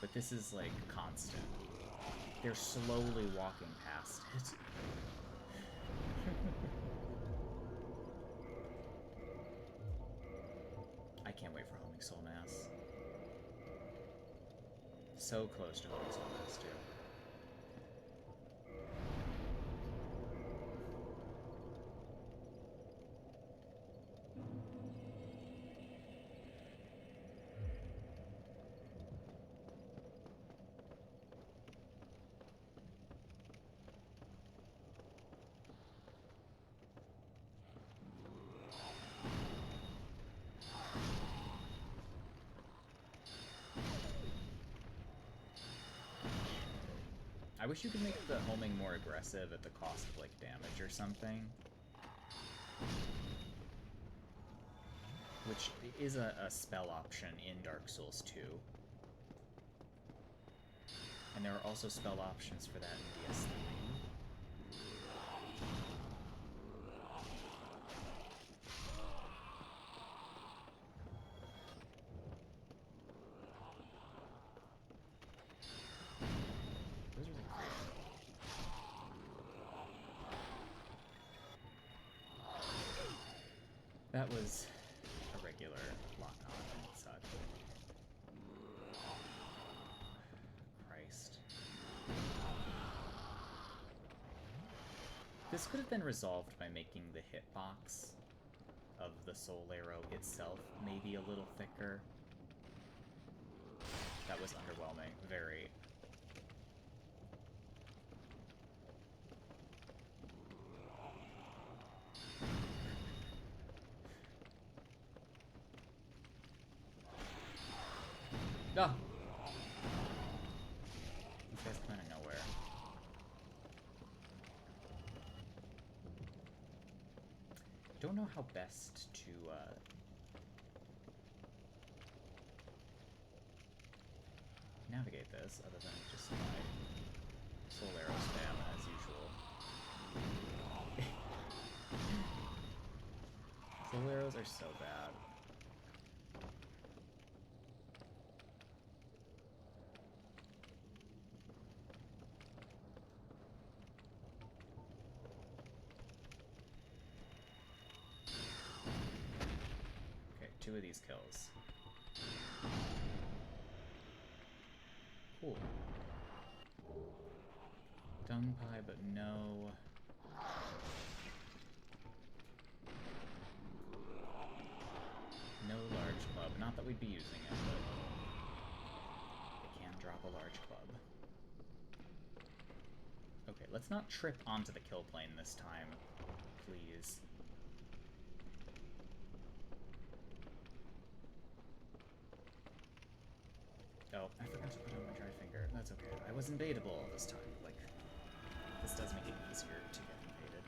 Speaker 1: But this is, like, constant. They're slowly walking past it. I can't wait for Homing Soul Mass. So close to Homing Soul Mass, too. I wish you could make the homing more aggressive at the cost of, like, damage or something. Which is a spell option in Dark Souls 2. And there are also spell options for that in DS3. That was a regular lock-on, and it sucked. Christ. This could have been resolved by making the hitbox of the soul arrow itself maybe a little thicker. That was underwhelming. Very. Ah! These guys come out of nowhere. Don't know how best to, navigate this, other than just my soul arrow spam as usual. Soul arrows are so bad. Two of these kills. Cool. Dung pie, but no. No large club. Not that we'd be using it, but it can drop a large club. Okay, let's not trip onto the kill plane this time, please. Oh, I forgot to put on my dry finger. That's okay. I was invadable all this time. Like, this does make it easier to get invaded.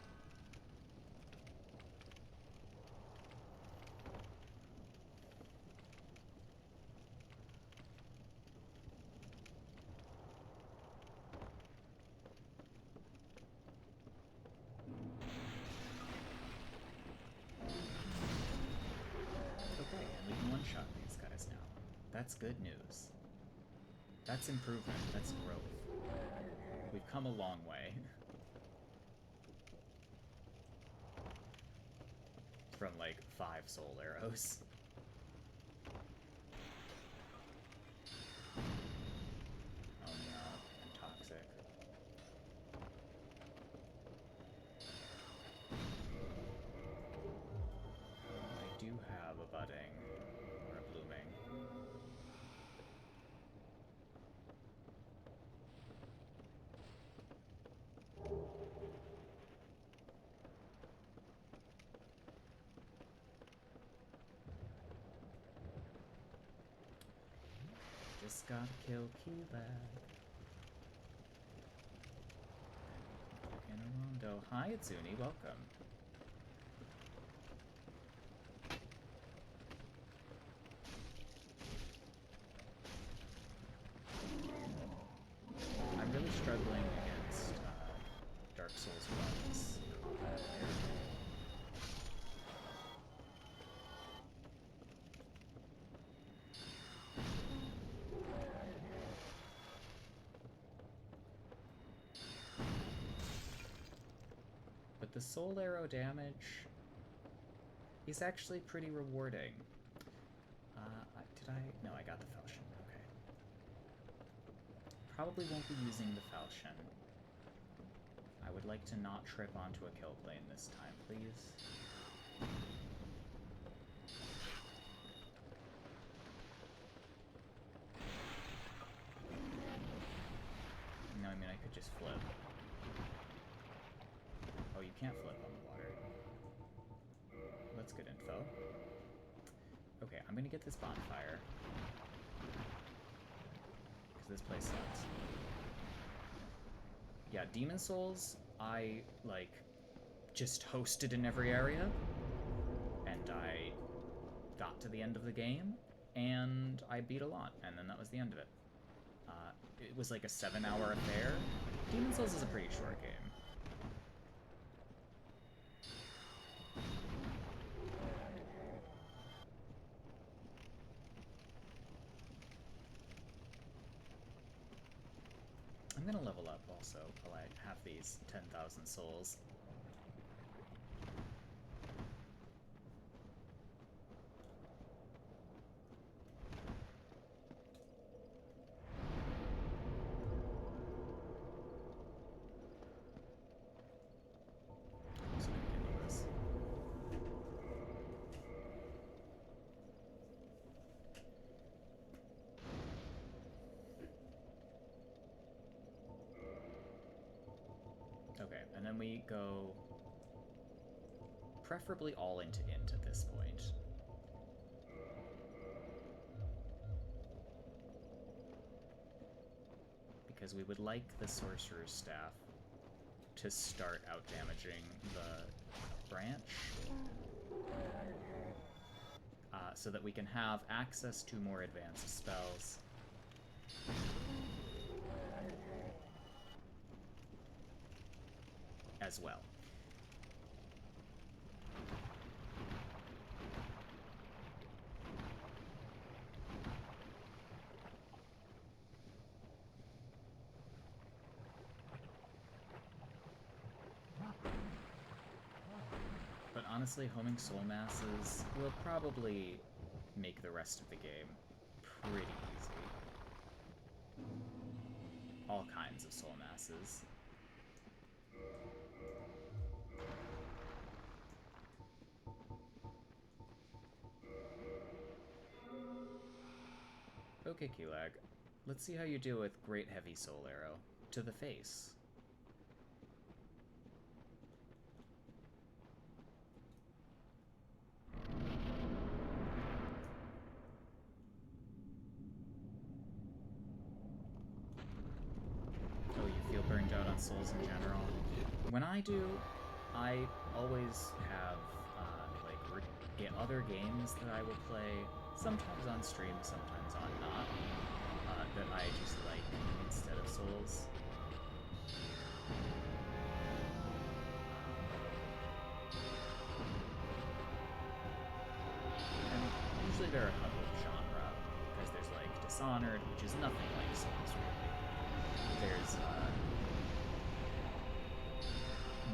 Speaker 1: That's good news. That's improvement. That's growth. We've come a long way. From, like, 5 soul arrows. Oh no, I'm toxic. I do have a budding, or a blooming. Just gotta kill Keelag. In a rondo. Hi, Itsuni, welcome. I'm really struggling against Dark Souls 1's combat. But the soul arrow damage is actually pretty rewarding. Did I? No, I got the falchion. Okay. Probably won't be using the falchion. I would like to not trip onto a kill plane this time, please. No, I mean, I could just flip. Oh, you can't flip on the water. That's good info. Okay, I'm gonna get this bonfire. Because this place sucks. Yeah, Demon Souls, I, like, just hosted in every area. And I got to the end of the game, and I beat a lot, and then that was the end of it. It was like a 7-hour affair. Demon Souls is a pretty short game. I'm gonna level up also while I have these 10,000 souls. So I can do this. Okay, and then we go preferably all into int at this point. Because we would like the Sorcerer's Staff to start out damaging the branch. So that we can have access to more advanced spells. As well. But honestly, homing soul masses will probably make the rest of the game pretty easy. All kinds of soul masses. Okay, Keelag. Let's see how you do with Great Heavy Soul Arrow. To the face. Oh, you feel burned out on souls in general? When I do, I always have, other games that I will play, sometimes on stream, sometimes on not, that I just like instead of Souls. And usually they're a hub of genre, because there's like Dishonored, which is nothing like Souls, really. There's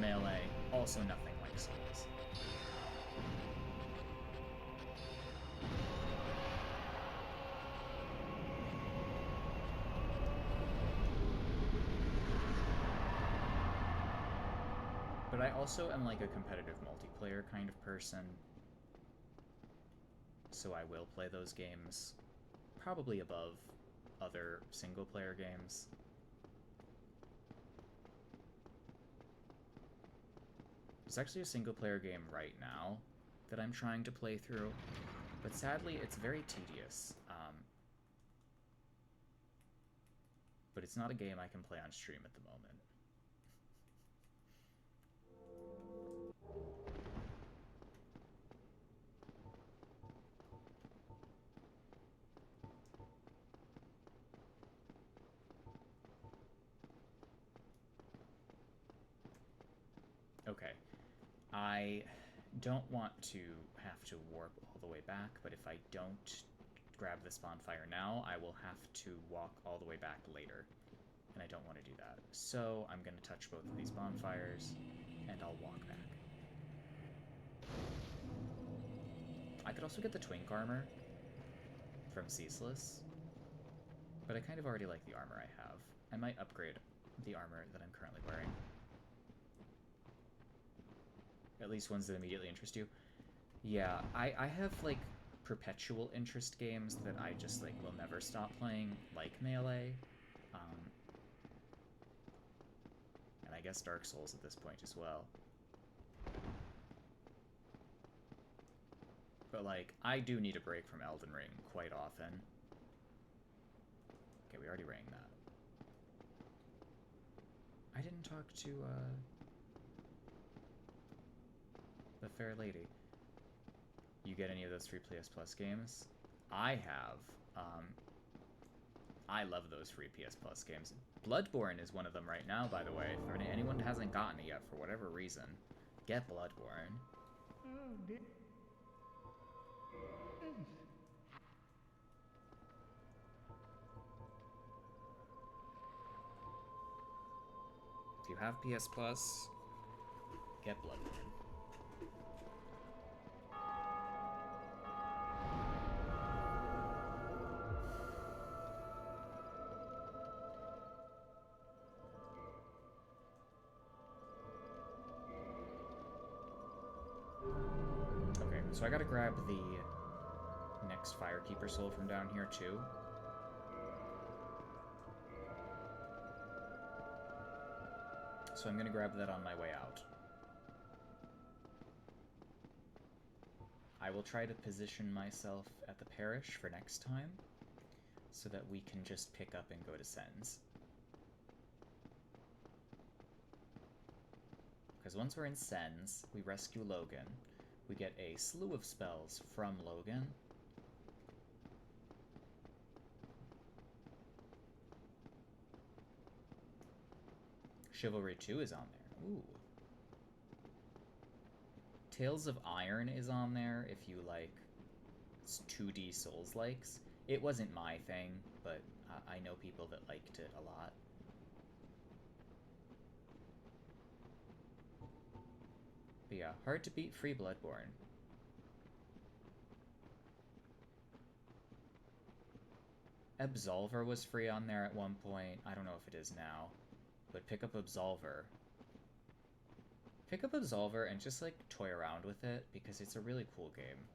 Speaker 1: Melee, also nothing like Souls. But I also am like a competitive multiplayer kind of person, so I will play those games probably above other single-player games. There's actually a single-player game right now that I'm trying to play through, but sadly it's very tedious. But it's not a game I can play on stream at the moment. Okay, I don't want to have to warp all the way back, but if I don't grab this bonfire now, I will have to walk all the way back later, and I don't want to do that. So I'm going to touch both of these bonfires, and I'll walk back. I could also get the Twink armor from Ceaseless, but I kind of already like the armor I have. I might upgrade the armor that I'm currently wearing. At least ones that immediately interest you. Yeah, I have, like, perpetual interest games that I just, like, will never stop playing, like Melee. And I guess Dark Souls at this point as well. But, like, I do need a break from Elden Ring quite often. Okay, we already rang that. I didn't talk to, the fair lady. You get any of those free PS Plus games? I have. I love those free PS Plus games. Bloodborne is one of them right now, by the way. For anyone who hasn't gotten it yet, for whatever reason, get Bloodborne.
Speaker 3: Oh, dear.
Speaker 1: If you have PS Plus, get Bloodborne. Okay, so I gotta grab the next Firekeeper soul from down here too. So I'm gonna grab that on my way out. I will try to position myself at the parish for next time, so that we can just pick up and go to Sens. Because once we're in Sens, we rescue Logan. We get a slew of spells from Logan. Chivalry 2 is on there. Ooh. Tales of Iron is on there if you like 2D Souls-likes. It wasn't my thing, but I know people that liked it a lot. But yeah, hard to beat free Bloodborne. Absolver was free on there at one point. I don't know if it is now. But pick up Absolver. Pick up Absolver and just, like, toy around with it, because it's a really cool game.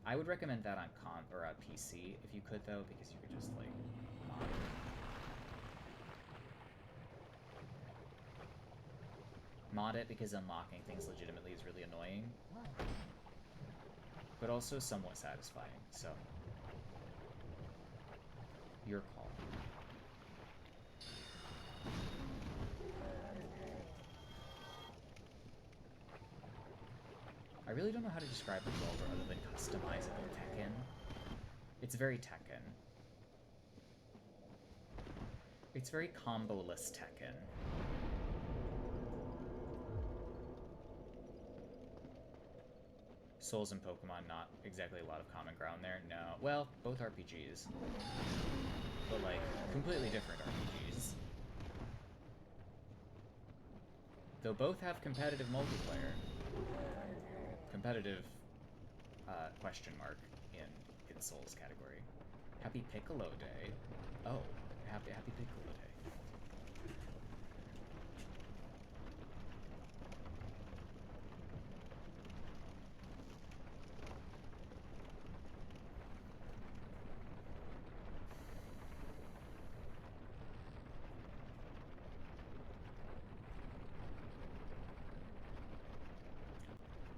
Speaker 1: I would recommend that on PC if you could, though, because you could just, like, mod it. Mod it because unlocking things legitimately is really annoying, but also somewhat satisfying, so your call. I really don't know how to describe Absolver other than customizable Tekken. It's very Tekken. It's very combo-less Tekken. Souls and Pokemon, not exactly a lot of common ground there. No. Well, both RPGs. But, like, completely different RPGs. Though both have competitive multiplayer. Competitive, question mark in Souls category. Happy Piccolo Day. Oh, happy Piccolo Day.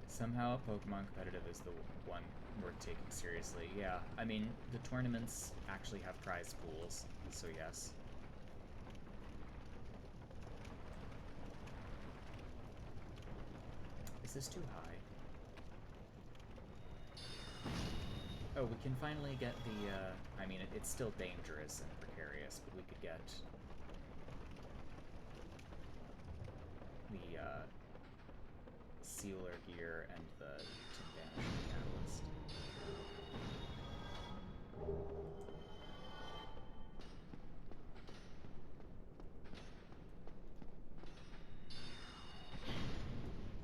Speaker 1: Somehow Pokemon competitive is the one worth taking seriously. Yeah, I mean, the tournaments actually have prize pools, so yes. Is this too high? Oh, we can finally get the, I mean, it's still dangerous and precarious, but we could get the, Sealer gear and the Tin Banishing Catalyst.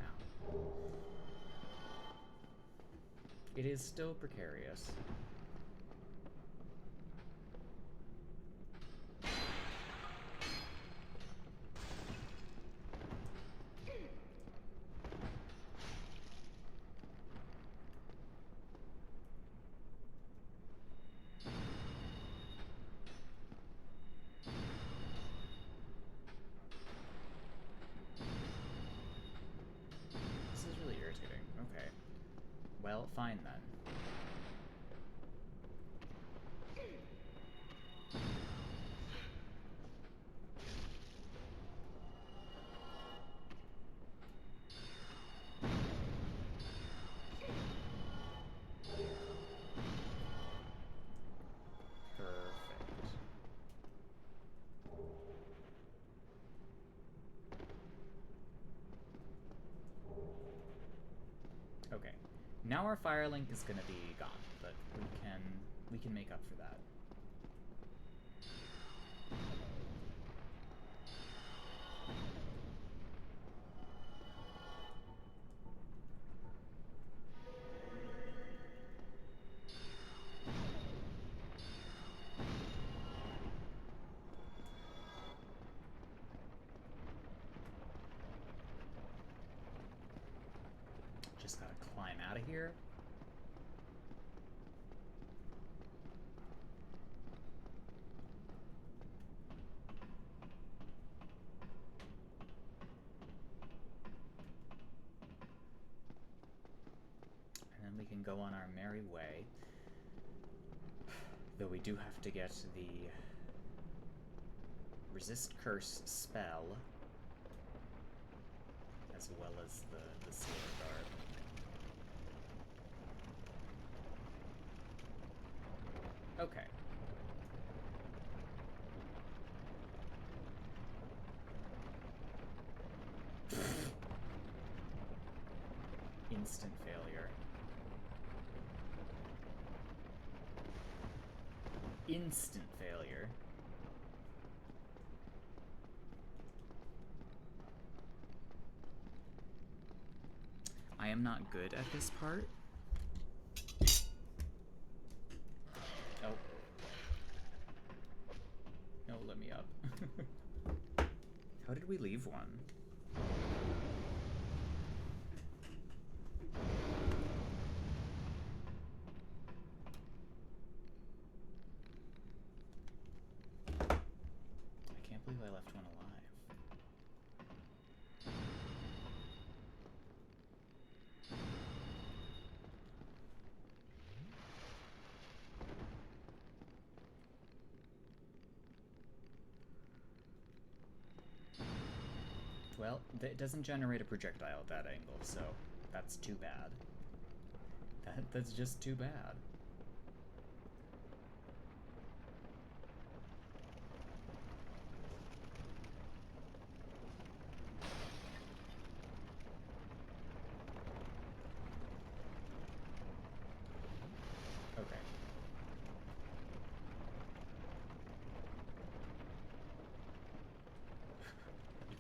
Speaker 1: Ow. It is still precarious. Well, fine then. Perfect. Okay. Now our fire link is gonna be gone, but we can make up for that. Just gotta climb out of here. And then we can go on our merry way. Though we do have to get the Resist Curse spell, as well as the Sealer Garb. Okay. Instant failure. Instant failure. I am not good at this part. Oh. No, let me up. How did we leave one? I can't believe I left one alive. Well, it doesn't generate a projectile at that angle, so that's too bad. That's just too bad.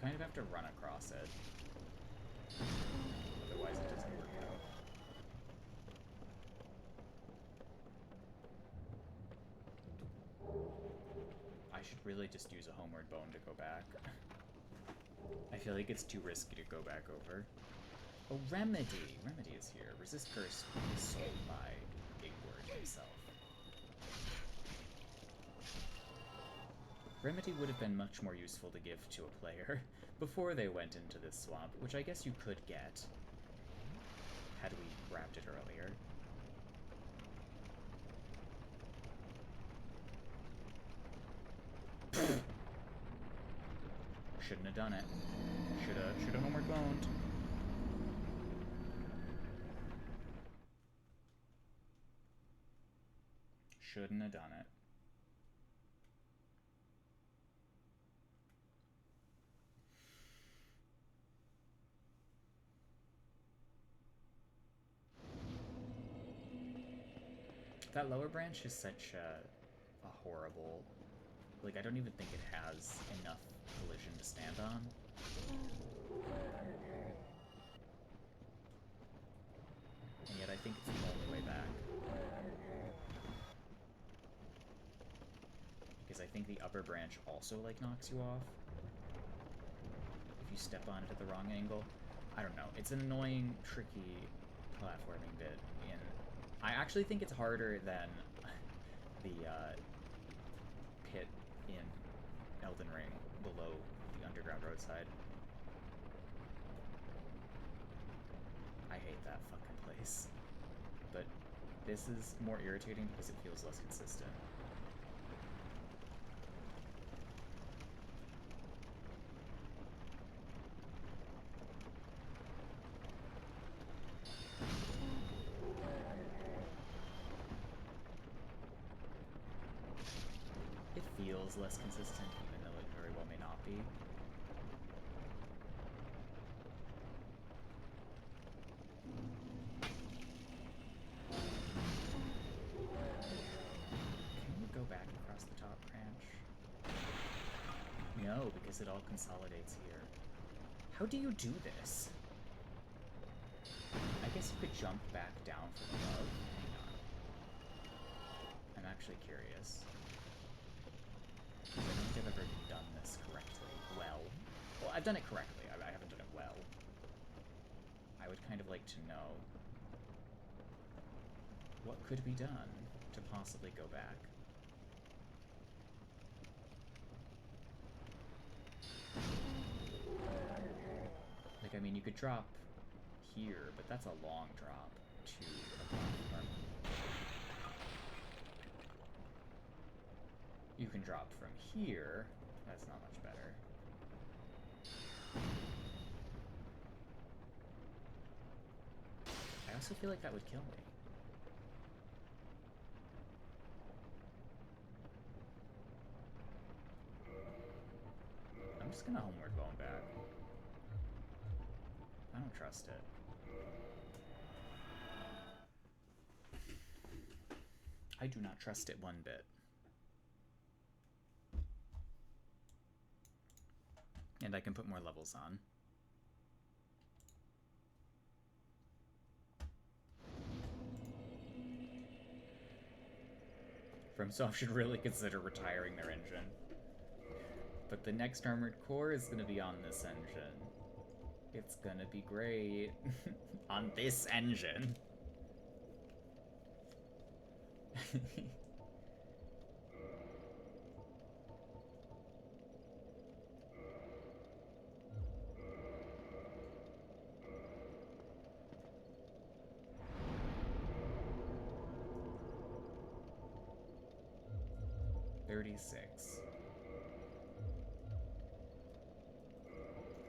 Speaker 1: kind of have to run across it. Otherwise it doesn't work out. I should really just use a homeward bone to go back. I feel like it's too risky to go back over. Oh, Remedy! Remedy is here. Resist Curse is sold by Igward himself. Remedy would have been much more useful to give to a player before they went into this swamp, which I guess you could get had we grabbed it earlier. Shouldn't have done it. Shoulda homeward boned. Shouldn't have done it. That lower branch is such a horrible... Like, I don't even think it has enough collision to stand on. And yet I think it's the only way back. Because I think the upper branch also, like, knocks you off. If you step on it at the wrong angle. I don't know. It's an annoying, tricky platforming bit in... I actually think it's harder than the pit in Elden Ring below the underground roadside. I hate that fucking place. But this is more irritating because it feels less consistent. Feels less consistent, even though it very well may not be. Can you go back across the top branch? No, because it all consolidates here. How do you do this? I guess you could jump back down from above. Hang on. I'm actually curious. I don't think I've ever done this correctly. Well, I've done it correctly. I haven't done it well. I would kind of like to know what could be done to possibly go back. Like, I mean, you could drop here, but that's a long drop to a platform. You can drop from here. That's not much better. I also feel like that would kill me. I'm just gonna homeward bone back. I don't trust it. I do not trust it one bit. And I can put more levels on. FromSoft should really consider retiring their engine. But the next Armored Core is going to be on this engine. It's going to be great. On this engine.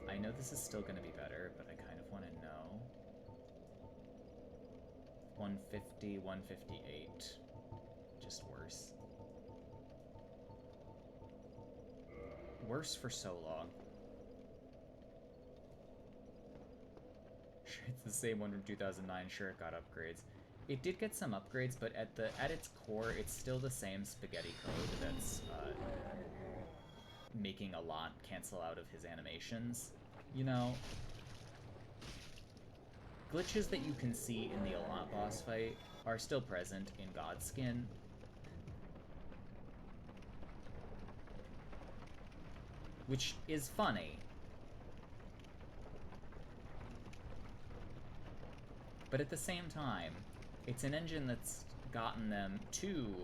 Speaker 1: I know this is still going to be better, but I kind of want to know. 150, 158. Just worse. Worse for so long. Sure, it's the same one from 2009. Sure, it got upgrades. It did get some upgrades, but at its core, it's still the same spaghetti code that's making a lot cancel out of his animations, you know? Glitches that you can see in the Allant boss fight are still present in Godskin. Which is funny. But at the same time, it's an engine that's gotten them 2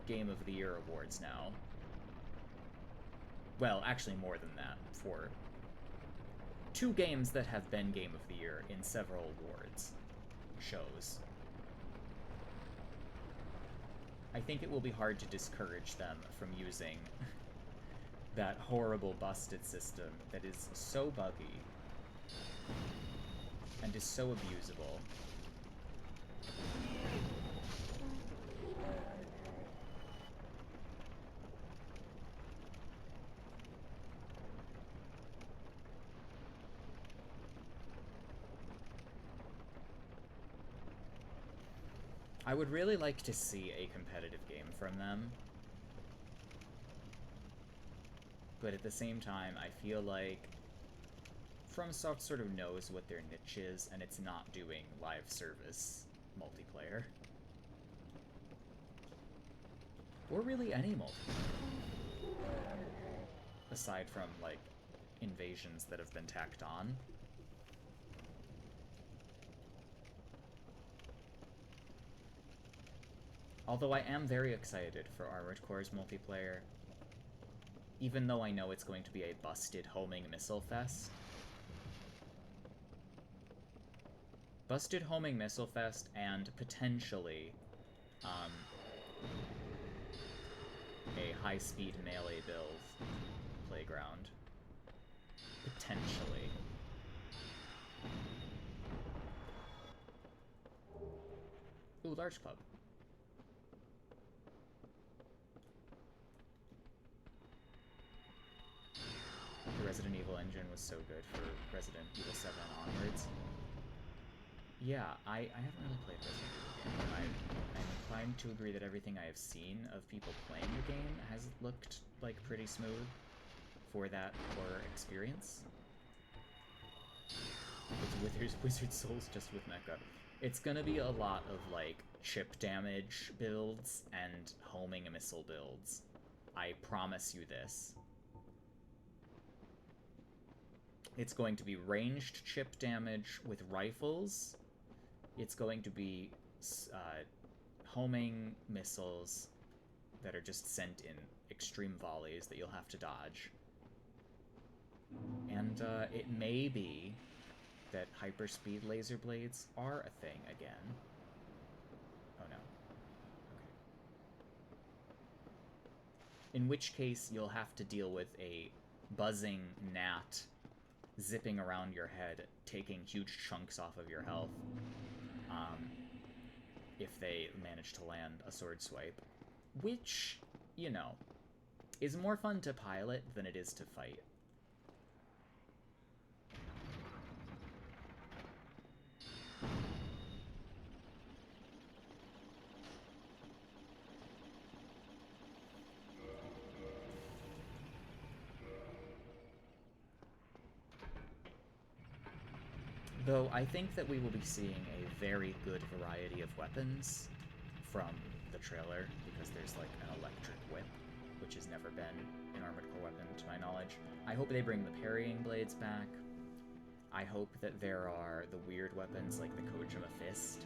Speaker 1: Game of the Year awards now. Well, actually more than that, for 2 games that have been Game of the Year in several awards shows. I think it will be hard to discourage them from using that horrible busted system that is so buggy and is so abusable. I would really like to see a competitive game from them. But at the same time, I feel like FromSoft sort of knows what their niche is, and it's not doing live service multiplayer. Or really any multiplayer. Aside from, like, invasions that have been tacked on. Although I am very excited for Armored Core's multiplayer, even though I know it's going to be a busted homing missile fest. Busted homing missile fest and potentially a high-speed melee build playground. Potentially. Ooh, large club. The Resident Evil engine was so good for Resident Evil 7 onwards. Yeah, I haven't really played Resident Evil game, but I'm inclined to agree that everything I have seen of people playing the game has looked, like, pretty smooth for that horror experience. It's Wizard Souls just with mecha. It's gonna be a lot of, like, chip damage builds and homing missile builds. I promise you this. It's going to be ranged chip damage with rifles. It's going to be homing missiles that are just sent in extreme volleys that you'll have to dodge. And it may be that hyperspeed laser blades are a thing again. Oh no. Okay. In which case, you'll have to deal with a buzzing gnat zipping around your head, taking huge chunks off of your health, if they manage to land a sword swipe. Which, you know, is more fun to pilot than it is to fight. Though I think that we will be seeing a very good variety of weapons from the trailer, because there's like an electric whip, which has never been an Armored Core weapon to my knowledge. I hope they bring the parrying blades back. I hope that there are the weird weapons like the Kojima Fist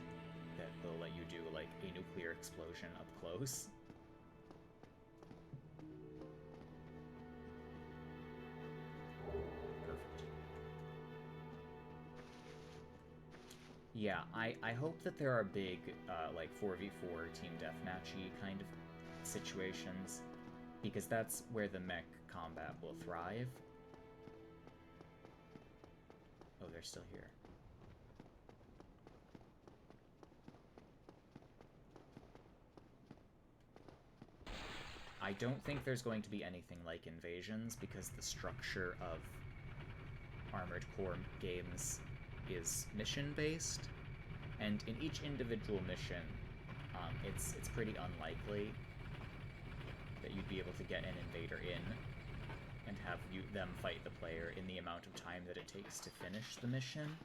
Speaker 1: that will let you do like a nuclear explosion up close. Yeah, I hope that there are big, like, 4v4 team deathmatchy kind of situations, because that's where the mech combat will thrive. Oh, they're still here. I don't think there's going to be anything like Invasions, because the structure of Armored Core games is mission-based, and in each individual mission, it's pretty unlikely that you'd be able to get an invader in and have them fight the player in the amount of time that it takes to finish the mission.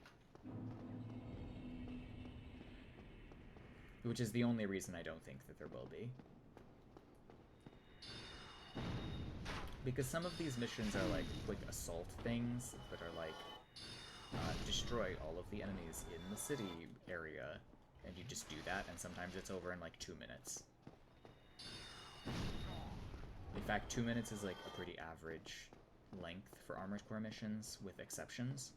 Speaker 1: Which is the only reason I don't think that there will be. Because some of these missions are like quick assault things that are like, destroy all of the enemies in the city area, and you just do that, and sometimes it's over in like 2 minutes. In fact, 2 minutes is like a pretty average length for Armored Core missions, with exceptions.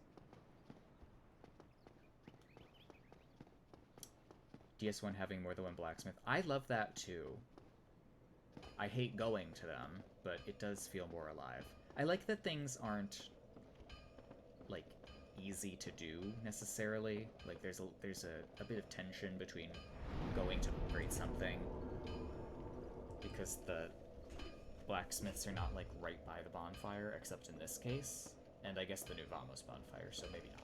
Speaker 1: DS1 having more than one blacksmith. I love that too. I hate going to them, but it does feel more alive. I like that things aren't, like, easy to do, necessarily. Like, there's a bit of tension between going to upgrade something, because the blacksmiths are not, like, right by the bonfire, except in this case. And I guess the new Vamos bonfire, so maybe not.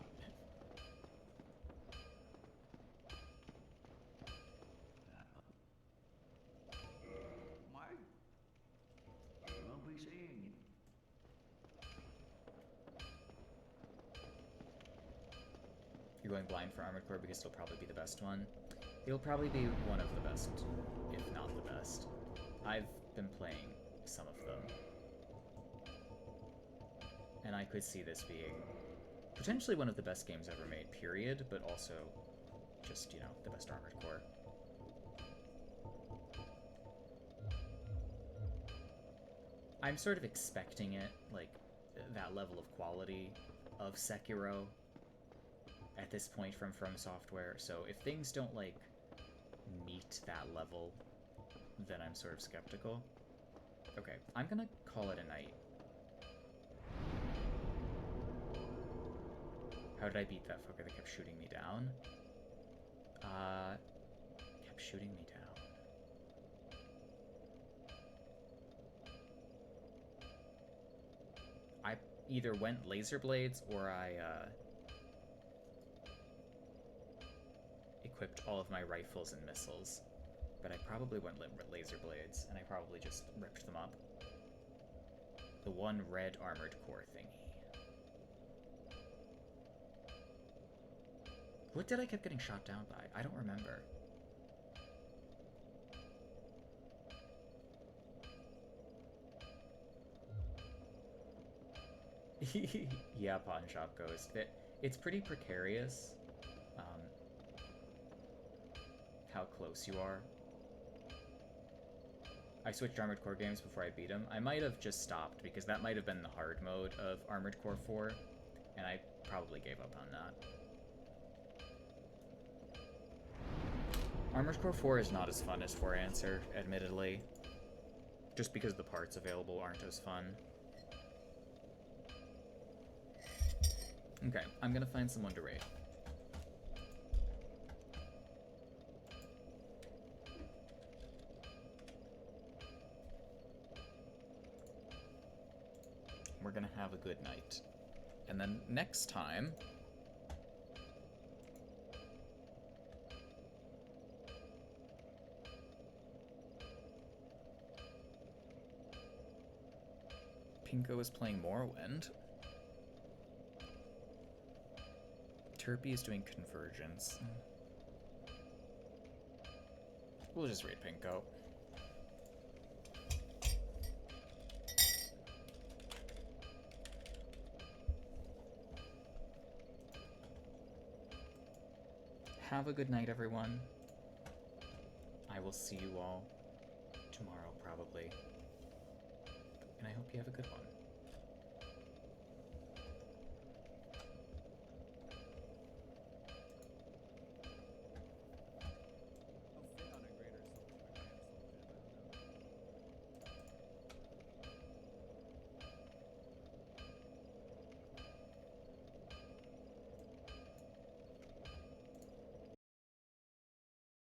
Speaker 1: You're going blind for Armored Core because it'll probably be the best one. It'll probably be one of the best, if not the best. I've been playing some of them, and I could see this being potentially one of the best games ever made, period, but also just, you know, the best Armored Core. I'm sort of expecting it, like, that level of quality of Sekiro at this point from Fromsoftware, so if things don't, like, meet that level, then I'm sort of skeptical. Okay, I'm gonna call it a night. How did I beat that fucker that kept shooting me down? Kept shooting me down. I either went laser blades or I, equipped all of my rifles and missiles, but I probably went laser blades, and I probably just ripped them up. The one red Armored Core thingy. What did I keep getting shot down by? I don't remember. Yeah, Pawn Shop Ghost. It's pretty precarious. How close you are. I switched Armored Core games before I beat him. I might have just stopped, because that might have been the hard mode of Armored Core 4, and I probably gave up on that. Armored Core 4 is not as fun as 4 Answer, admittedly. Just because the parts available aren't as fun. Okay, I'm gonna find someone to raid. We're gonna have a good night. And then next time... Pinko is playing Morrowind. Turpy is doing Convergence. We'll just raid Pinko. Have a good night, everyone. I will see you all tomorrow, probably. And I hope you have a good one.